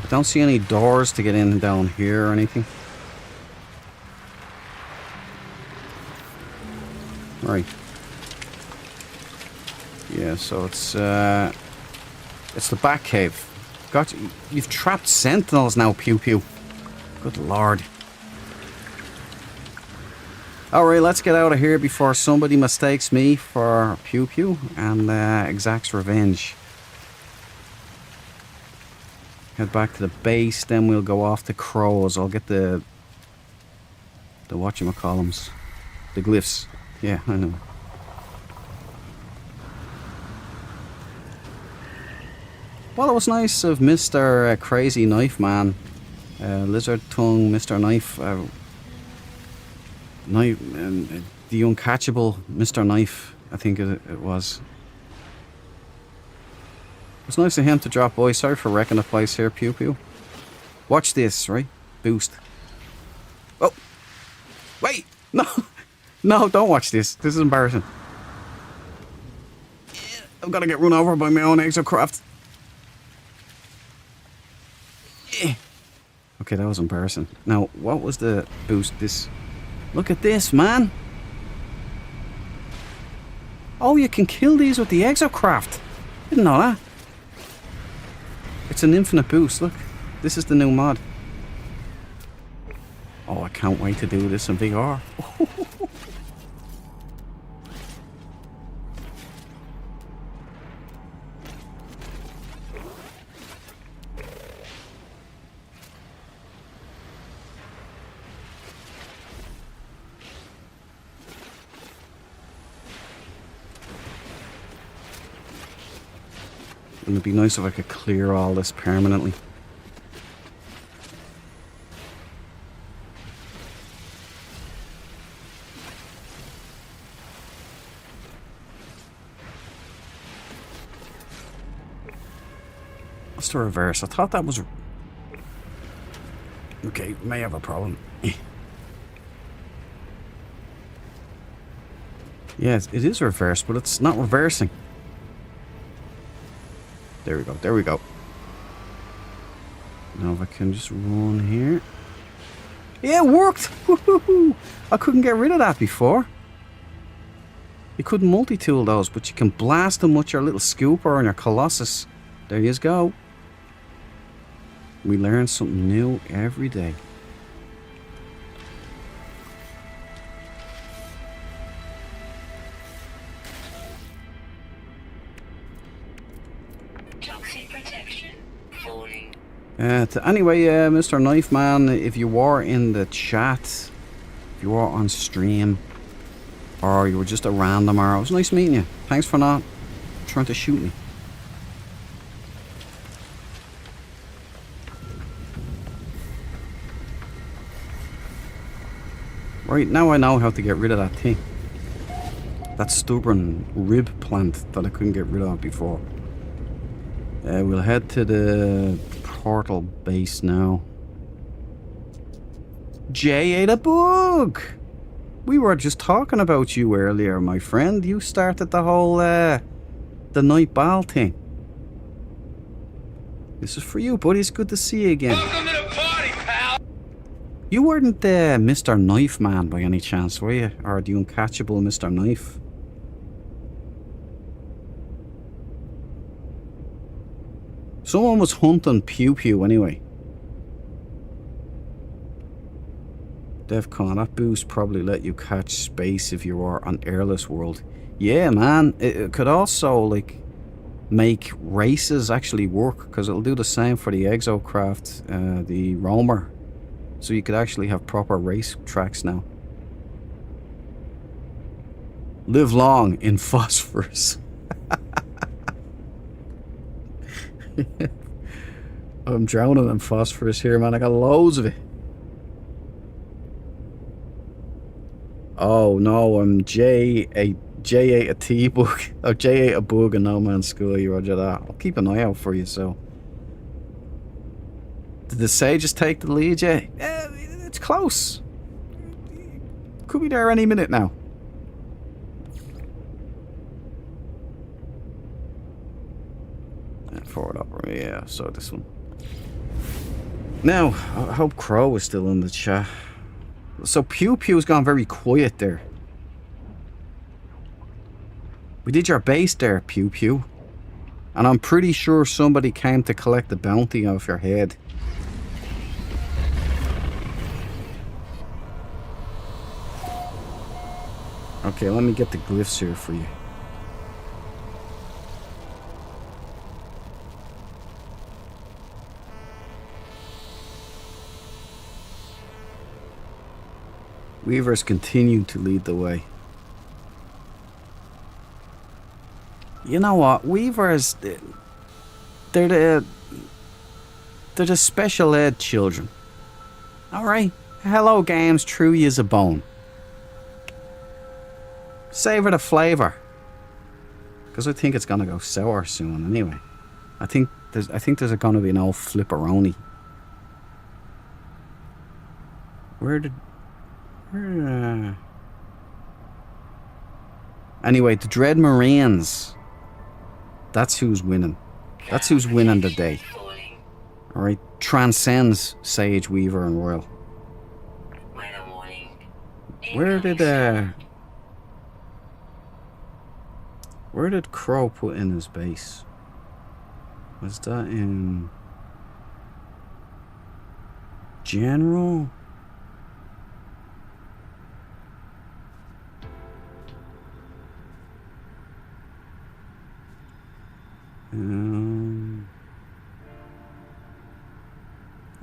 I don't see any doors to get in and down here or anything. Right. Yeah, so it's the back cave. Gotcha. You've trapped sentinels now, Pew Pew. Good lord. Alright, let's get out of here before somebody mistakes me for Pew Pew and exacts revenge. Head back to the base, then we'll go off to Crows. I'll get the whatchamacallums. The glyphs. Yeah, I know. Well, it was nice of Mr. Crazy Knife Man. Lizard Tongue, Mr. Knife. The uncatchable Mr. Knife, I think it was. It's nice of him to drop by. Sorry for wrecking the place here, Pew Pew. Watch this, right? Boost. Oh! Wait! No! No, don't watch this. This is embarrassing. I'm gonna get run over by my own exocraft. Okay, that was embarrassing. Now, what was the boost? This... Look at this, man! Oh, you can kill these with the exocraft! Didn't know that. It's an infinite boost, look. This is the new mod. Oh, I can't wait to do this in VR. It'd be nice if I could clear all this permanently. What's the reverse? I thought that was... Okay, may have a problem. Yes, it is reverse, but it's not reversing. There we go, there we go. Now if I can just run here. Yeah, it worked! Woohoo! I couldn't get rid of that before. You couldn't multi-tool those, but you can blast them with your little scooper and your Colossus. There you go. We learn something new every day. Toxic protection falling. Anyway, Mr. Knife Man, if you were in the chat, if you were on stream, or you were just a randomer, it was nice meeting you. Thanks for not trying to shoot me. Right, now I know how to get rid of that thing. That stubborn rib plant that I couldn't get rid of before. We'll head to the portal base now. Jay ate a bug! We were just talking about you earlier, my friend. You started the whole, the night ball thing. This is for you, buddy. It's good to see you again. Welcome to the party, pal. You weren't the Mr. Knife Man by any chance, were you? Or the uncatchable Mr. Knife? Someone was hunting Pew Pew anyway. DEFCON, that boost probably let you catch space if you were on Airless World. Yeah, man. It could also, like, make races actually work, because it'll do the same for the Exocraft, the Roamer. So you could actually have proper race tracks now. Live long in phosphorus. I'm drowning in phosphorus here, man. I got loads of it. Oh no, I'm J8 a T-bug. Oh, J8 a bug in No Man's Sky, roger that. I'll keep an eye out for you, so. Did the Sages take the lead yet? It's close. Could be there any minute now. Forward upper, yeah, so this one. Now, I hope Crow is still in the chat. So Pew Pew's gone very quiet there. We did your base there, Pew Pew. And I'm pretty sure somebody came to collect the bounty off your head. Okay, let me get the glyphs here for you. Weavers continue to lead the way. You know what? Weavers, they're the special ed children. Alright? Hello Games, true as a bone. Savor the flavour. Because I think it's gonna go sour soon anyway. I think there's gonna be an old flipperoni. Anyway, the Dread Marines. That's who's winning. That's who's winning the day. Alright, transcends Sage, Weaver and Royal. Where did Crow put in his base? Was that in General?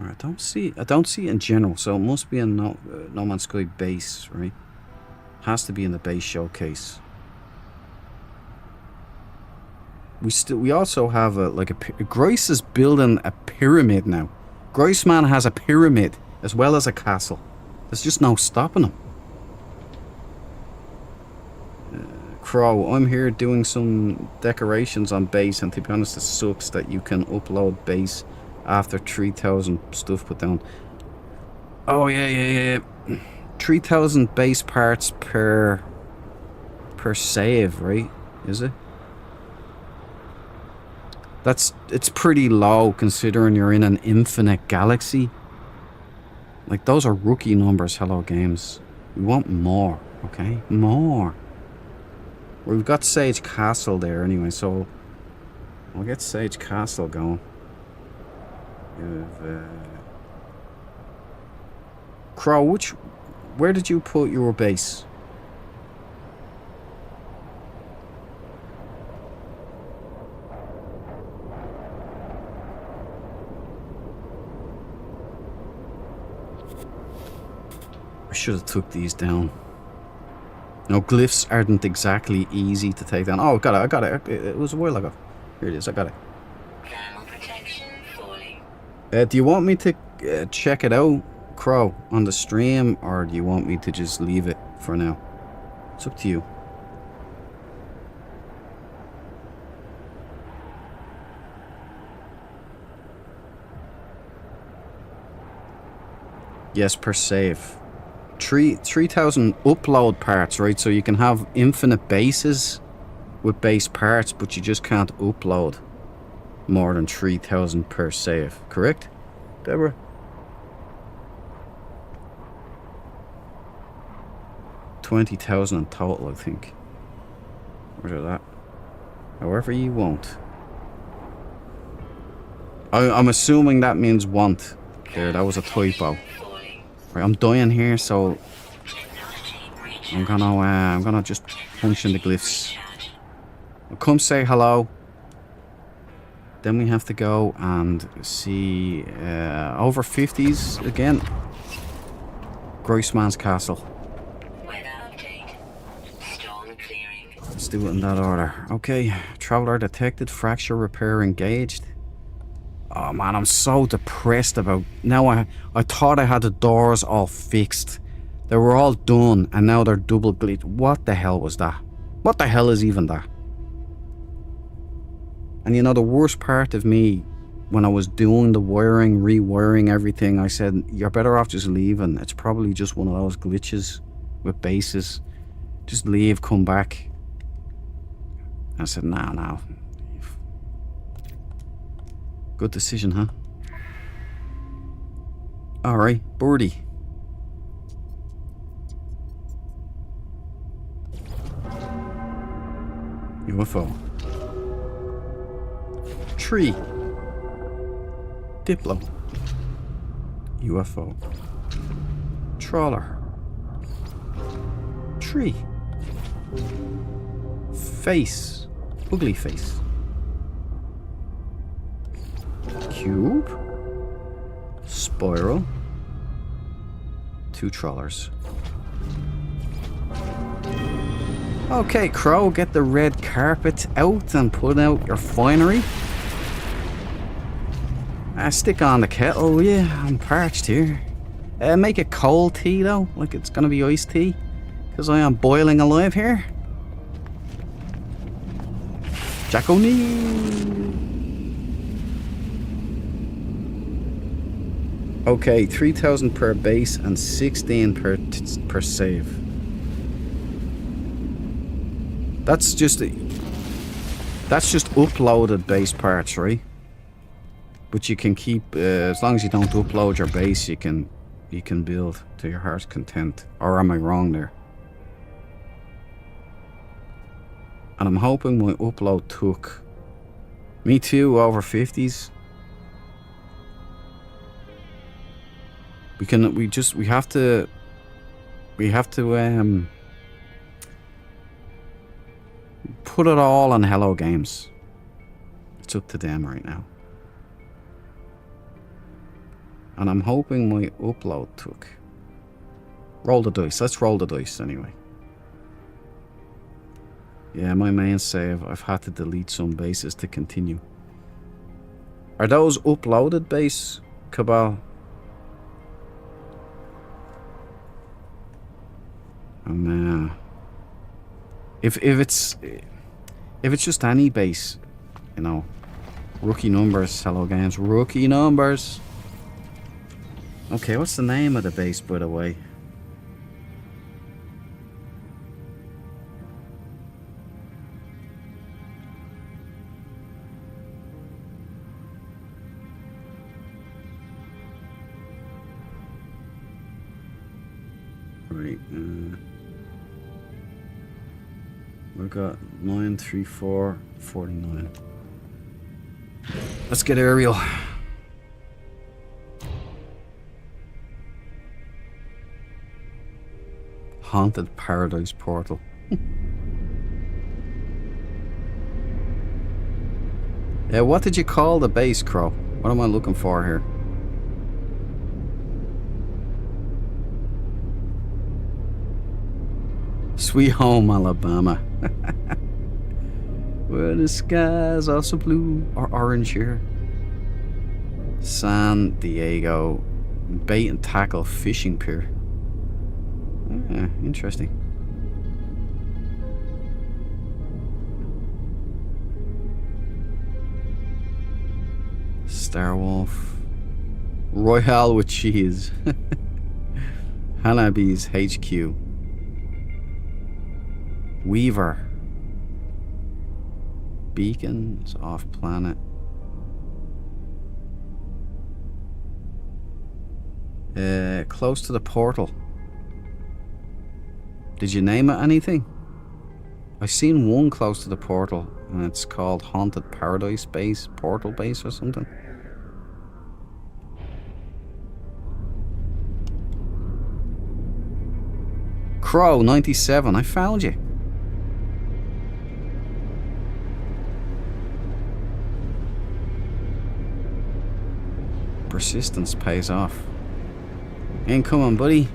I don't see it in General, so it must be in No Man's Sky base, right? Has to be in the base showcase. We also have Grice is building a pyramid now. Griceman has a pyramid as well as a castle. There's just no stopping him. Crow, I'm here doing some decorations on base, and to be honest, it sucks that you can upload base after 3,000 stuff put down. Oh yeah. 3,000 base parts per save, right? Is it? It's pretty low considering you're in an infinite galaxy. Like, those are rookie numbers, Hello Games. We want more, okay? More. We've got Sage Castle there anyway, so we'll get Sage Castle going. Crow, where did you put your base? I should have took these down. No, glyphs aren't exactly easy to take down. Oh, I got it. It was a while ago. Here it is, I got it. Thermal protection falling. Do you want me to check it out, Crow, on the stream, or do you want me to just leave it for now? It's up to you. Yes, per save. 3,000 upload parts, right? So you can have infinite bases with base parts, but you just can't upload more than 3,000 per save. Correct, Deborah? $20,000 in total, I think. Where's that? However you want. I'm assuming that means want. There, that was a typo. Right, I'm dying here, so I'm gonna just punch in the glyphs. Come say hello. Then we have to go and see over 50s again. Griceman's Castle. Weather update. Storm clear. Let's do it in that order. Okay, traveler detected, fracture repair engaged. Oh man, I'm so depressed about... Now I thought I had the doors all fixed. They were all done, and now they're double glitched. What the hell was that? What the hell is even that? And you know, the worst part of me, when I was doing the wiring, rewiring everything, I said, you're better off just leaving. It's probably just one of those glitches with bases. Just leave, come back. I said, nah. Good decision, huh? Alright, birdie. UFO. Tree. Diplo. UFO. Trawler. Tree. Face. Ugly face. Cube. Spiral. 2 trawlers. Okay, Crow, get the red carpet out and put out your finery. Stick on the kettle, will you? I'm parched here. Make it cold tea though, like it's gonna be iced tea. Because I am boiling alive here. Jack O'Neill. Okay, 3,000 per base and 16 per save. That's just uploaded base parts, right? But you can keep as long as you don't upload your base, you can build to your heart's content. Or am I wrong there? And I'm hoping my upload took me too over 50s. We have to put it all on Hello Games. It's up to them right now. And I'm hoping my upload took. Roll the dice. Let's roll the dice anyway. Yeah, my main save, I've had to delete some bases to continue. Are those uploaded base, Cabal? If it's just any base, you know, rookie numbers, Hello Games, rookie numbers. Okay, what's the name of the base, by the way? Right, we've got 934 49. Let's get aerial. Haunted Paradise Portal. Yeah, what did you call the base, Crow? What am I looking for here? Sweet Home Alabama. Where the skies are so blue or orange here. San Diego bait and tackle fishing pier. Yeah, interesting. Starwolf. Royale with cheese. Hanabi's HQ. Weaver. Beacons off planet. Close to the portal. Did you name it anything? I seen one close to the portal and it's called Haunted Paradise Base, Portal Base or something. Crow 97, I found you. Persistence pays off. Ain't coming, buddy.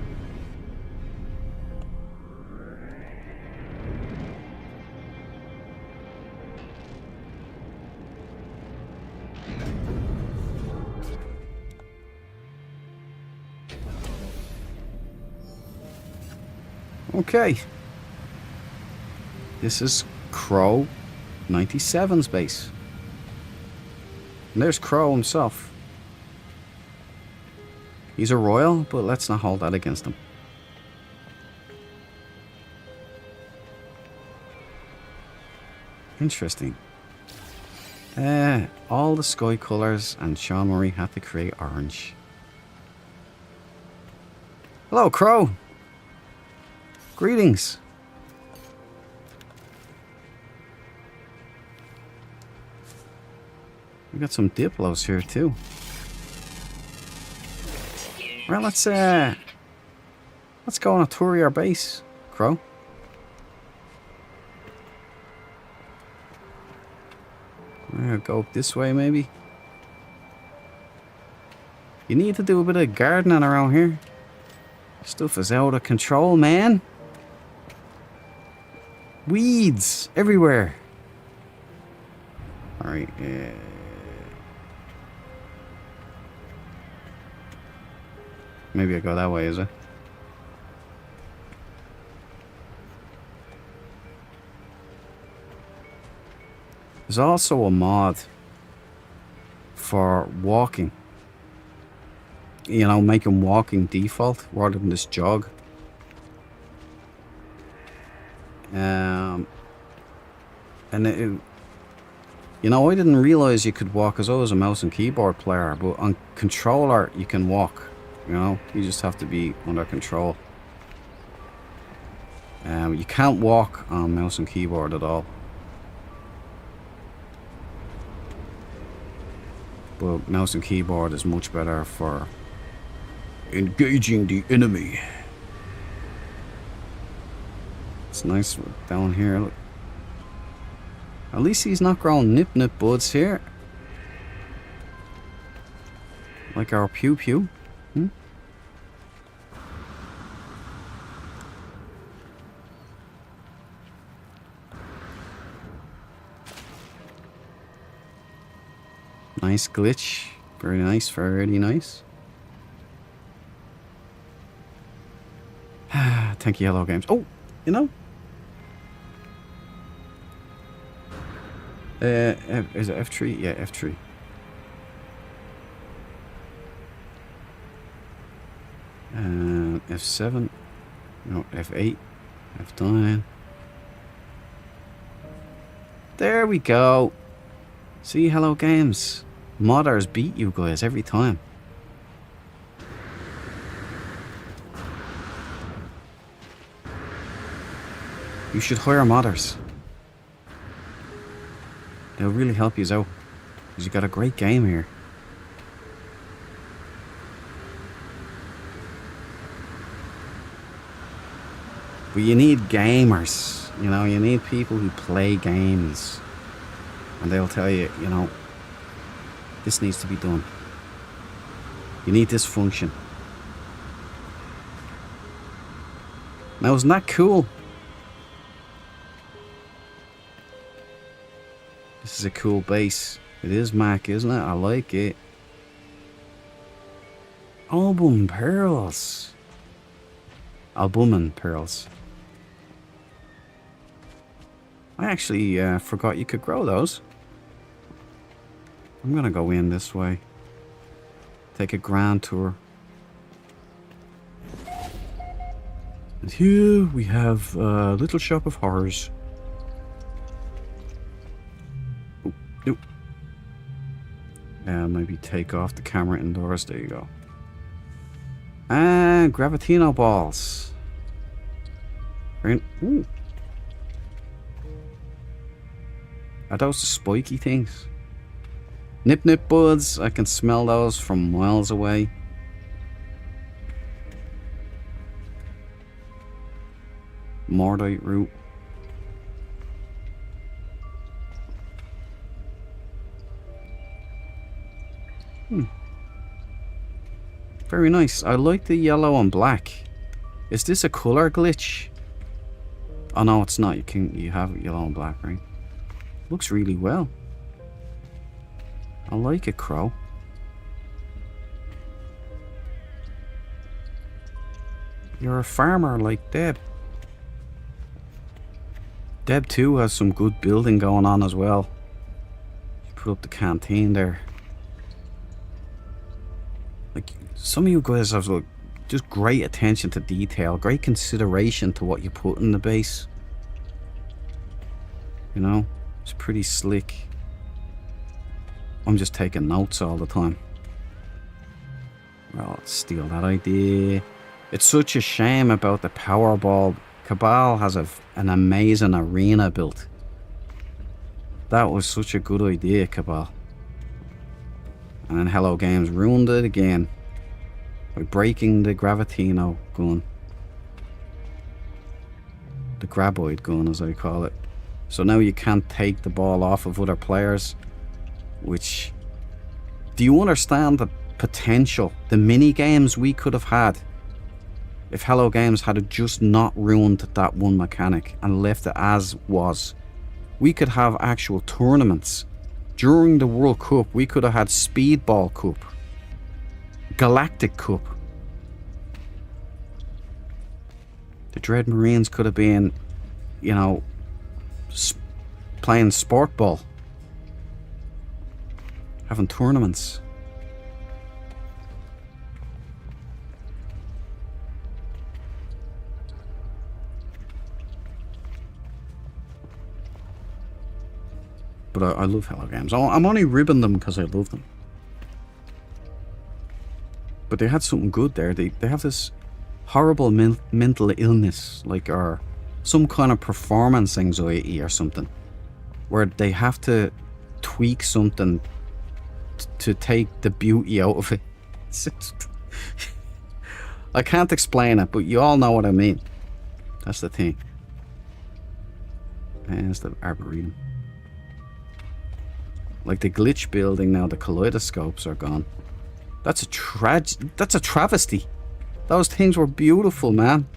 Okay. This is Crow 97's base. And there's Crow himself. He's a royal, but let's not hold that against him. Interesting. All the sky colours and Sean Murray had to create orange. Hello, Crow. Greetings. We got some Diplos here too. Well, let's go on a tour of your base, Crow. We'll go up this way, maybe. You need to do a bit of gardening around here. Stuff is out of control, man. Weeds everywhere. Alright, maybe I go that way, is it? There's also a mod for walking. You know, making walking default rather than this jog. And you know, I didn't realize you could walk as I was a mouse and keyboard player, but on controller you can walk. You know, you just have to be under control. You can't walk on mouse and keyboard at all. But mouse and keyboard is much better for engaging the enemy. It's nice down here. Look. At least he's not growing nip buds here. Like our pew pew. Nice glitch. Very nice, very nice. Thank you, Hello Games. Oh, you know. Is it F3? Yeah, F3. F7. No, F8. F9. There we go. See, Hello Games. Modders beat you guys every time. You should hire modders. They'll really help you out. Because you got a great game here. But you need gamers. You know, you need people who play games. And they'll tell you, you know, this needs to be done. You need this function. Now, isn't that cool? This is a cool base. It is Mac, isn't it? I like it. Album pearls. Albumen pearls. I actually forgot you could grow those. I'm gonna go in this way. Take a grand tour. And here we have Little Shop of Horrors. Oh, nope. Maybe take off the camera indoors. There you go. And Gravitino balls. Ooh. Are those the spiky things? Nip buds, I can smell those from miles away. Mordite root. Very nice. I like the yellow and black. Is this a color glitch? Oh no, it's not. You have yellow and black, right? Looks really well. I like it, Crow. You're a farmer like Deb. Deb 2 has some good building going on as well. You put up the canteen there. Like, some of you guys have like just great attention to detail, great consideration to what you put in the base. You know, it's pretty slick. I'm just taking notes all the time. Well, let's steal that idea. It's such a shame about the Powerball. Cabal has an amazing arena built. That was such a good idea, Cabal. And then Hello Games ruined it again by breaking the Gravitino gun. The Graboid gun, as I call it. So now you can't take the ball off of other players. Which... Do you understand the potential, the mini games we could have had if Hello Games had just not ruined that one mechanic and left it as was? We could have actual tournaments. During the World Cup, we could have had Speedball Cup, Galactic Cup. The Dread Marines could have been, you know, playing sport ball, having tournaments. But I love Hello Games. I'm only ribbing them because I love them. But they had something good there. They have this horrible mental illness, like, or some kind of performance anxiety or something, where they have to tweak something to take the beauty out of it. I can't explain it, but you all know what I mean. That's the thing. And it's the Arboretum. Like the glitch building now, the kaleidoscopes are gone. That's a travesty. Those things were beautiful, man.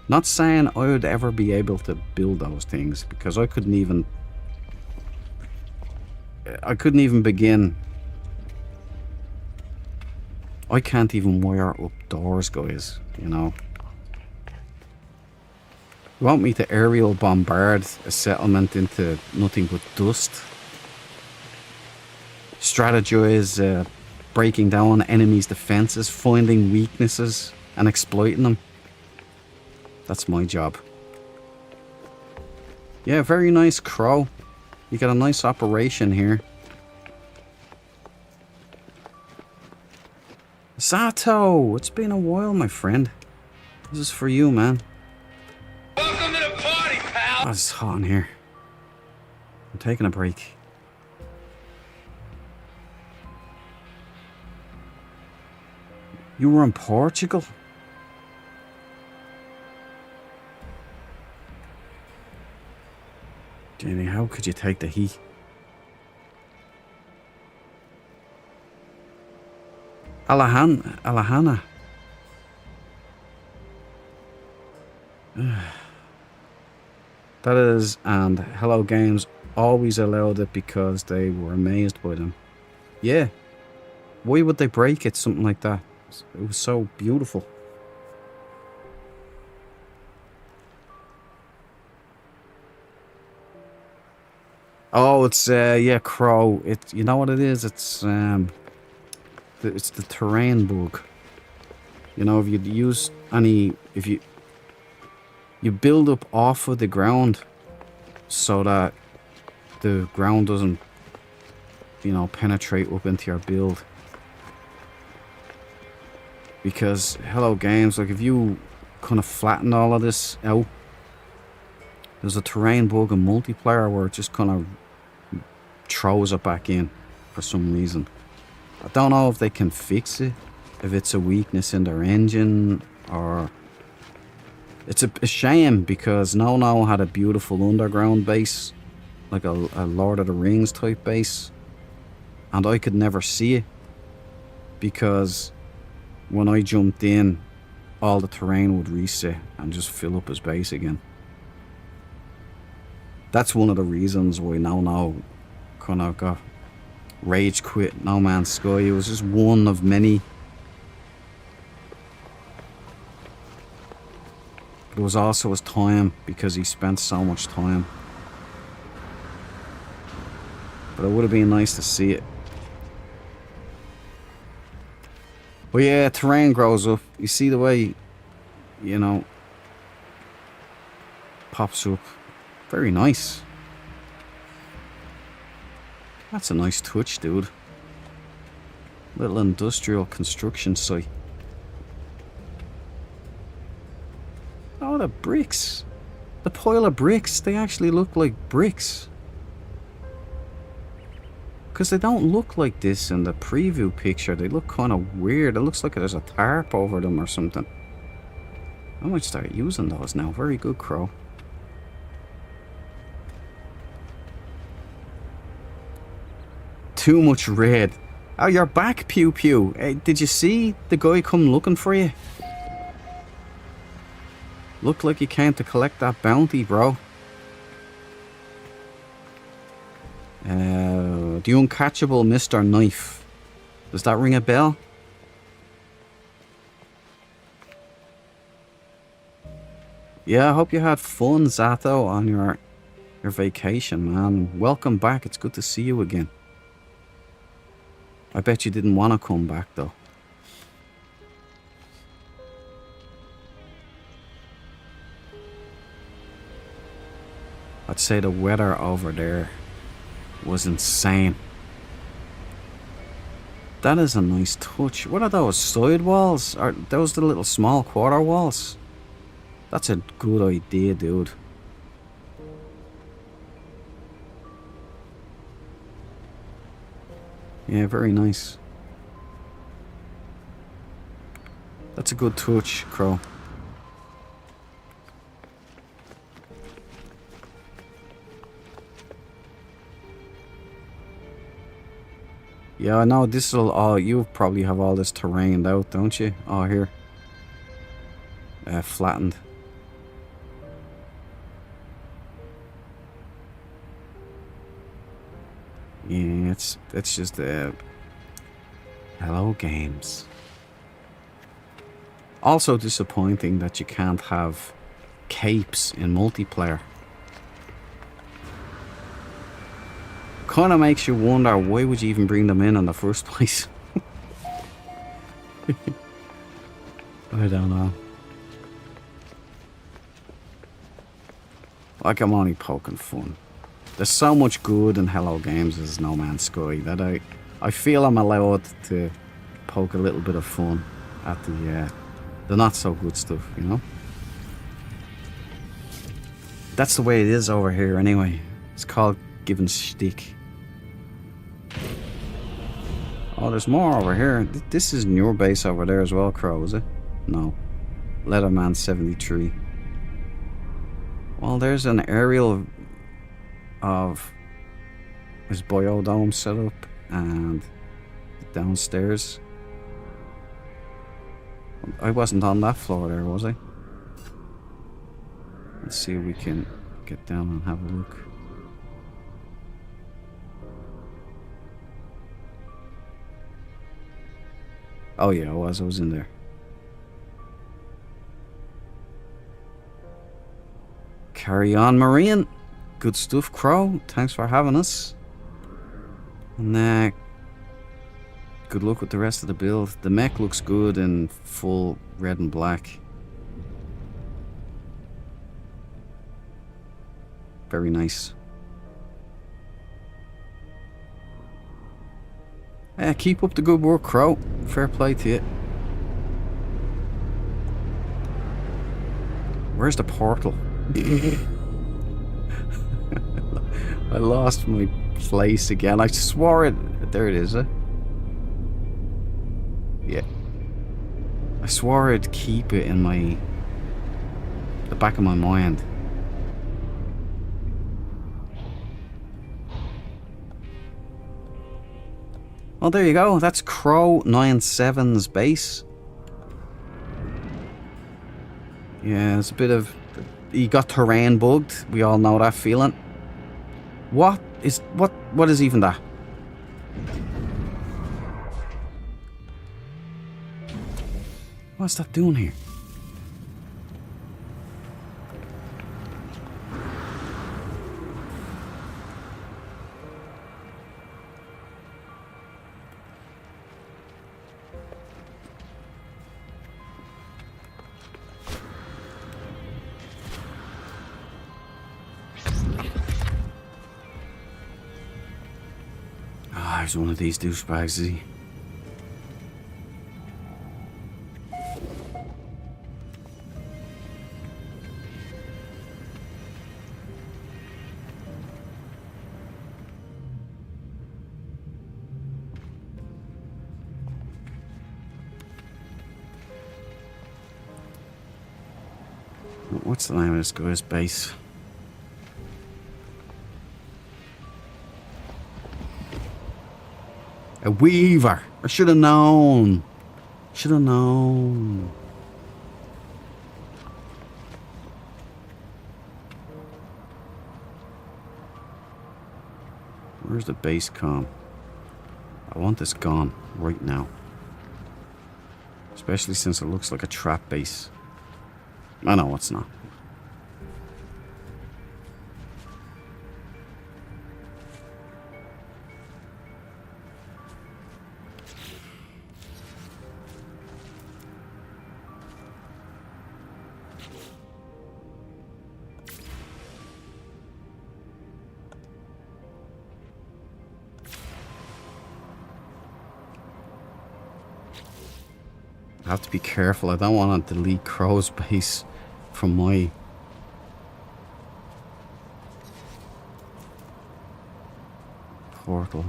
Not saying I would ever be able to build those things, because I couldn't even begin. I can't even wire up doors, guys, you know. You want me to aerial bombard a settlement into nothing but dust? Strategize breaking down enemies' defenses, finding weaknesses and exploiting them. That's my job. Yeah, very nice, Crow. You got a nice operation here. Sato! It's been a while, my friend. This is for you, man. Welcome to the party, pal. Oh, it's hot in here. I'm taking a break. You were in Portugal? Jamie, how could you take the heat? Alahana. That is, and Hello Games always allowed it because they were amazed by them. Yeah. Why would they break it, something like that? It was so beautiful. Oh, it's yeah, Crow. You know what it is? It's the terrain bug. You know, if you use if you build up off of the ground so that the ground doesn't, you know, penetrate up into your build. Because Hello Games, like, if you kind of flatten all of this out, there's a terrain bug in multiplayer where it just kind of throws it back in for some reason. I don't know if they can fix it, if it's a weakness in their engine, or... It's a shame, because No had a beautiful underground base, like a Lord of the Rings type base, and I could never see it, because when I jumped in, all the terrain would reset and just fill up his base again. That's one of the reasons why No kind of got rage quit No Man's Sky. It was just one of many. But it was also his time, because he spent so much time. But it would have been nice to see it. But yeah, terrain grows up. You see the way, you know, pops up. Very nice. That's a nice touch, dude. Little industrial construction site. Oh, the bricks. The pile of bricks, they actually look like bricks. Because they don't look like this in the preview picture. They look kind of weird. It looks like there's a tarp over them or something. I might start using those now. Very good, Crow. Too much red. Oh, you're back, Pew Pew. Hey, did you see the guy come looking for you? Looked like you came to collect that bounty, bro. The uncatchable Mr. Knife. Does that ring a bell? Yeah, I hope you had fun, Zato, on your vacation, man. Welcome back. It's good to see you again. I bet you didn't want to come back, though. I'd say the weather over there was insane. That is a nice touch. What are those, side walls? Are those the little small quarter walls? That's a good idea, dude. Yeah, very nice. That's a good touch, Crow. Yeah, I know this will all. You probably have all this terrained out, don't you? Oh, here. Flattened. Yeah, it's just hello games. Also disappointing that you can't have capes in multiplayer. Kind of makes you wonder, why would you even bring them in the first place? I don't know. Like, I'm only poking fun. There's so much good in Hello Games as No Man's Sky that I feel I'm allowed to poke a little bit of fun at the not so good stuff, you know? That's the way it is over here anyway. It's called giving shtick. Oh, there's more over here. This isn't your base over there as well, Crow, is it? No. Leatherman 73. Well, there's an aerial of his biodome set up and downstairs. I wasn't on that floor there, was I? Let's see if we can get down and have a look. Oh yeah, I was in there. Carry on, Marine. Good stuff, Crow. Thanks for having us. And good luck with the rest of the build. The mech looks good in full red and black. Very nice. Keep up the good work, Crow. Fair play to you. Where's the portal? I lost my place again. I swore it. There it is, Yeah. I swore I'd keep it in the back of my mind. Well, there you go. That's Crow 97's base. Yeah, it's a bit of... He got terrain bugged. We all know that feeling. What is even that? What's that doing here? he's one of these douchebags, is he? What's the name of this guy's base? A weaver. I should have known. Should have known. Where's the base com? I want this gone right now. Especially since it looks like a trap base. I know it's not. I have to be careful. I don't want to delete Crow's base from my portal.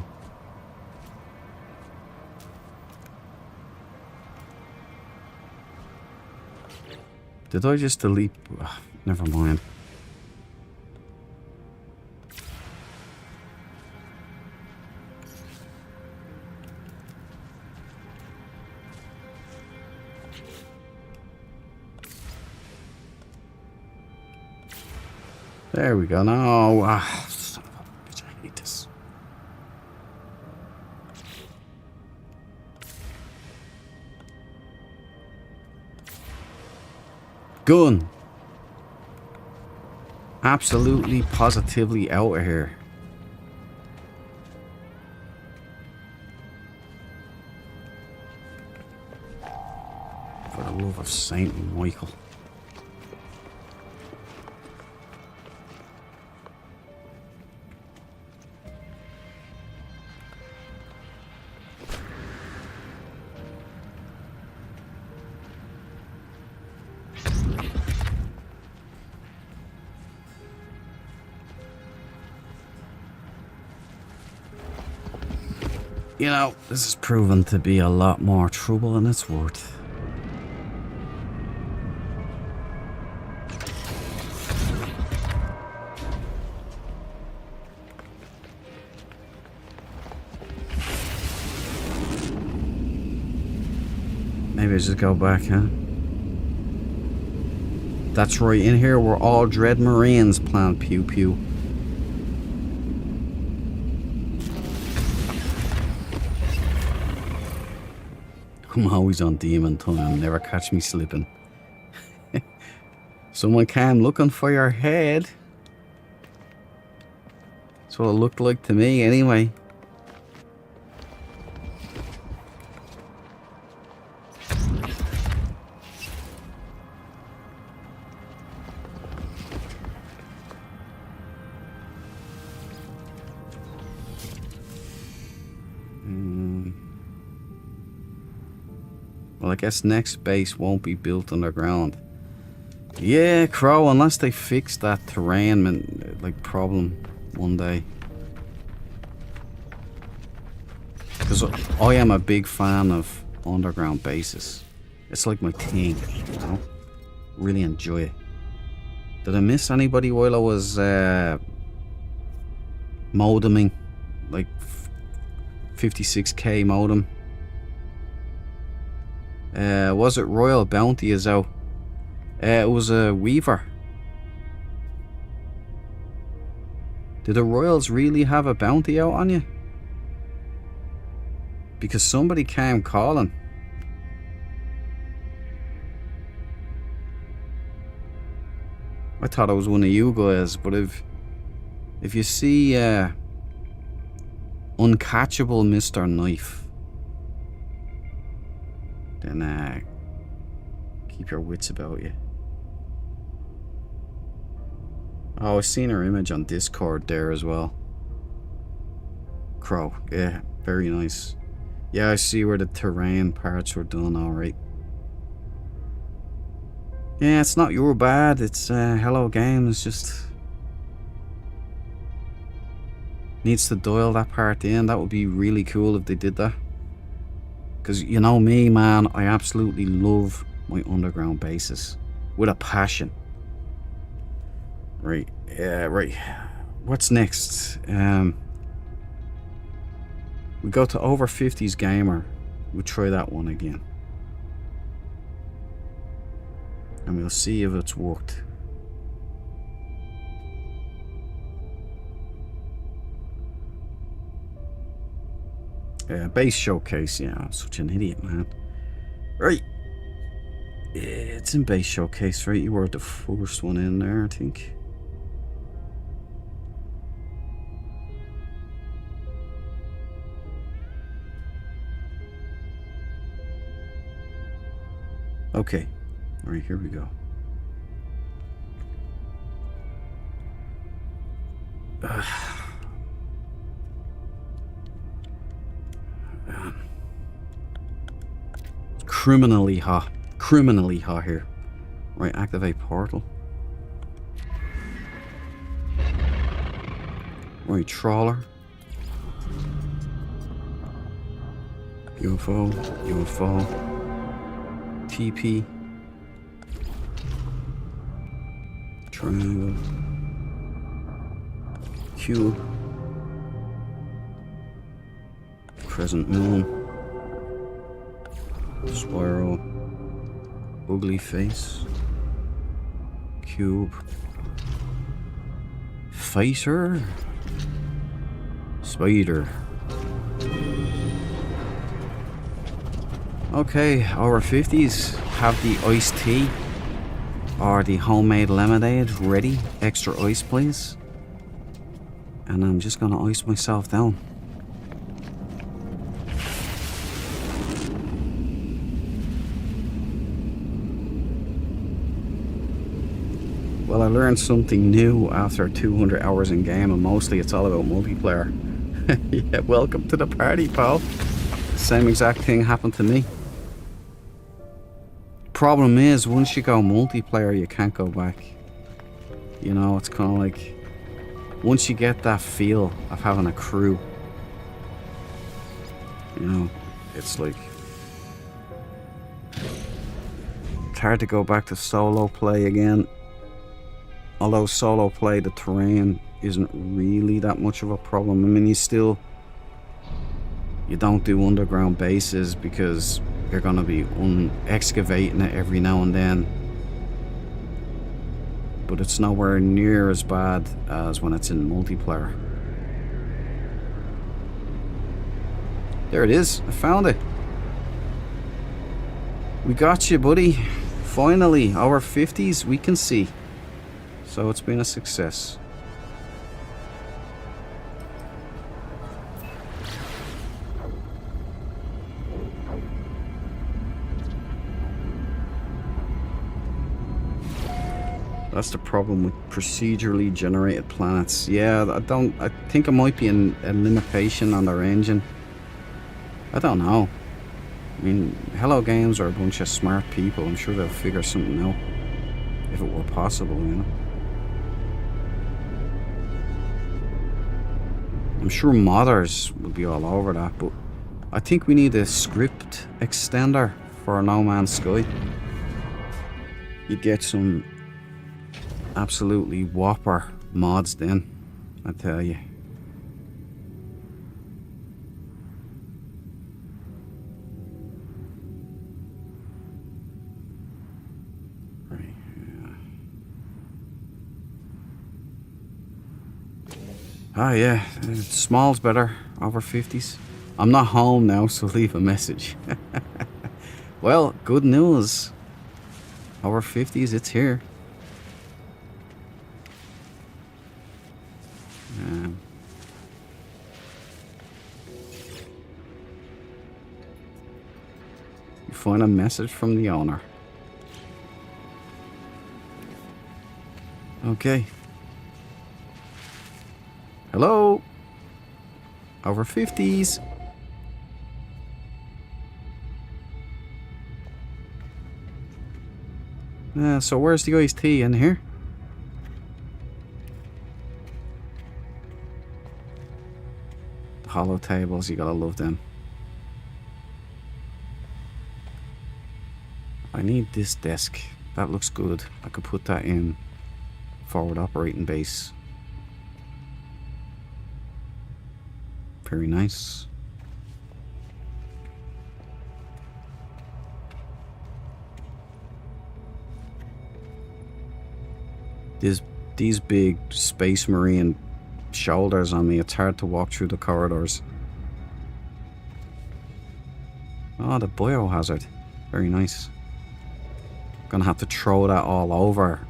Did I just delete? Ugh, never mind. There we go. No, son of a bitch, I hate this. Gun. Absolutely, positively out of here. For the love of Saint Michael. You know, this has proven to be a lot more trouble than it's worth. Maybe I just go back, huh? That's right, in here we're all Dread Marines playing pew pew. I'm always on demon time, never catch me slipping. Someone came looking for your head. That's what it looked like to me anyway. Well, I guess next base won't be built underground. Yeah, Crow, unless they fix that terrain like problem one day. Because I am a big fan of underground bases. It's like my thing, you know? Really enjoy it. Did I miss anybody while I was modeming? Like 56k modem. Was it Royal Bounty is out? It was a Weaver. Did the Royals really have a bounty out on you? Because somebody came calling. I thought it was one of you guys, but if you see Uncatchable Mr. Knife, then keep your wits about you. Oh, I've seen her image on Discord there as well. Crow, yeah. Very nice. Yeah, I see where the terrain parts were done, alright. Yeah, it's not your bad, it's Hello Games, just needs to dial that part in. That would be really cool if they did that. Because you know me, man, I absolutely love my underground bases with a passion. Right, yeah, right. What's next? We go to Over 50s Gamer. We'll try that one again. And we'll see if it's worked. Base showcase, yeah, I'm such an idiot, man. Right. It's in base showcase, right? You were the first one in there, I think. Okay. Alright, here we go. Criminally hot. Criminally hot here. Right, activate portal. Right, trawler. UFO. UFO. TP. Triangle. Q. Crescent moon. Spiral. Ugly face. Cube. Fighter. Spider. Okay, our 50s have the iced tea or the homemade lemonade ready. Extra ice, please. And I'm just gonna ice myself down. Well, I learned something new after 200 hours in game, and mostly it's all about multiplayer. Yeah, welcome to the party, pal. Same exact thing happened to me. Problem is, once you go multiplayer, you can't go back. You know, it's kind of like, once you get that feel of having a crew, you know, it's like, it's hard to go back to solo play again. Although solo play, the terrain isn't really that much of a problem. I mean, you don't do underground bases because you're gonna be excavating it every now and then. But it's nowhere near as bad as when it's in multiplayer. There it is, I found it. We got you, buddy. Finally, our 50s we can see. So it's been a success. That's the problem with procedurally generated planets. Yeah, I think it might be a limitation on their engine. I don't know. I mean, Hello Games are a bunch of smart people. I'm sure they'll figure something out. If it were possible, you know. I'm sure modders would be all over that, but I think we need a script extender for No Man's Sky. You'd get some absolutely whopper mods then, I tell you. Ah, yeah, small's better, over 50s. I'm not home now, so leave a message. Well, good news. Over 50s, it's here. You find a message from the owner. Okay. Hello? Over 50s. So where's the iced tea? In here? The hollow tables, you gotta love them. I need this desk. That looks good. I could put that in forward operating base. Very nice. These big Space Marine shoulders on me, it's hard to walk through the corridors. Oh, the biohazard. Very nice. Gonna have to throw that all over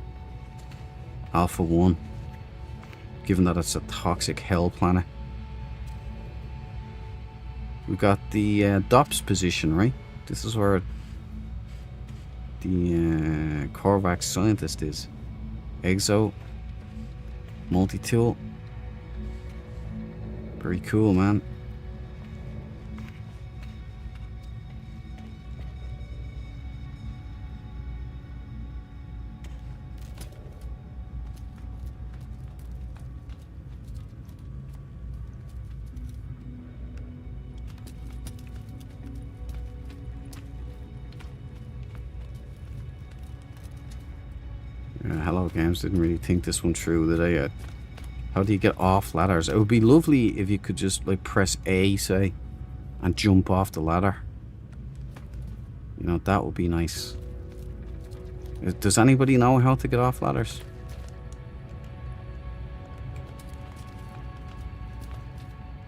Alpha 1, given that it's a toxic hell planet. We got the DOPS position, right? This is where the Korvax scientist is. Exo, multi-tool. Very cool, man. Hello Games, didn't really think this one through, did I yet? How do you get off ladders? It would be lovely if you could just like press A, say, and jump off the ladder. You know, that would be nice. Does anybody know how to get off ladders?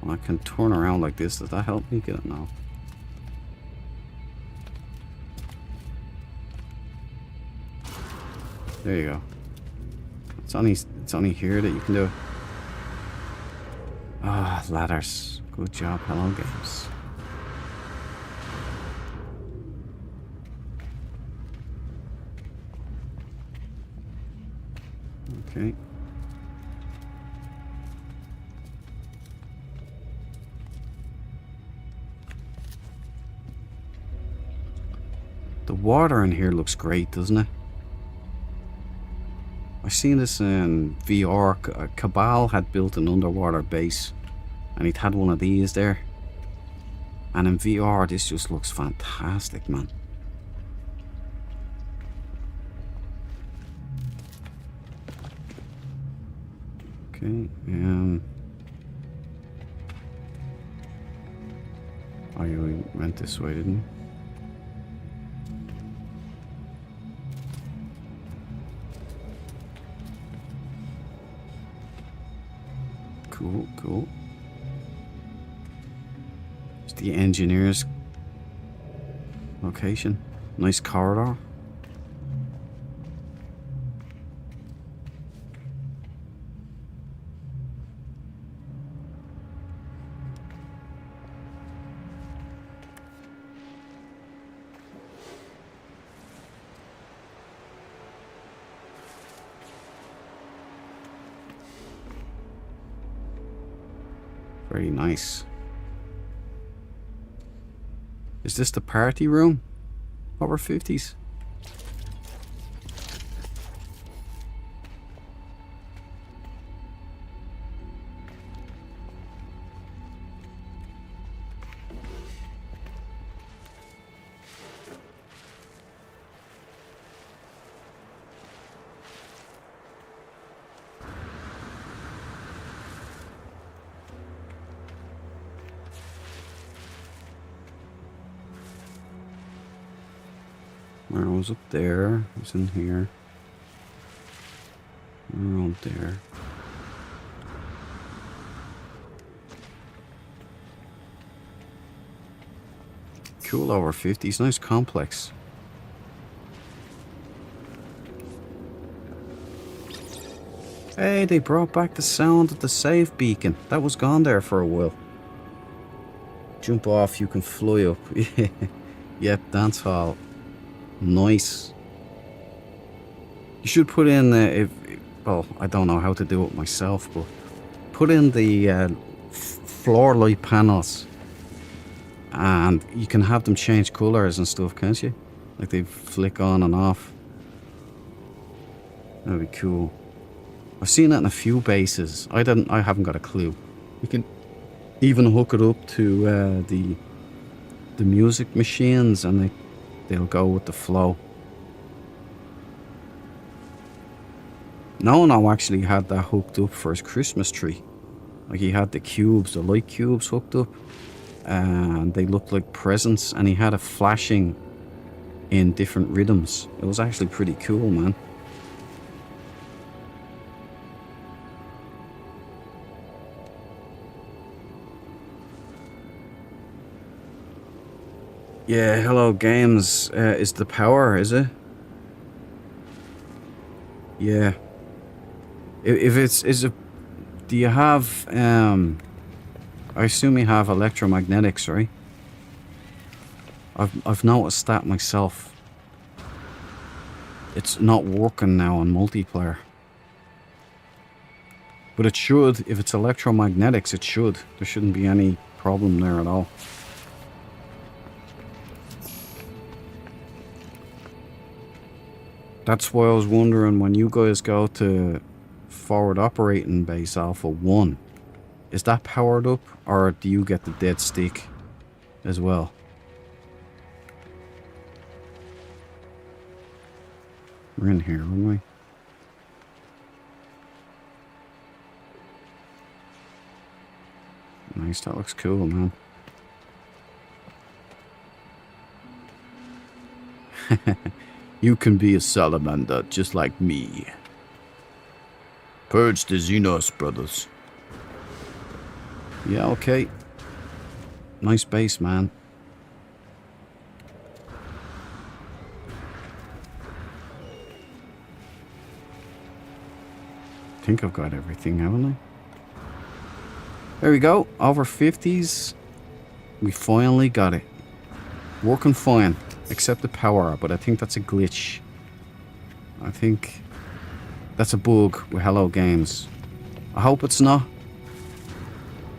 Well, I can turn around like this. Does that help me get it now? There you go. It's only here that you can do it. Ah, ladders. Good job, Hello Games. Okay. The water in here looks great, doesn't it? I've seen this in VR. Cabal had built an underwater base and he'd had one of these there. And in VR, this just looks fantastic, man. Okay, oh yeah, we went this way, didn't we? Cool, cool. It's the engineer's location. Nice corridor. Very nice. Is this the party room? Over 50s. Where was up there? It was in here. Around there. Cool over 50s. Nice complex. Hey, they brought back the sound of the save beacon. That was gone there for a while. Jump off, you can fly up. Yep, dance hall. Nice. You should put in well, I don't know how to do it myself, but put in the floor light panels, and you can have them change colors and stuff, can't you? Like they flick on and off. That'd be cool. I've seen it in a few bases. I haven't got a clue. You can even hook it up to the music machines, and they'll go with the flow. No actually had that hooked up for his Christmas tree. Like, he had the cubes, the light cubes hooked up, and they looked like presents, and he had it flashing in different rhythms. It was actually pretty cool, man. Yeah, hello games. Is the power, is it? Yeah. If it's, do you have, I assume you have electromagnetics, right? I've noticed that myself. It's not working now on multiplayer. But it should, if it's electromagnetics, it should. There shouldn't be any problem there at all. That's why I was wondering, when you guys go to forward operating base Alpha 1, is that powered up, or do you get the dead stick as well? We're in here, aren't we? Nice, that looks cool, man. You can be a salamander just like me. Purge the Xenos, brothers. Yeah, okay. Nice base, man. I think I've got everything, haven't I? There we go. Over 50s. We finally got it. Working fine. Except the power, but I think that's a glitch. I think that's a bug with Hello Games. I hope it's not.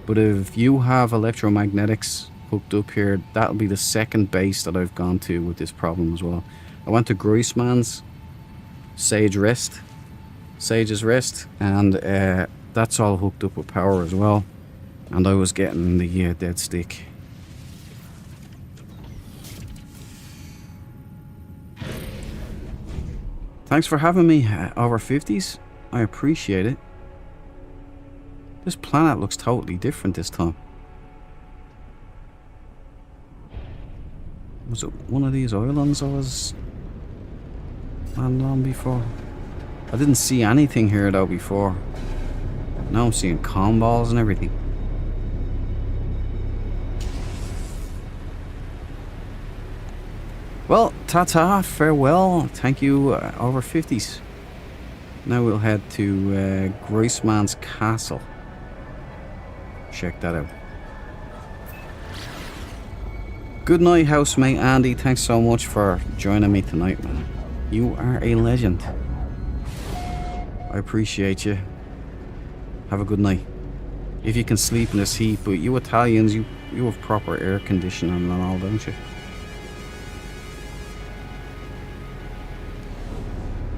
But if you have electromagnetics hooked up here, that'll be the second base that I've gone to with this problem as well. I went to Groisman's Sage's Rest, and that's all hooked up with power as well. And I was getting the dead stick. Thanks for having me, over 50s. I appreciate it. This planet looks totally different this time. Was it one of these islands I was landing on before? I didn't see anything here though before. Now I'm seeing comm balls and everything. Well, ta-ta, farewell, thank you, over 50s. Now we'll head to Groisman's Castle. Check that out. Good night, housemate Andy. Thanks so much for joining me tonight, man. You are a legend. I appreciate you. Have a good night. If you can sleep in this heat, but you Italians, you have proper air conditioning and all, don't you?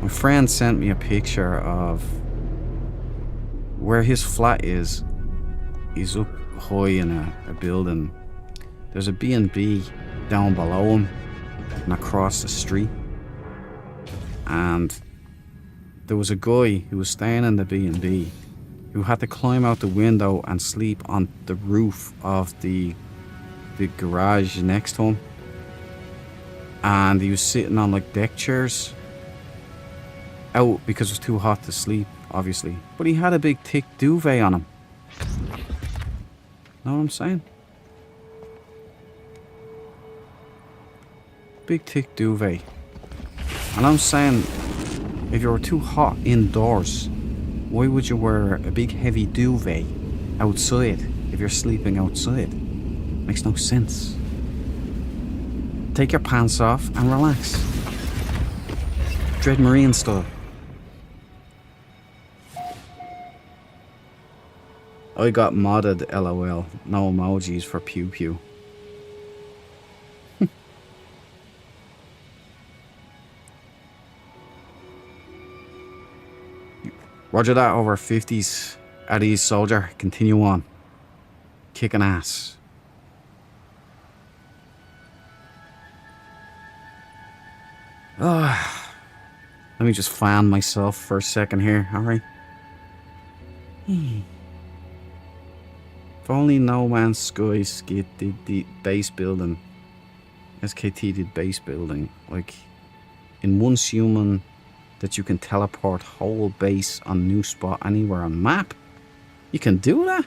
My friend sent me a picture of where his flat is. He's up high in a building. There's a B&B down below him and across the street. And there was a guy who was staying in the B&B who had to climb out the window and sleep on the roof of the garage next to him. And he was sitting on like deck chairs out because it was too hot to sleep, obviously. But he had a big thick duvet on him. Know what I'm saying? Big thick duvet. And I'm saying, if you're too hot indoors, why would you wear a big heavy duvet outside if you're sleeping outside? Makes no sense. Take your pants off and relax. Dread Marine style. I got modded, LOL. No emojis for pew pew. Roger that, over 50s. At ease, soldier. Continue on. Kicking ass. Let me just fan myself for a second here, alright? If only No Man's Sky did the base building. SKT did base building. Like, in once human that you can teleport whole base on new spot anywhere on map. You can do that?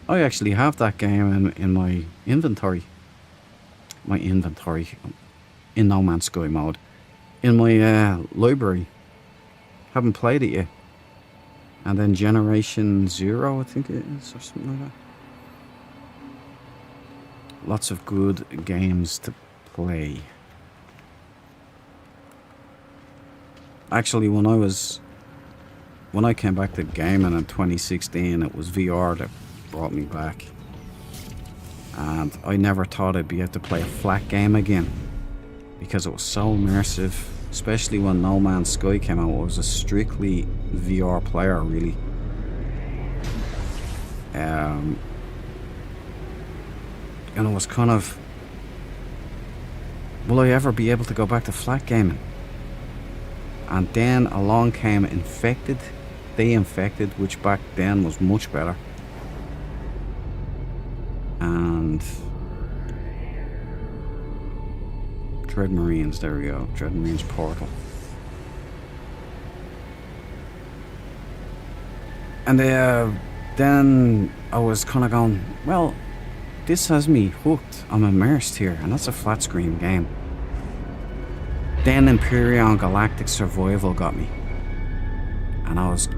I actually have that game in my inventory. My inventory. In No Man's Sky mode. In my library. Haven't played it yet. And then Generation Zero, I think it is, or something like that. Lots of good games to play. Actually, when I came back to gaming in 2016, it was VR that brought me back. And I never thought I'd be able to play a flat game again, because it was so immersive. Especially when No Man's Sky came out, I was a strictly VR player, really. And it was kind of, will I ever be able to go back to flat gaming? And then along came Infected, They Infected, which back then was much better. And Dread Marines, there we go. Dread Marines Portal. And then I was kind of going, well, this has me hooked. I'm immersed here, and that's a flat screen game. Then Imperion Galactic Survival got me. And I was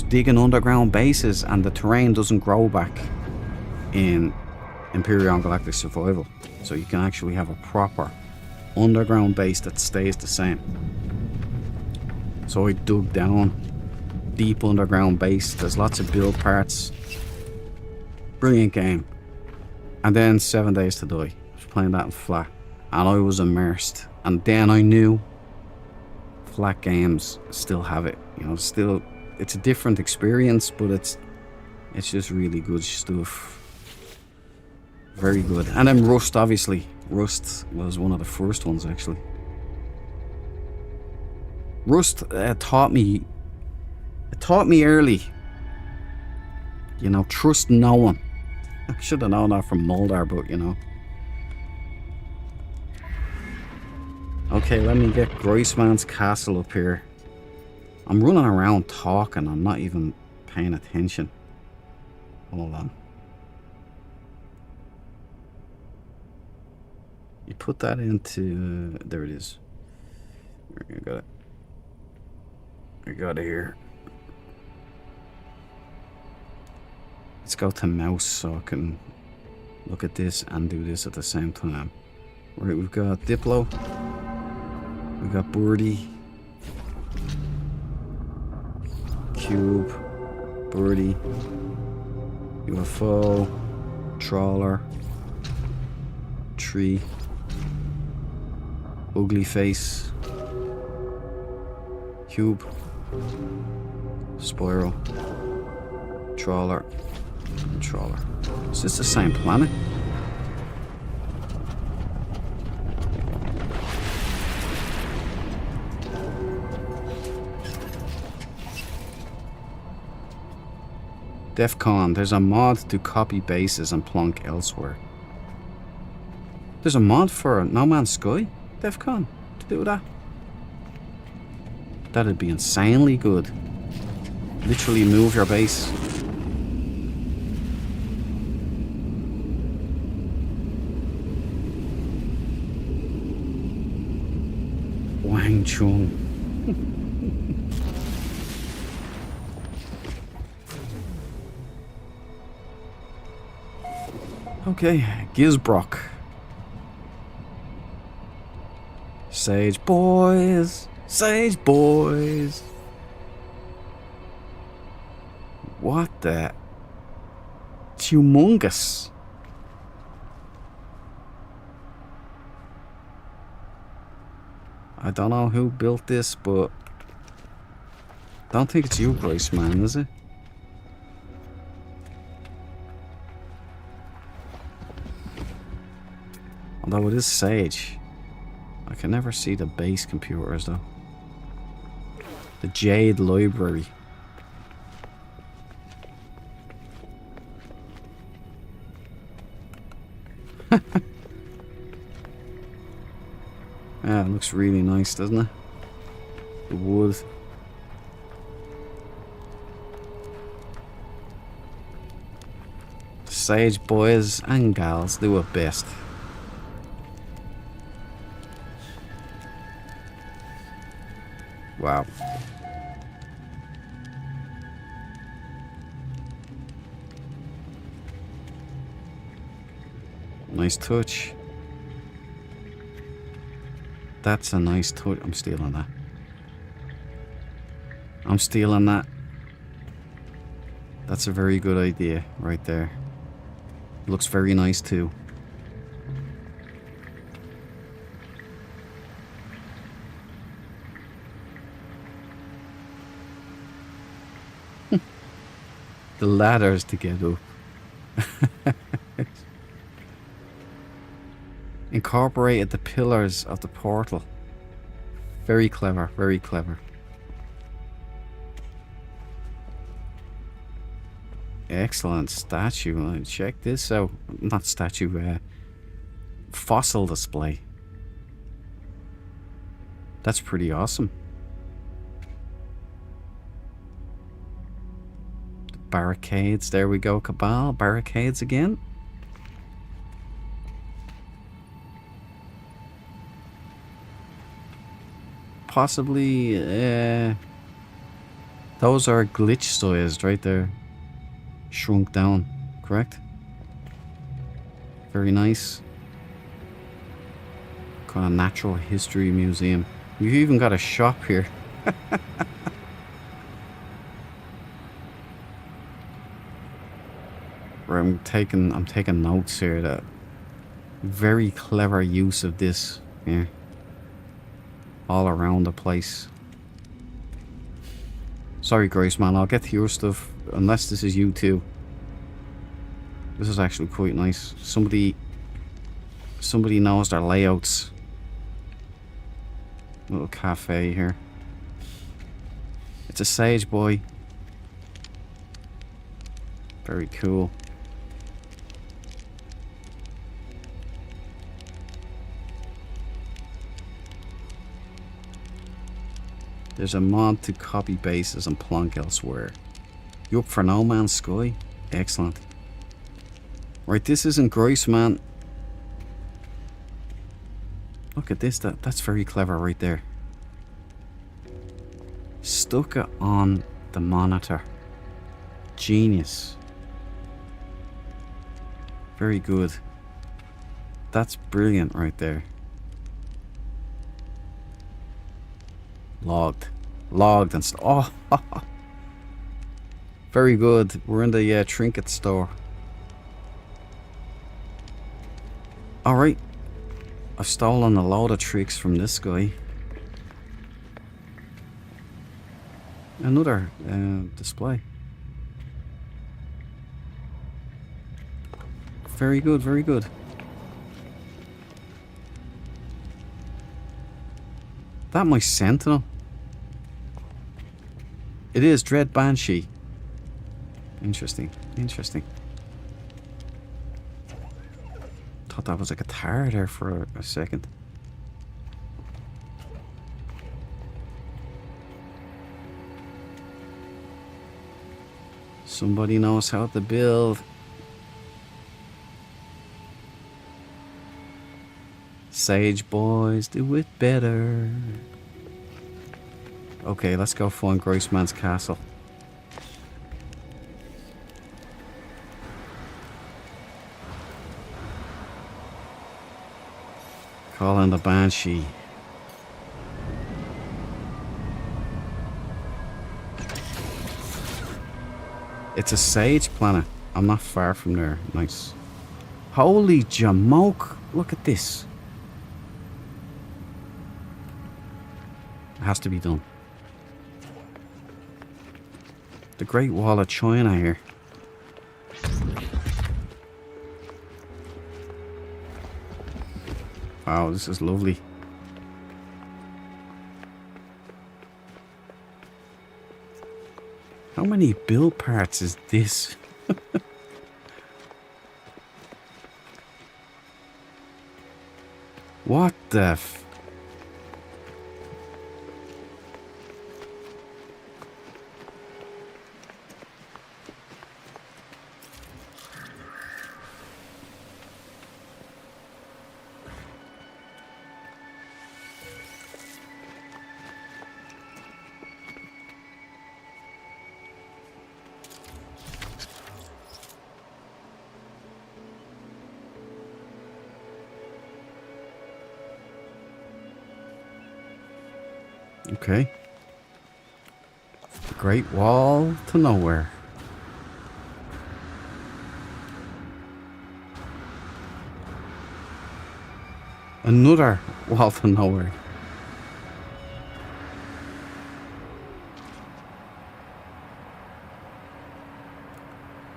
digging underground bases, and the terrain doesn't grow back in Imperion Galactic Survival. So you can actually have a proper underground base that stays the same. So I dug down, deep underground base. There's lots of build parts. Brilliant game. And then 7 Days to Die. I was playing that in flat, and I was immersed. And then I knew flat games still have it. You know, still, it's a different experience, but it's just really good stuff. Very good. And then Rust, obviously. Rust was one of the first ones, actually. Rust taught me early. You know, trust no one. I should have known that from Moldar, but you know. Okay, let me get Groisman's Castle up here. I'm running around talking, I'm not even paying attention. Hold on. You put that into... there it is. I got it. I got it here. Let's go to mouse so I can look at this and do this at the same time. Right, we've got Diplo. We've got Birdie. Cube. Birdie. UFO. Trawler. Tree. Ugly Face. Cube. Spiral. Trawler. And Trawler. Is this the same planet? DEFCON. There's a mod to copy bases and plonk elsewhere. There's a mod for No Man's Sky? DEFCON? To do that? That'd be insanely good. Literally move your base. Wang Chung. Okay, Gizbrock. Sage boys. Sage boys. What the? It's humongous. I don't know who built this, but don't think it's you, Grace, man, is it? Although it is Sage. I can never see the base computers, though. The Jade Library. Yeah, it looks really nice, doesn't it? The wood. The Sage boys and gals do it best. Wow. Nice touch. That's a nice touch. I'm stealing that. I'm stealing that. That's a very good idea right there. Looks very nice too. The ladders to get up. Incorporated the pillars of the portal. Very clever, very clever. Excellent statue. Check this out. Not statue, fossil display. That's pretty awesome. The barricades, there we go, Cabal. Barricades again. Possibly, those are glitch sized right there. Shrunk down, correct? Very nice. Kind of natural history museum. You've even got a shop here. Where I'm taking notes here. That very clever use of this here. All around the place. Sorry, Grace, man. I'll get to your stuff unless this is you too. This is actually quite nice. Somebody knows their layouts. Little cafe here. It's a Sage boy. Very cool. There's a mod to copy bases and plonk elsewhere. You up for No Man's Sky? Excellent. Right, this isn't Grace, man. Look at this. That's very clever right there. Stuck it on the monitor. Genius. Very good. That's brilliant right there. Logged and oh, very good. We're in the trinket store. All right, I've stolen a load of tricks from this guy. Another display. Very good, very good. That my sentinel? It is Dread Banshee. Interesting, interesting. Thought that was a guitar there for a second. Somebody knows how to build. Sage boys do it better. Okay, let's go find Graceman's castle. Call in the Banshee. It's a Sage planet. I'm not far from there. Nice. Holy jamoke. Look at this. It has to be done. The Great Wall of China here. Wow, this is lovely. How many build parts is this? What the f... Okay. The Great Wall to nowhere. Another wall to nowhere.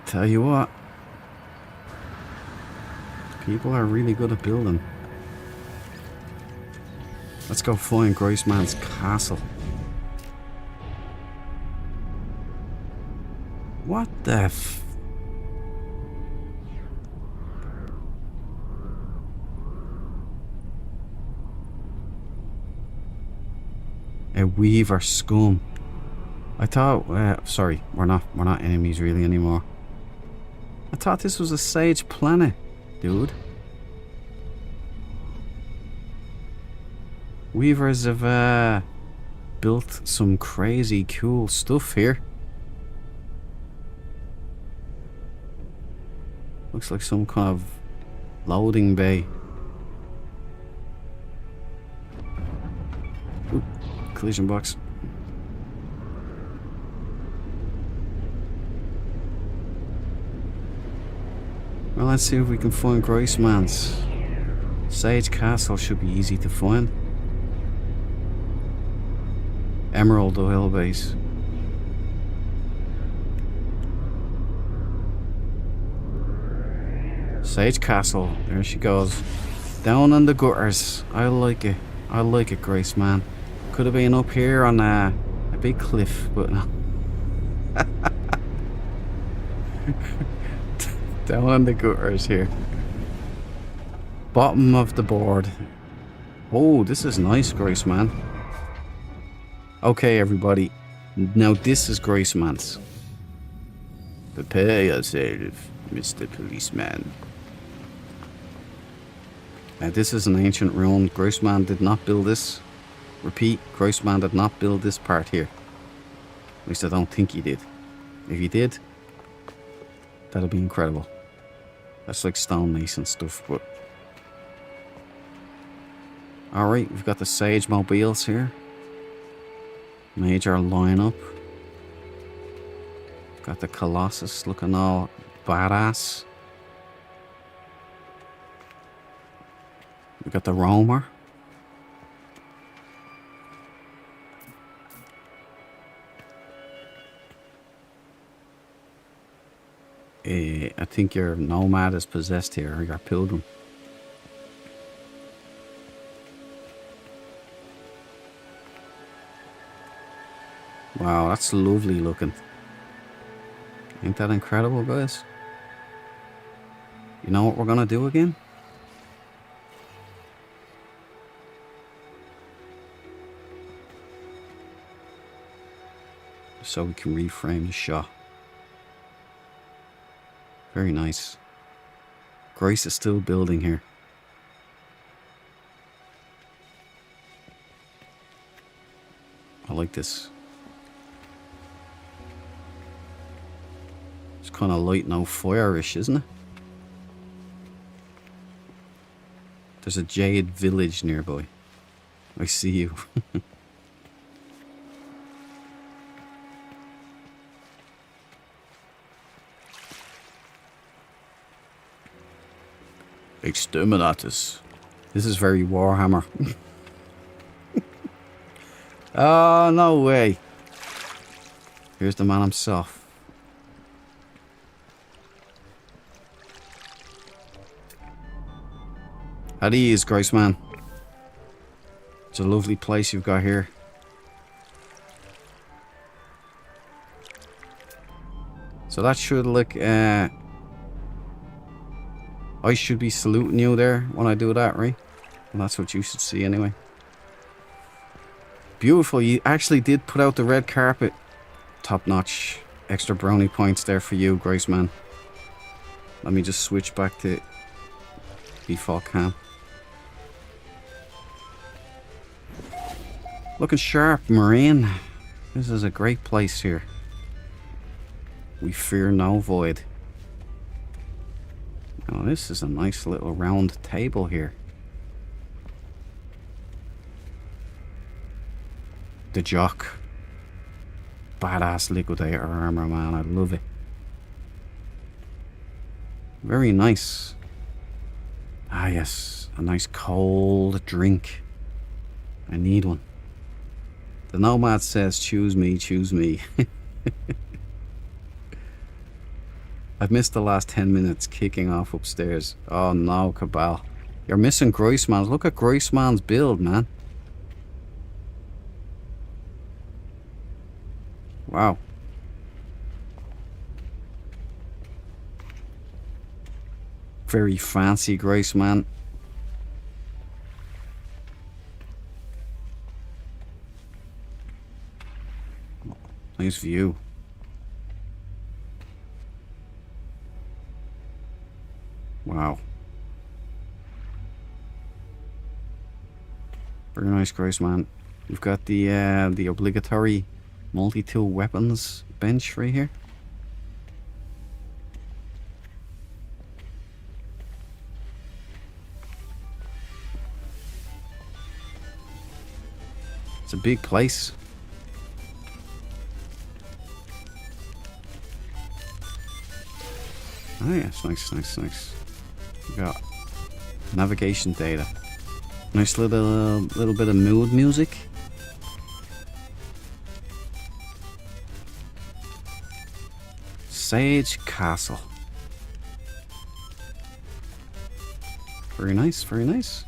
Tell you what. People are really good at building. Let's go find Groisman's castle. What the f... A weaver scum. I thought... sorry, we're not enemies really anymore. I thought this was a sage planet, dude. Weavers have built some crazy cool stuff here. Looks like some kind of loading bay. Ooh, collision box. Well, let's see if we can find Groisman's. Sage Castle should be easy to find. Emerald Oil Base. Sage Castle. There she goes. Down in the gutters. I like it. I like it, Groisman. Could have been up here on a big cliff, but no. Down in the gutters here. Bottom of the board. Oh, this is nice, Groisman. Okay, everybody. Now this is Groisman's. Prepare yourself, Mr. Policeman. Now this is an ancient ruin. Groisman did not build this. Repeat, Groisman did not build this part here. At least I don't think he did. If he did, that'd be incredible. That's like stonemason stuff, but... Alright, we've got the Sage mobiles here. Major lineup. Got the Colossus looking all badass. We got the Roamer. I think your Nomad is possessed here, or your Pilgrim. Wow, that's lovely looking. Ain't that incredible, guys? You know what we're gonna do again? So we can reframe the shot. Very nice. Grace is still building here. I like this. It's kind of light, no fire-ish, isn't it? There's a jade village nearby. I see you. Exterminatus. This is very Warhammer. Oh, no way. Here's the man himself. At ease, Grace man. It's a lovely place you've got here. So that should look, I should be saluting you there when I do that, right? And that's what you should see anyway. Beautiful. You actually did put out the red carpet. Top notch. Extra brownie points there for you, Grace man. Let me just switch back to default cam. Looking sharp, Marine. This is a great place here. We fear no void. Oh, this is a nice little round table here. The Jock. Badass liquidator armor, man. I love it. Very nice. Ah, yes. A nice cold drink. I need one. The Nomad says, choose me, choose me. I've missed the last 10 minutes kicking off upstairs. Oh no, Cabal. You're missing Groisman's. Look at Groisman's build, man. Wow. Very fancy Groisman. Nice view. Wow. Very nice, Grace man. We've got the obligatory multi-tool weapons bench right here. It's a big place. Oh yes, nice, nice, nice. We got navigation data. Nice little bit of mood music. Sage Castle. Very nice, very nice.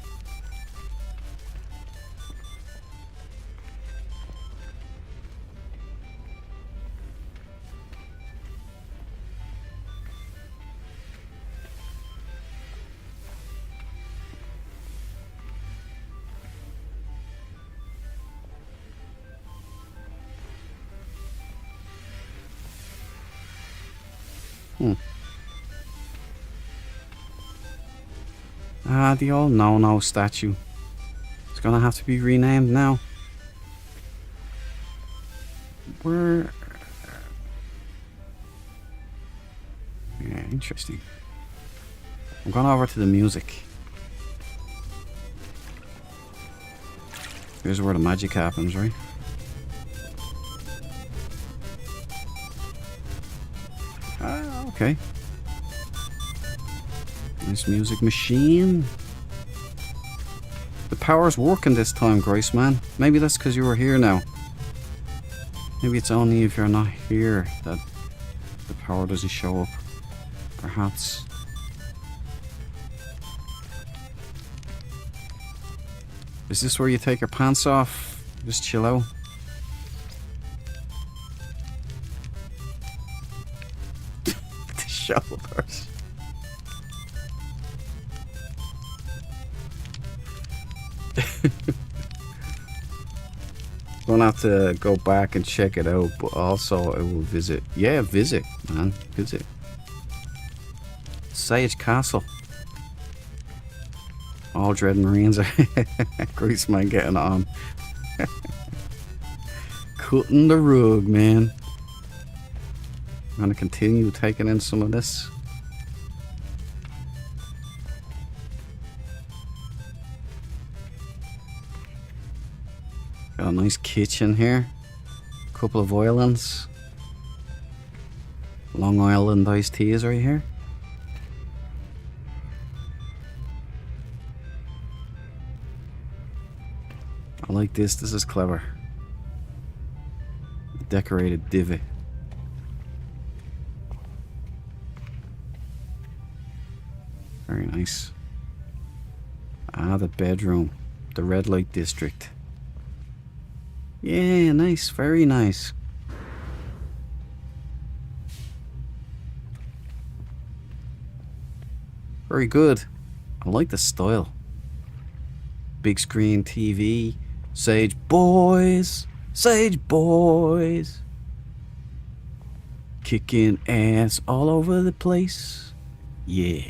Ah, the old no-no statue. It's gonna have to be renamed now. Where... Yeah, interesting. I'm going over to the music. Here's where the magic happens, right? Ah, okay. Nice music machine. The power's working this time, Grace man. Maybe that's because you were here now. Maybe it's only if you're not here that the power doesn't show up. Perhaps. Is this where you take your pants off? Just chill out. The shoulders. Gonna have to go back and check it out, but also I will visit. Yeah, visit, man. Visit. Sage Castle. All Dread Marines are Grease man getting on. Cutting the rug, man. I'm gonna continue taking in some of this. Got a nice kitchen here. Couple of islands. Long Island iced teas right here. I like this. This is clever. Decorated divot. Very nice. Ah, the bedroom. The red light district. Yeah, nice. Very nice. Very good. I like the style. Big screen TV. Sage boys. Sage boys. Kicking ass all over the place. Yeah.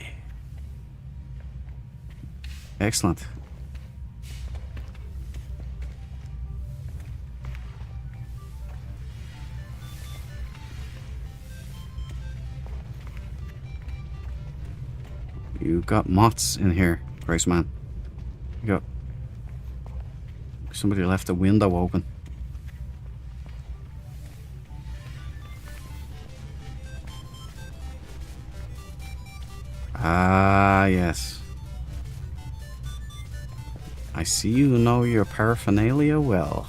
Excellent. You got moths in here, Grace man. You got... Somebody left the window open. Ah, yes. I see you know your paraphernalia well.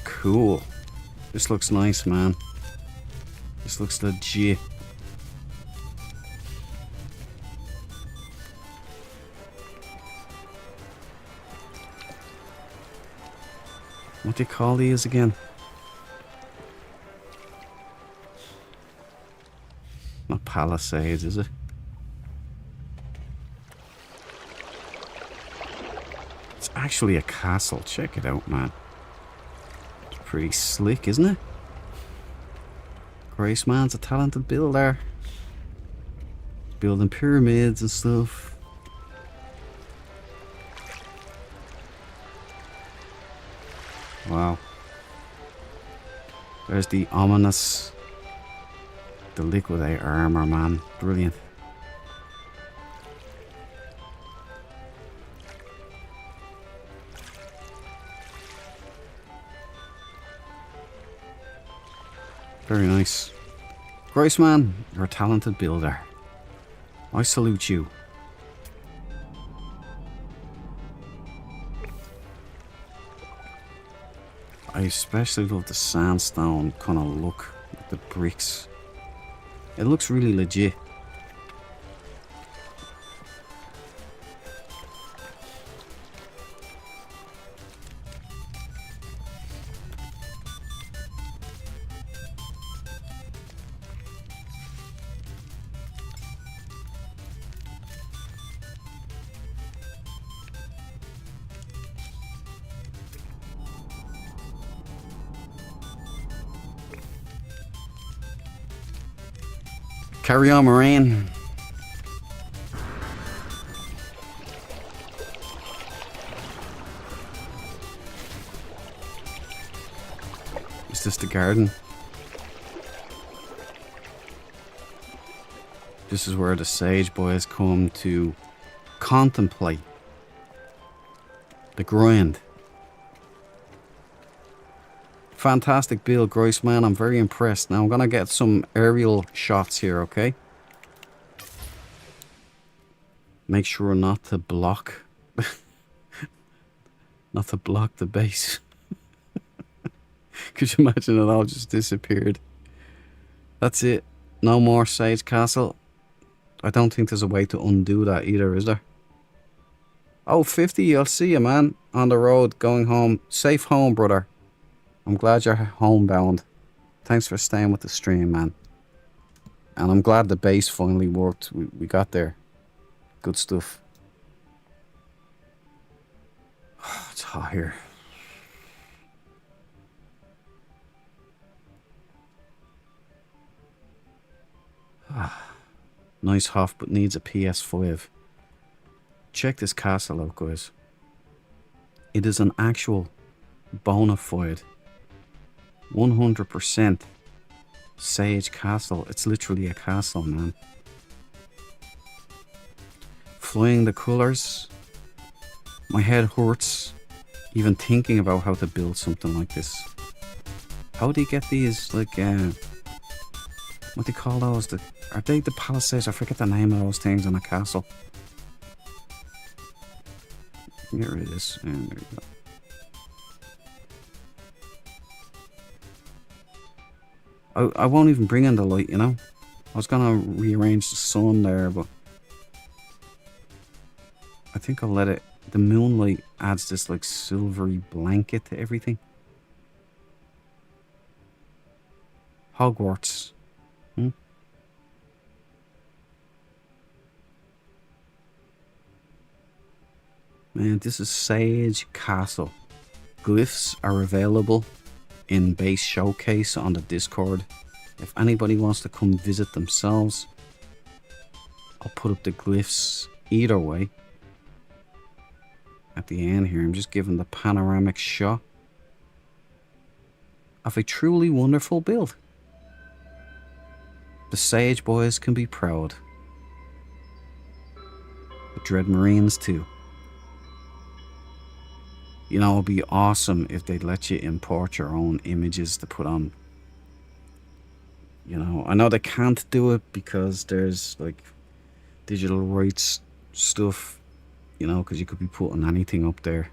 Cool. This looks nice, man. This looks legit. What do you call these again? Not palisades, is it? It's actually a castle. Check it out, man. It's pretty slick, isn't it? Grace man's a talented builder. Building pyramids and stuff. Wow. There's the ominous... The liquidate armor, man. Brilliant. Very nice. Grace man, you're a talented builder. I salute you. I especially love the sandstone kind of look with the bricks. It looks really legit. Carry on, Moraine. Is this the garden? This is where the Sage Boys come to contemplate the grind. Fantastic build, Grace man. I'm very impressed. Now I'm gonna get some aerial shots here, okay? Make sure not to block not to block the base. Could you imagine it all just disappeared? That's it. No more Sage Castle. I don't think there's a way to undo that either, is there? Oh, 50, I'll see you, man. On the road, going home. Safe home, brother. I'm glad you're homebound. Thanks for staying with the stream, man. And I'm glad the base finally worked. We got there. Good stuff. It's hot here. Nice Hoff, but needs a PS5. Check this castle out, guys. It is an actual bona fide 100% Sage Castle. It's literally a castle, man. Flying the colours. My head hurts even thinking about how to build something like this. How do you get these, like, what do you call those? Are they the palisades? I forget the name of those things in a castle. Here it is. And there you go. I won't even bring in the light, you know? I was gonna rearrange the sun there, but I think I'll let it... The moonlight adds this, like, silvery blanket to everything. Hogwarts. Man, this is Sage Castle. Glyphs are available in base showcase on the Discord. If anybody wants to come visit themselves, I'll put up the glyphs either way. At the end here, I'm just giving the panoramic shot of a truly wonderful build. The Sage boys can be proud. The Dread Marines too. You know, it'd be awesome if they'd let you import your own images to put on. You know, I know they can't do it because there's like digital rights stuff, you know, because you could be putting anything up there.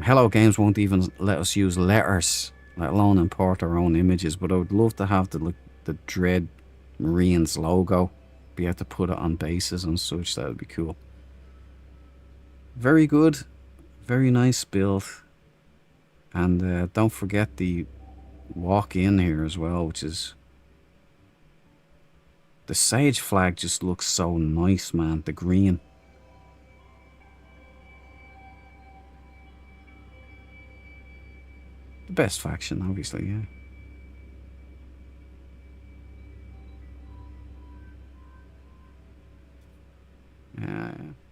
Hello Games won't even let us use letters, let alone import our own images, but I would love to have the Dread Marines logo, be able to put it on bases and such. That would be cool. Very good, very nice build, and don't forget the walk in here as well, which is the Sage flag. Just looks so nice, man. The green. The best faction, obviously, yeah.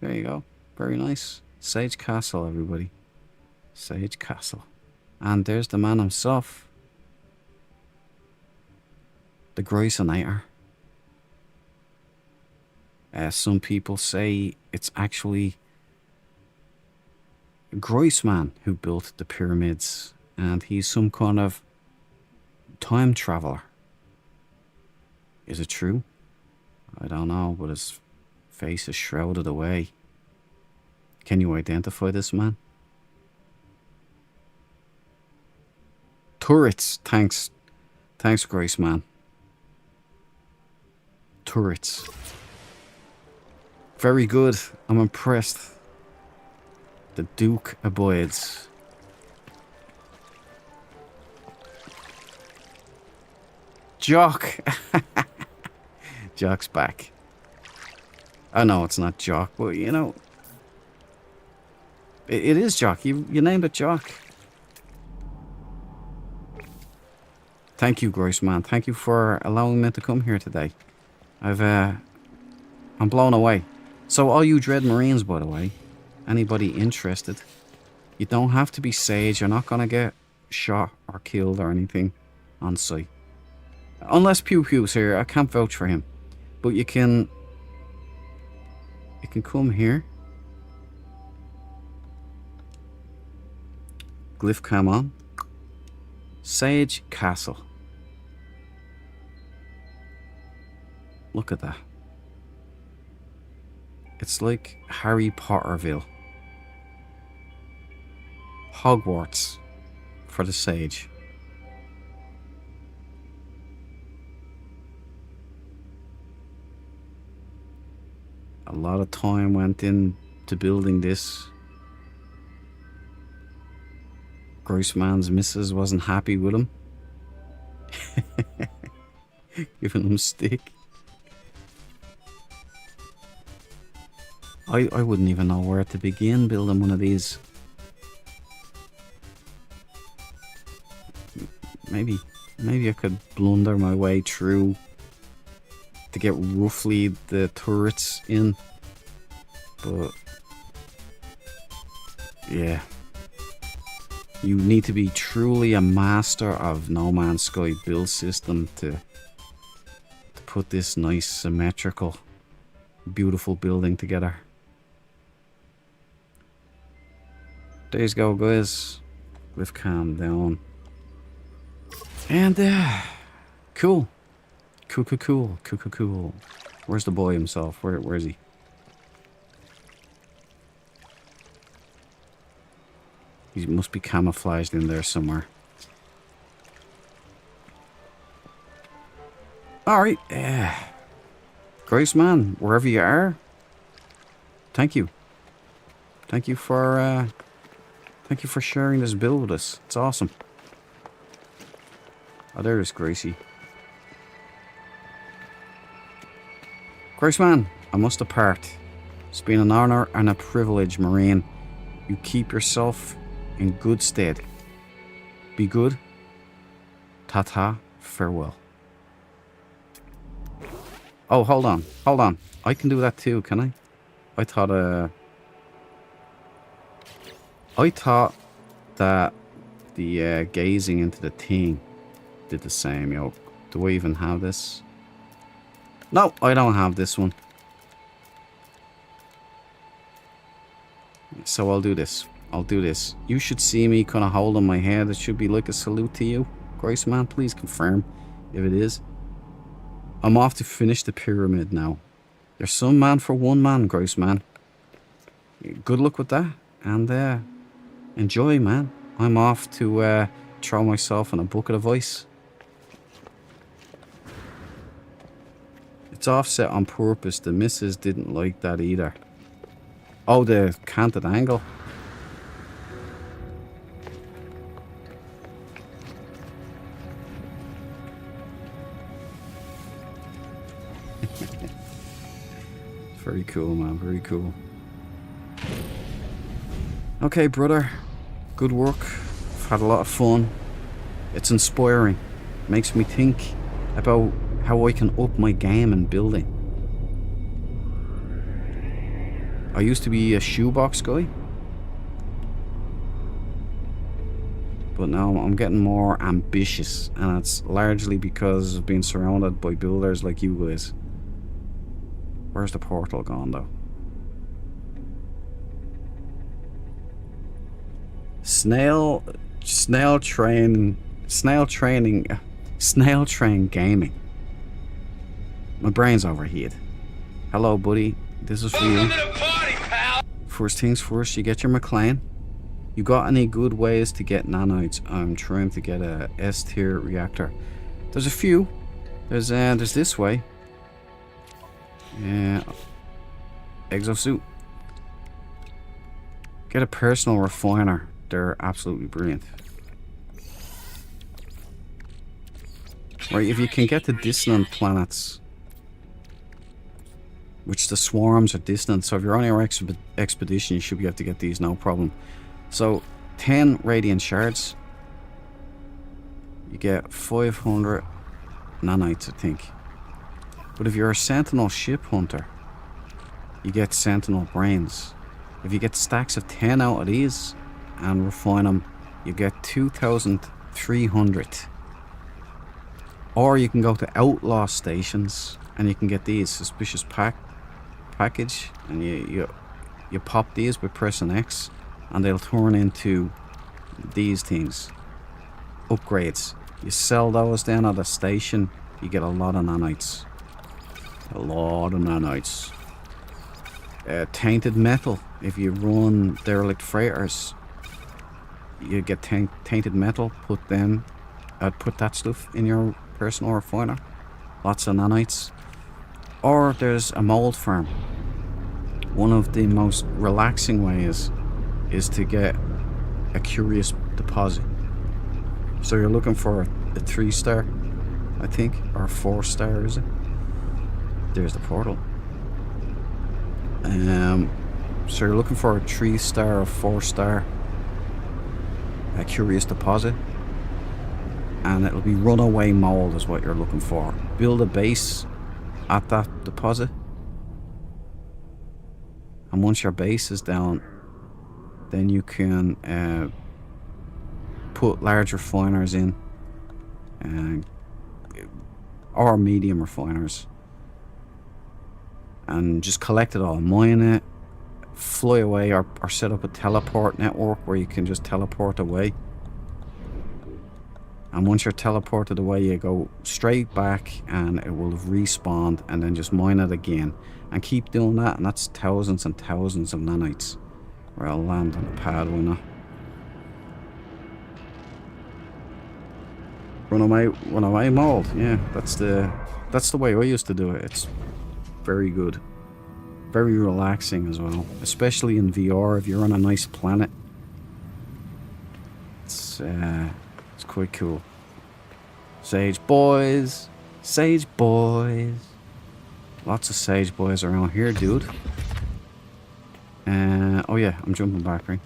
There you go. Very nice. Sage Castle, everybody. Sage Castle. And there's the man himself. The Groisanator. Some people say it's actually Groisman who built the pyramids, and he's some kind of time traveler. Is it true? I don't know, but his face is shrouded away. Can you identify this man? Turrets. Thanks, Groisman. Turrets. Very good. I'm impressed. The Duke abides. Jock. Jock's back. I know it's not Jock, but you know, it is Jock. You named it Jock. Thank you, Groisman. Thank you for allowing me to come here today. I'm blown away. So all you Dread Marines, by the way, anybody interested, you don't have to be Sage. You're not gonna get shot or killed or anything on sight. Unless Pew Pew's here. I can't vouch for him. But you can come here. Glyph cam on. Sage Castle. Look at that. It's like Harry Potterville. Hogwarts for the Sage. A lot of time went into building this. Groisman's missus wasn't happy with him. Giving him stick. I wouldn't even know where to begin building one of these. Maybe I could blunder my way through to get roughly the turrets in. But yeah. You need to be truly a master of No Man's Sky build system to put this nice, symmetrical, beautiful building together. There you go, guys. We've calmed down. And, cool. Cool. Where's the boy himself? Where is he? He must be camouflaged in there somewhere. Alright, Grace man, wherever you are, thank you. Thank you for sharing this build with us. It's awesome. Oh, there's Gracie. Grace man, I must depart. It's been an honor and a privilege, Marine. You keep yourself in good stead. Be good. Ta-ta, farewell. Oh, hold on. I can do that too, can I? I thought that the gazing into the thing did the same, yo. Do I even have this? No, I don't have this one. So I'll do this. You should see me kind of holding my head. It should be like a salute to you. Grace man, please confirm if it is. I'm off to finish the pyramid now. There's some man for one man, Grace man. Good luck with that. And enjoy, man. I'm off to throw myself in a bucket of ice. It's offset on purpose. The missus didn't like that either. Oh, the canted angle. Very cool, man. Very cool. Okay, brother. Good work. I've had a lot of fun. It's inspiring. Makes me think about how I can up my game in building. I used to be a shoebox guy, but now I'm getting more ambitious, and it's largely because of being surrounded by builders like you guys. Where's the portal gone, though? Snail train gaming. My brain's overheated. Hello, buddy. This is for you. Welcome to the party, pal. First things first, you get your McLean. You got any good ways to get nanites? I'm trying to get a S-tier reactor. There's a few. There's this way. Yeah. Exosuit. Get a personal refiner. They're absolutely brilliant. Right, if you can get to dissonant planets, which the swarms are dissonant, so if you're on your expedition, you should be able to get these, no problem. So, 10 radiant shards. You get 500 nanites, I think. But if you're a sentinel ship hunter, you get sentinel brains. If you get stacks of 10 out of these and refine them, you get 2,300. Or you can go to outlaw stations and you can get these suspicious package, and you pop these by pressing X, and they'll turn into these things, upgrades. You sell those down at a station, you get a lot of nanites. Tainted metal. If you run derelict freighters, you get tainted metal. Put that stuff in your personal refiner. Lots of nanites. Or there's a mold farm. One of the most relaxing ways is to get a curious deposit. So you're looking for a 3-star, I think, or a 4-star, is it? There's the portal. So you're looking for a 3-star or 4-star, a curious deposit, and it'll be runaway mold is what you're looking for. Build a base at that deposit, and once your base is down, then you can put large refiners in, or medium refiners, and just collect it all, mine it, fly away or set up a teleport network where you can just teleport away. And once you're teleported away, you go straight back and it will have respawned, and then just mine it again. And keep doing that, and that's thousands and thousands of nanites. Where I'll land on the pad, why not? Run away mold, yeah, that's the way I used to do it. It's very good. Very relaxing as well. Especially in VR if you're on a nice planet. It's quite cool. Sage boys. Sage boys. Lots of sage boys around here, dude. Oh yeah, I'm jumping back, right?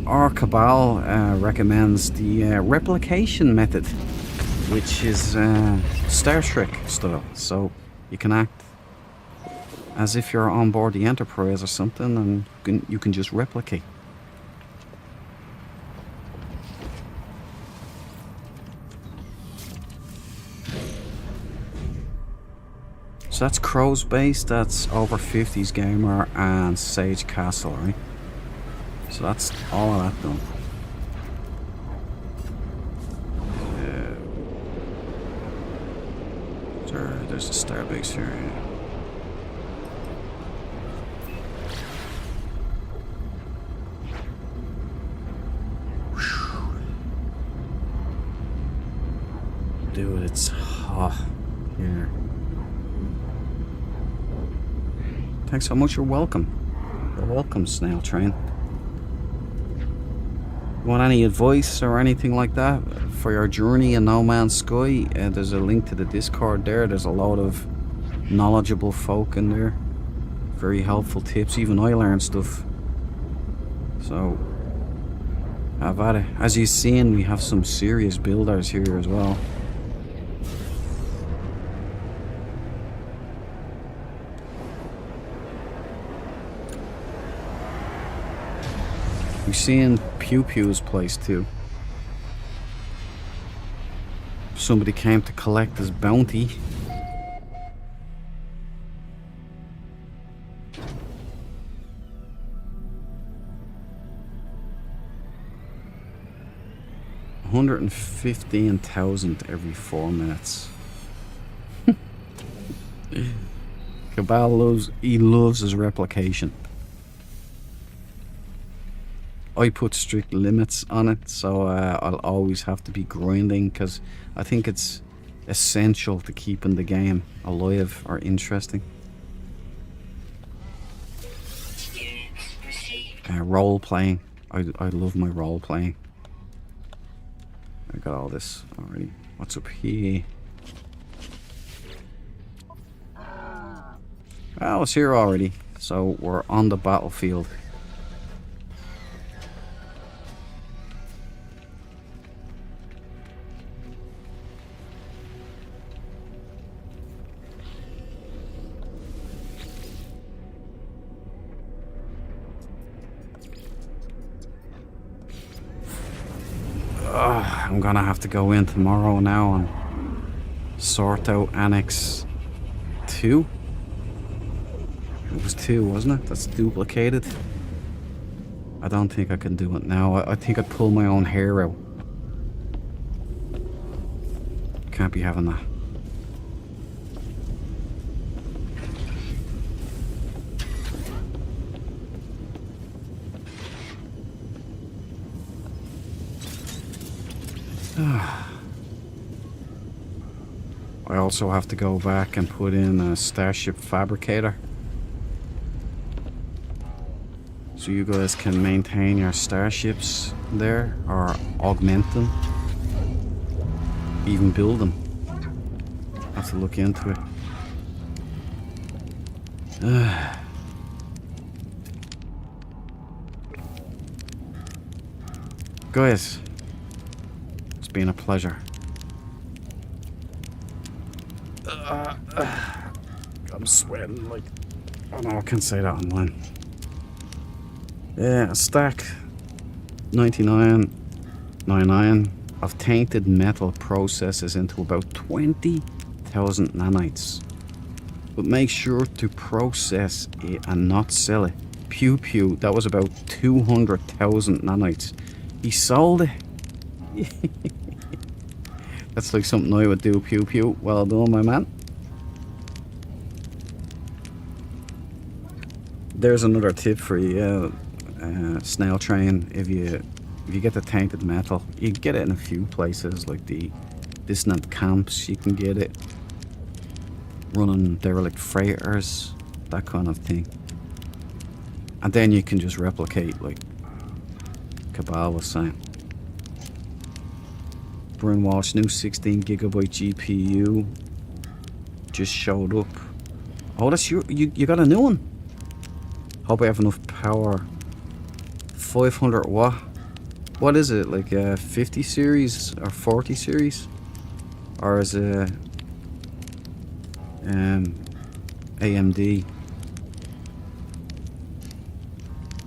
Our Cabal recommends the replication method, which is Star Trek style. So you can act as if you're on board the Enterprise or something, and you can just replicate. So that's Crow's Base, that's Over 50s Gamer, and Sage Castle, right? So that's all of that done. There's a Starbase here. Yeah. Dude, it's hot here. Thanks so much. You're welcome. You're welcome, Snail Train. Want any advice or anything like that for your journey in No Man's Sky? There's a link to the Discord there. There's a lot of knowledgeable folk in there. Very helpful tips. Even I learned stuff. So, have at it. As you've seen, we have some serious builders here as well. We've seen Pew Pew's place too. Somebody came to collect his bounty. $115,000 every 4 minutes. Cabal loves his replication. I put strict limits on it, so I'll always have to be grinding, because I think it's essential to keeping the game alive or interesting. Role playing. I love my role playing. I got all this already. What's up here? Oh, it's here already. So we're on the battlefield. I'm gonna have to go in tomorrow now and sort out Annex 2. It was 2, wasn't it? That's duplicated. I don't think I can do it now. I think I'd pull my own hair out. Can't be having that. I also have to go back and put in a Starship Fabricator, so you guys can maintain your starships there, or augment them, even build them. Have to look into it. Guys, it's been a pleasure. I'm sweating like... Oh no, I can't say that online. Yeah, a stack. 99.99. of tainted metal processes into about 20,000 nanites. But make sure to process it and not sell it. Pew Pew, that was about 200,000 nanites. He sold it. That's like something I would do, Pew Pew. Well done, my man. There's another tip for you, snail train. If you get the tainted metal, you can get it in a few places, like the dissonant camps. You can get it running derelict freighters, that kind of thing. And then you can just replicate, like Cabal was saying. Brian Walsh, new 16 gigabyte GPU just showed up. Oh, that's you got a new one. Hope I have enough power. 500 watt. What is it, like a 50 series or 40 series? Or is it AMD?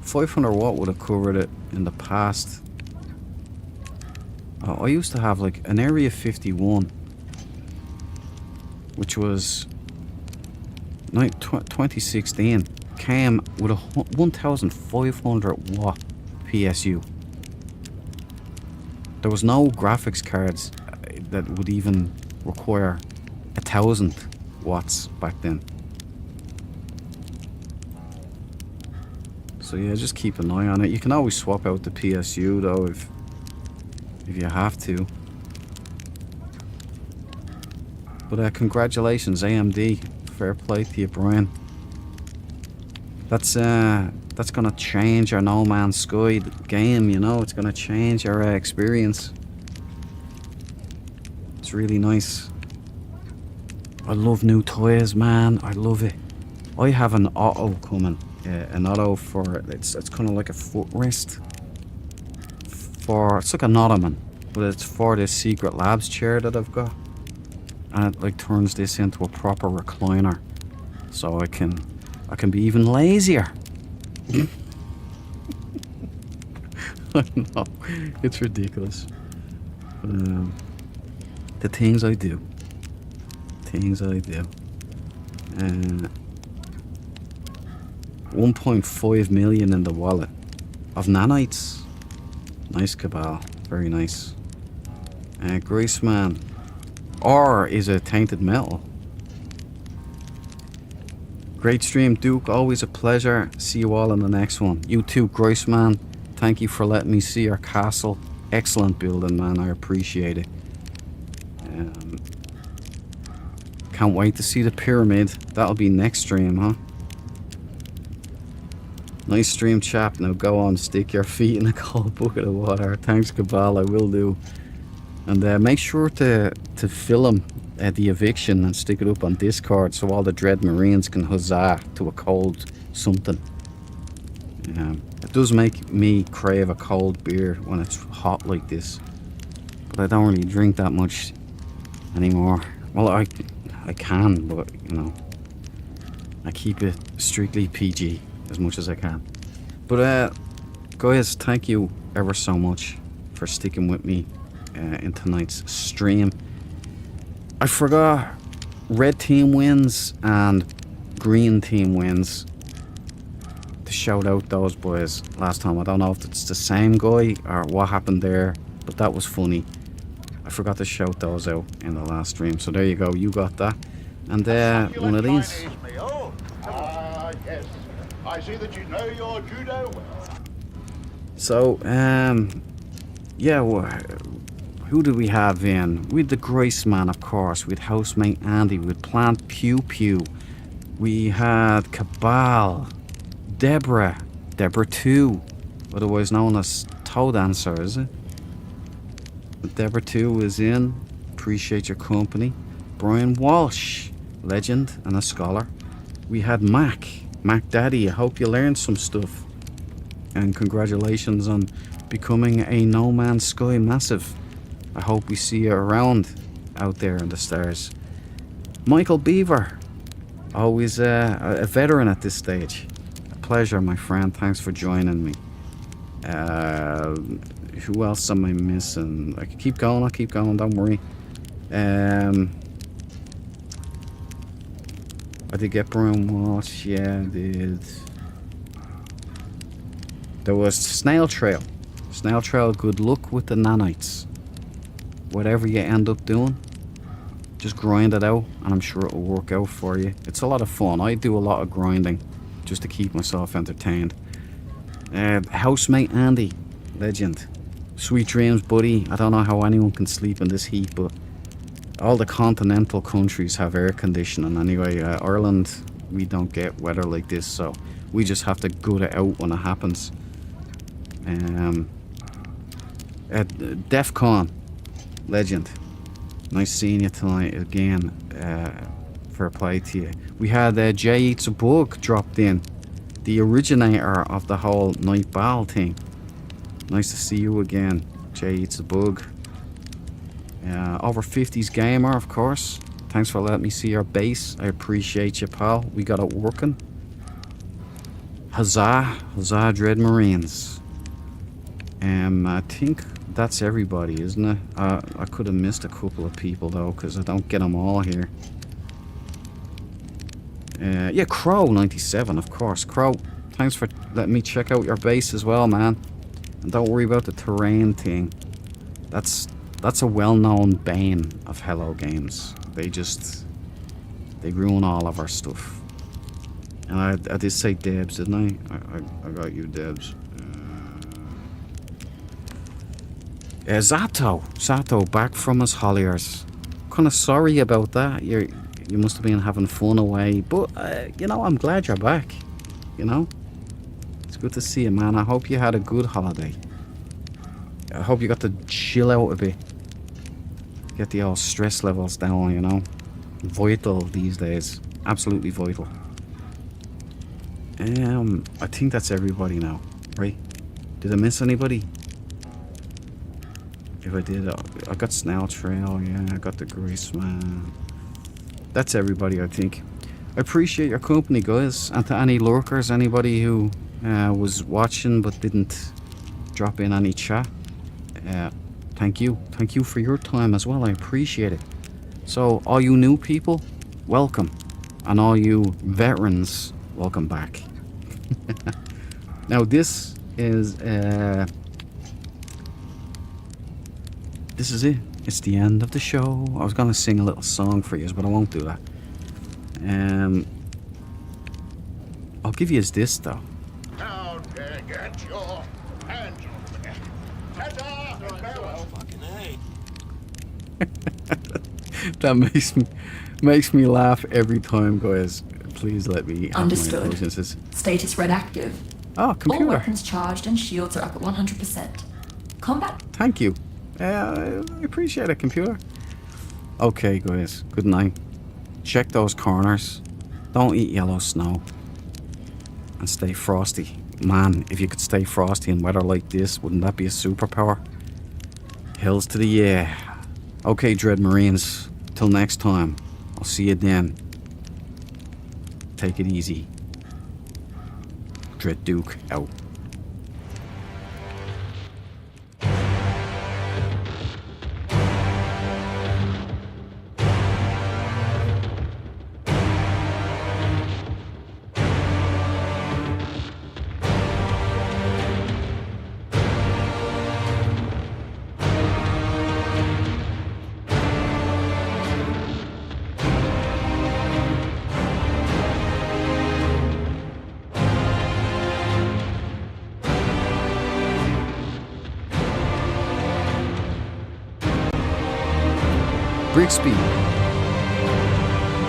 500 watt would have covered it in the past. I used to have like an Area 51, which was 2016, came with a 1500 watt PSU. There was no graphics cards that would even require 1000 watts back then. So yeah, just keep an eye on it. You can always swap out the PSU though if you have to. But congratulations, AMD. Fair play to you, Brian. That's gonna change our No Man's Sky game, you know. It's gonna change our experience. It's really nice. I love new toys, man. I love it. I have an Otto coming. An Otto for it's kind of like a footrest. It's like an ottoman, but it's for this Secret Labs chair that I've got, and it like turns this into a proper recliner, so I can be even lazier. I know, it's ridiculous. But, the things I do. 1.5 million in the wallet of nanites. Nice, Cabal. Very nice. Graceman. Or is it tainted metal? Great stream, Duke. Always a pleasure. See you all in the next one. You too, Graceman. Thank you for letting me see your castle. Excellent building, man. I appreciate it. Can't wait to see the pyramid. That'll be next stream, huh? Nice stream, chap. Now go on, stick your feet in a cold bucket of water. Thanks, Cabal. I will do. And make sure to film the eviction and stick it up on Discord so all the Dread Marines can huzzah to a cold something. It does make me crave a cold beer when it's hot like this, but I don't really drink that much anymore. Well, I can, but you know, I keep it strictly PG as much as I can. But guys, thank you ever so much for sticking with me in tonight's stream. I forgot, red team wins and green team wins, to shout out those boys last time. I don't know if it's the same guy or what happened there, but that was funny. I forgot to shout those out in the last stream, so there you go, you got that. And one of these. Yes. I see that you know your judo well. So, yeah, who do we have in? We had the Graceman, of course. We had Housemate Andy. We had Plant Pew Pew. We had Cabal. Deborah 2, otherwise known as Toe Dancer, is it? But Deborah 2 is in. Appreciate your company. Brian Walsh, legend and a scholar. We had Mac Daddy. I hope you learned some stuff. And congratulations on becoming a No Man's Sky massive. I hope we see you around out there in the stars. Michael Beaver, always a veteran at this stage. A pleasure, my friend. Thanks for joining me. Who else am I missing? I can keep going, I'll keep going, don't worry. I did get Brown Walsh, yeah, I did. There was Snail Trail. Snail Trail, good luck with the nanites. Whatever you end up doing, just grind it out and I'm sure it'll work out for you. It's a lot of fun. I do a lot of grinding just to keep myself entertained. Housemate Andy, legend. Sweet dreams, buddy. I don't know how anyone can sleep in this heat, but all the continental countries have air conditioning anyway. Ireland, we don't get weather like this, so we just have to gut it out when it happens. DEFCON, legend. Nice seeing you tonight again. Fair play to you. We had Jay Eats a Bug dropped in, the originator of the whole Night Ball thing. Nice to see you again, Jay Eats a Bug. Over 50s gamer, of course. Thanks for letting me see your base. I appreciate you, pal. We got it working. Huzzah, Dread Marines. I think that's everybody, isn't it? I could have missed a couple of people though, because I don't get them all here. Yeah, Crow 97, of course. Crow, thanks for letting me check out your base as well, man. And don't worry about the terrain thing. That's a well-known bane of Hello Games. They ruin all of our stuff. And I did say Debs, didn't I got you, Debs. Zato back from his Holliers. Kind of sorry about that. You must have been having fun away, but you know, I'm glad you're back. You know, it's good to see you, man. I hope you had a good holiday. I hope you got to chill out a bit. Get the old stress levels down, you know. Vital these days. Absolutely vital. I think that's everybody now, right? Did I miss anybody? If I did, I got Snail Trail, yeah, I got the Graceman. That's everybody, I think. I appreciate your company, guys. And to any lurkers, anybody who was watching but didn't drop in any chat, thank you. Thank you for your time as well, I appreciate it. So, all you new people, welcome. And all you veterans, welcome back. Now, this is it. It's the end of the show. I was going to sing a little song for you, but I won't do that. I'll give you this, though. How dare get your hands on me. Ta-da! Farewell. That makes me laugh every time, guys. Please let me have Understood. my indulgences. Status red active. Oh, All computer. weapons charged and shields are up at 100%. Combat. Thank you. I appreciate it, computer. Okay, guys. Good night. Check those corners. Don't eat yellow snow. And stay frosty. Man, if you could stay frosty in weather like this, wouldn't that be a superpower? Hills to the yeah. Okay, Dread Marines. Till next time. I'll see you then. Take it easy. Dread Duke out.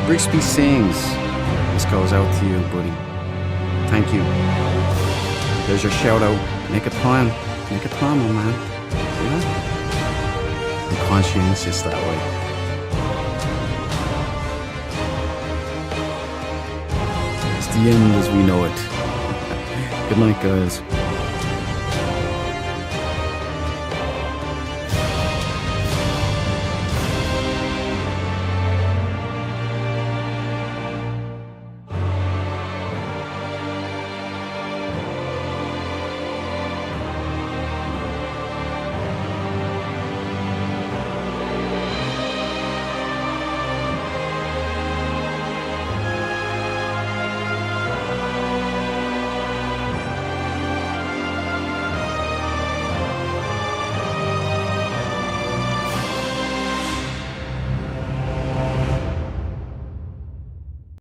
Brixby sings. This goes out to you, buddy. Thank you. There's your shout out. Make a time. Make a time, my man. See that? I'm conscientious that way. It's the end as we know it. Good night, guys.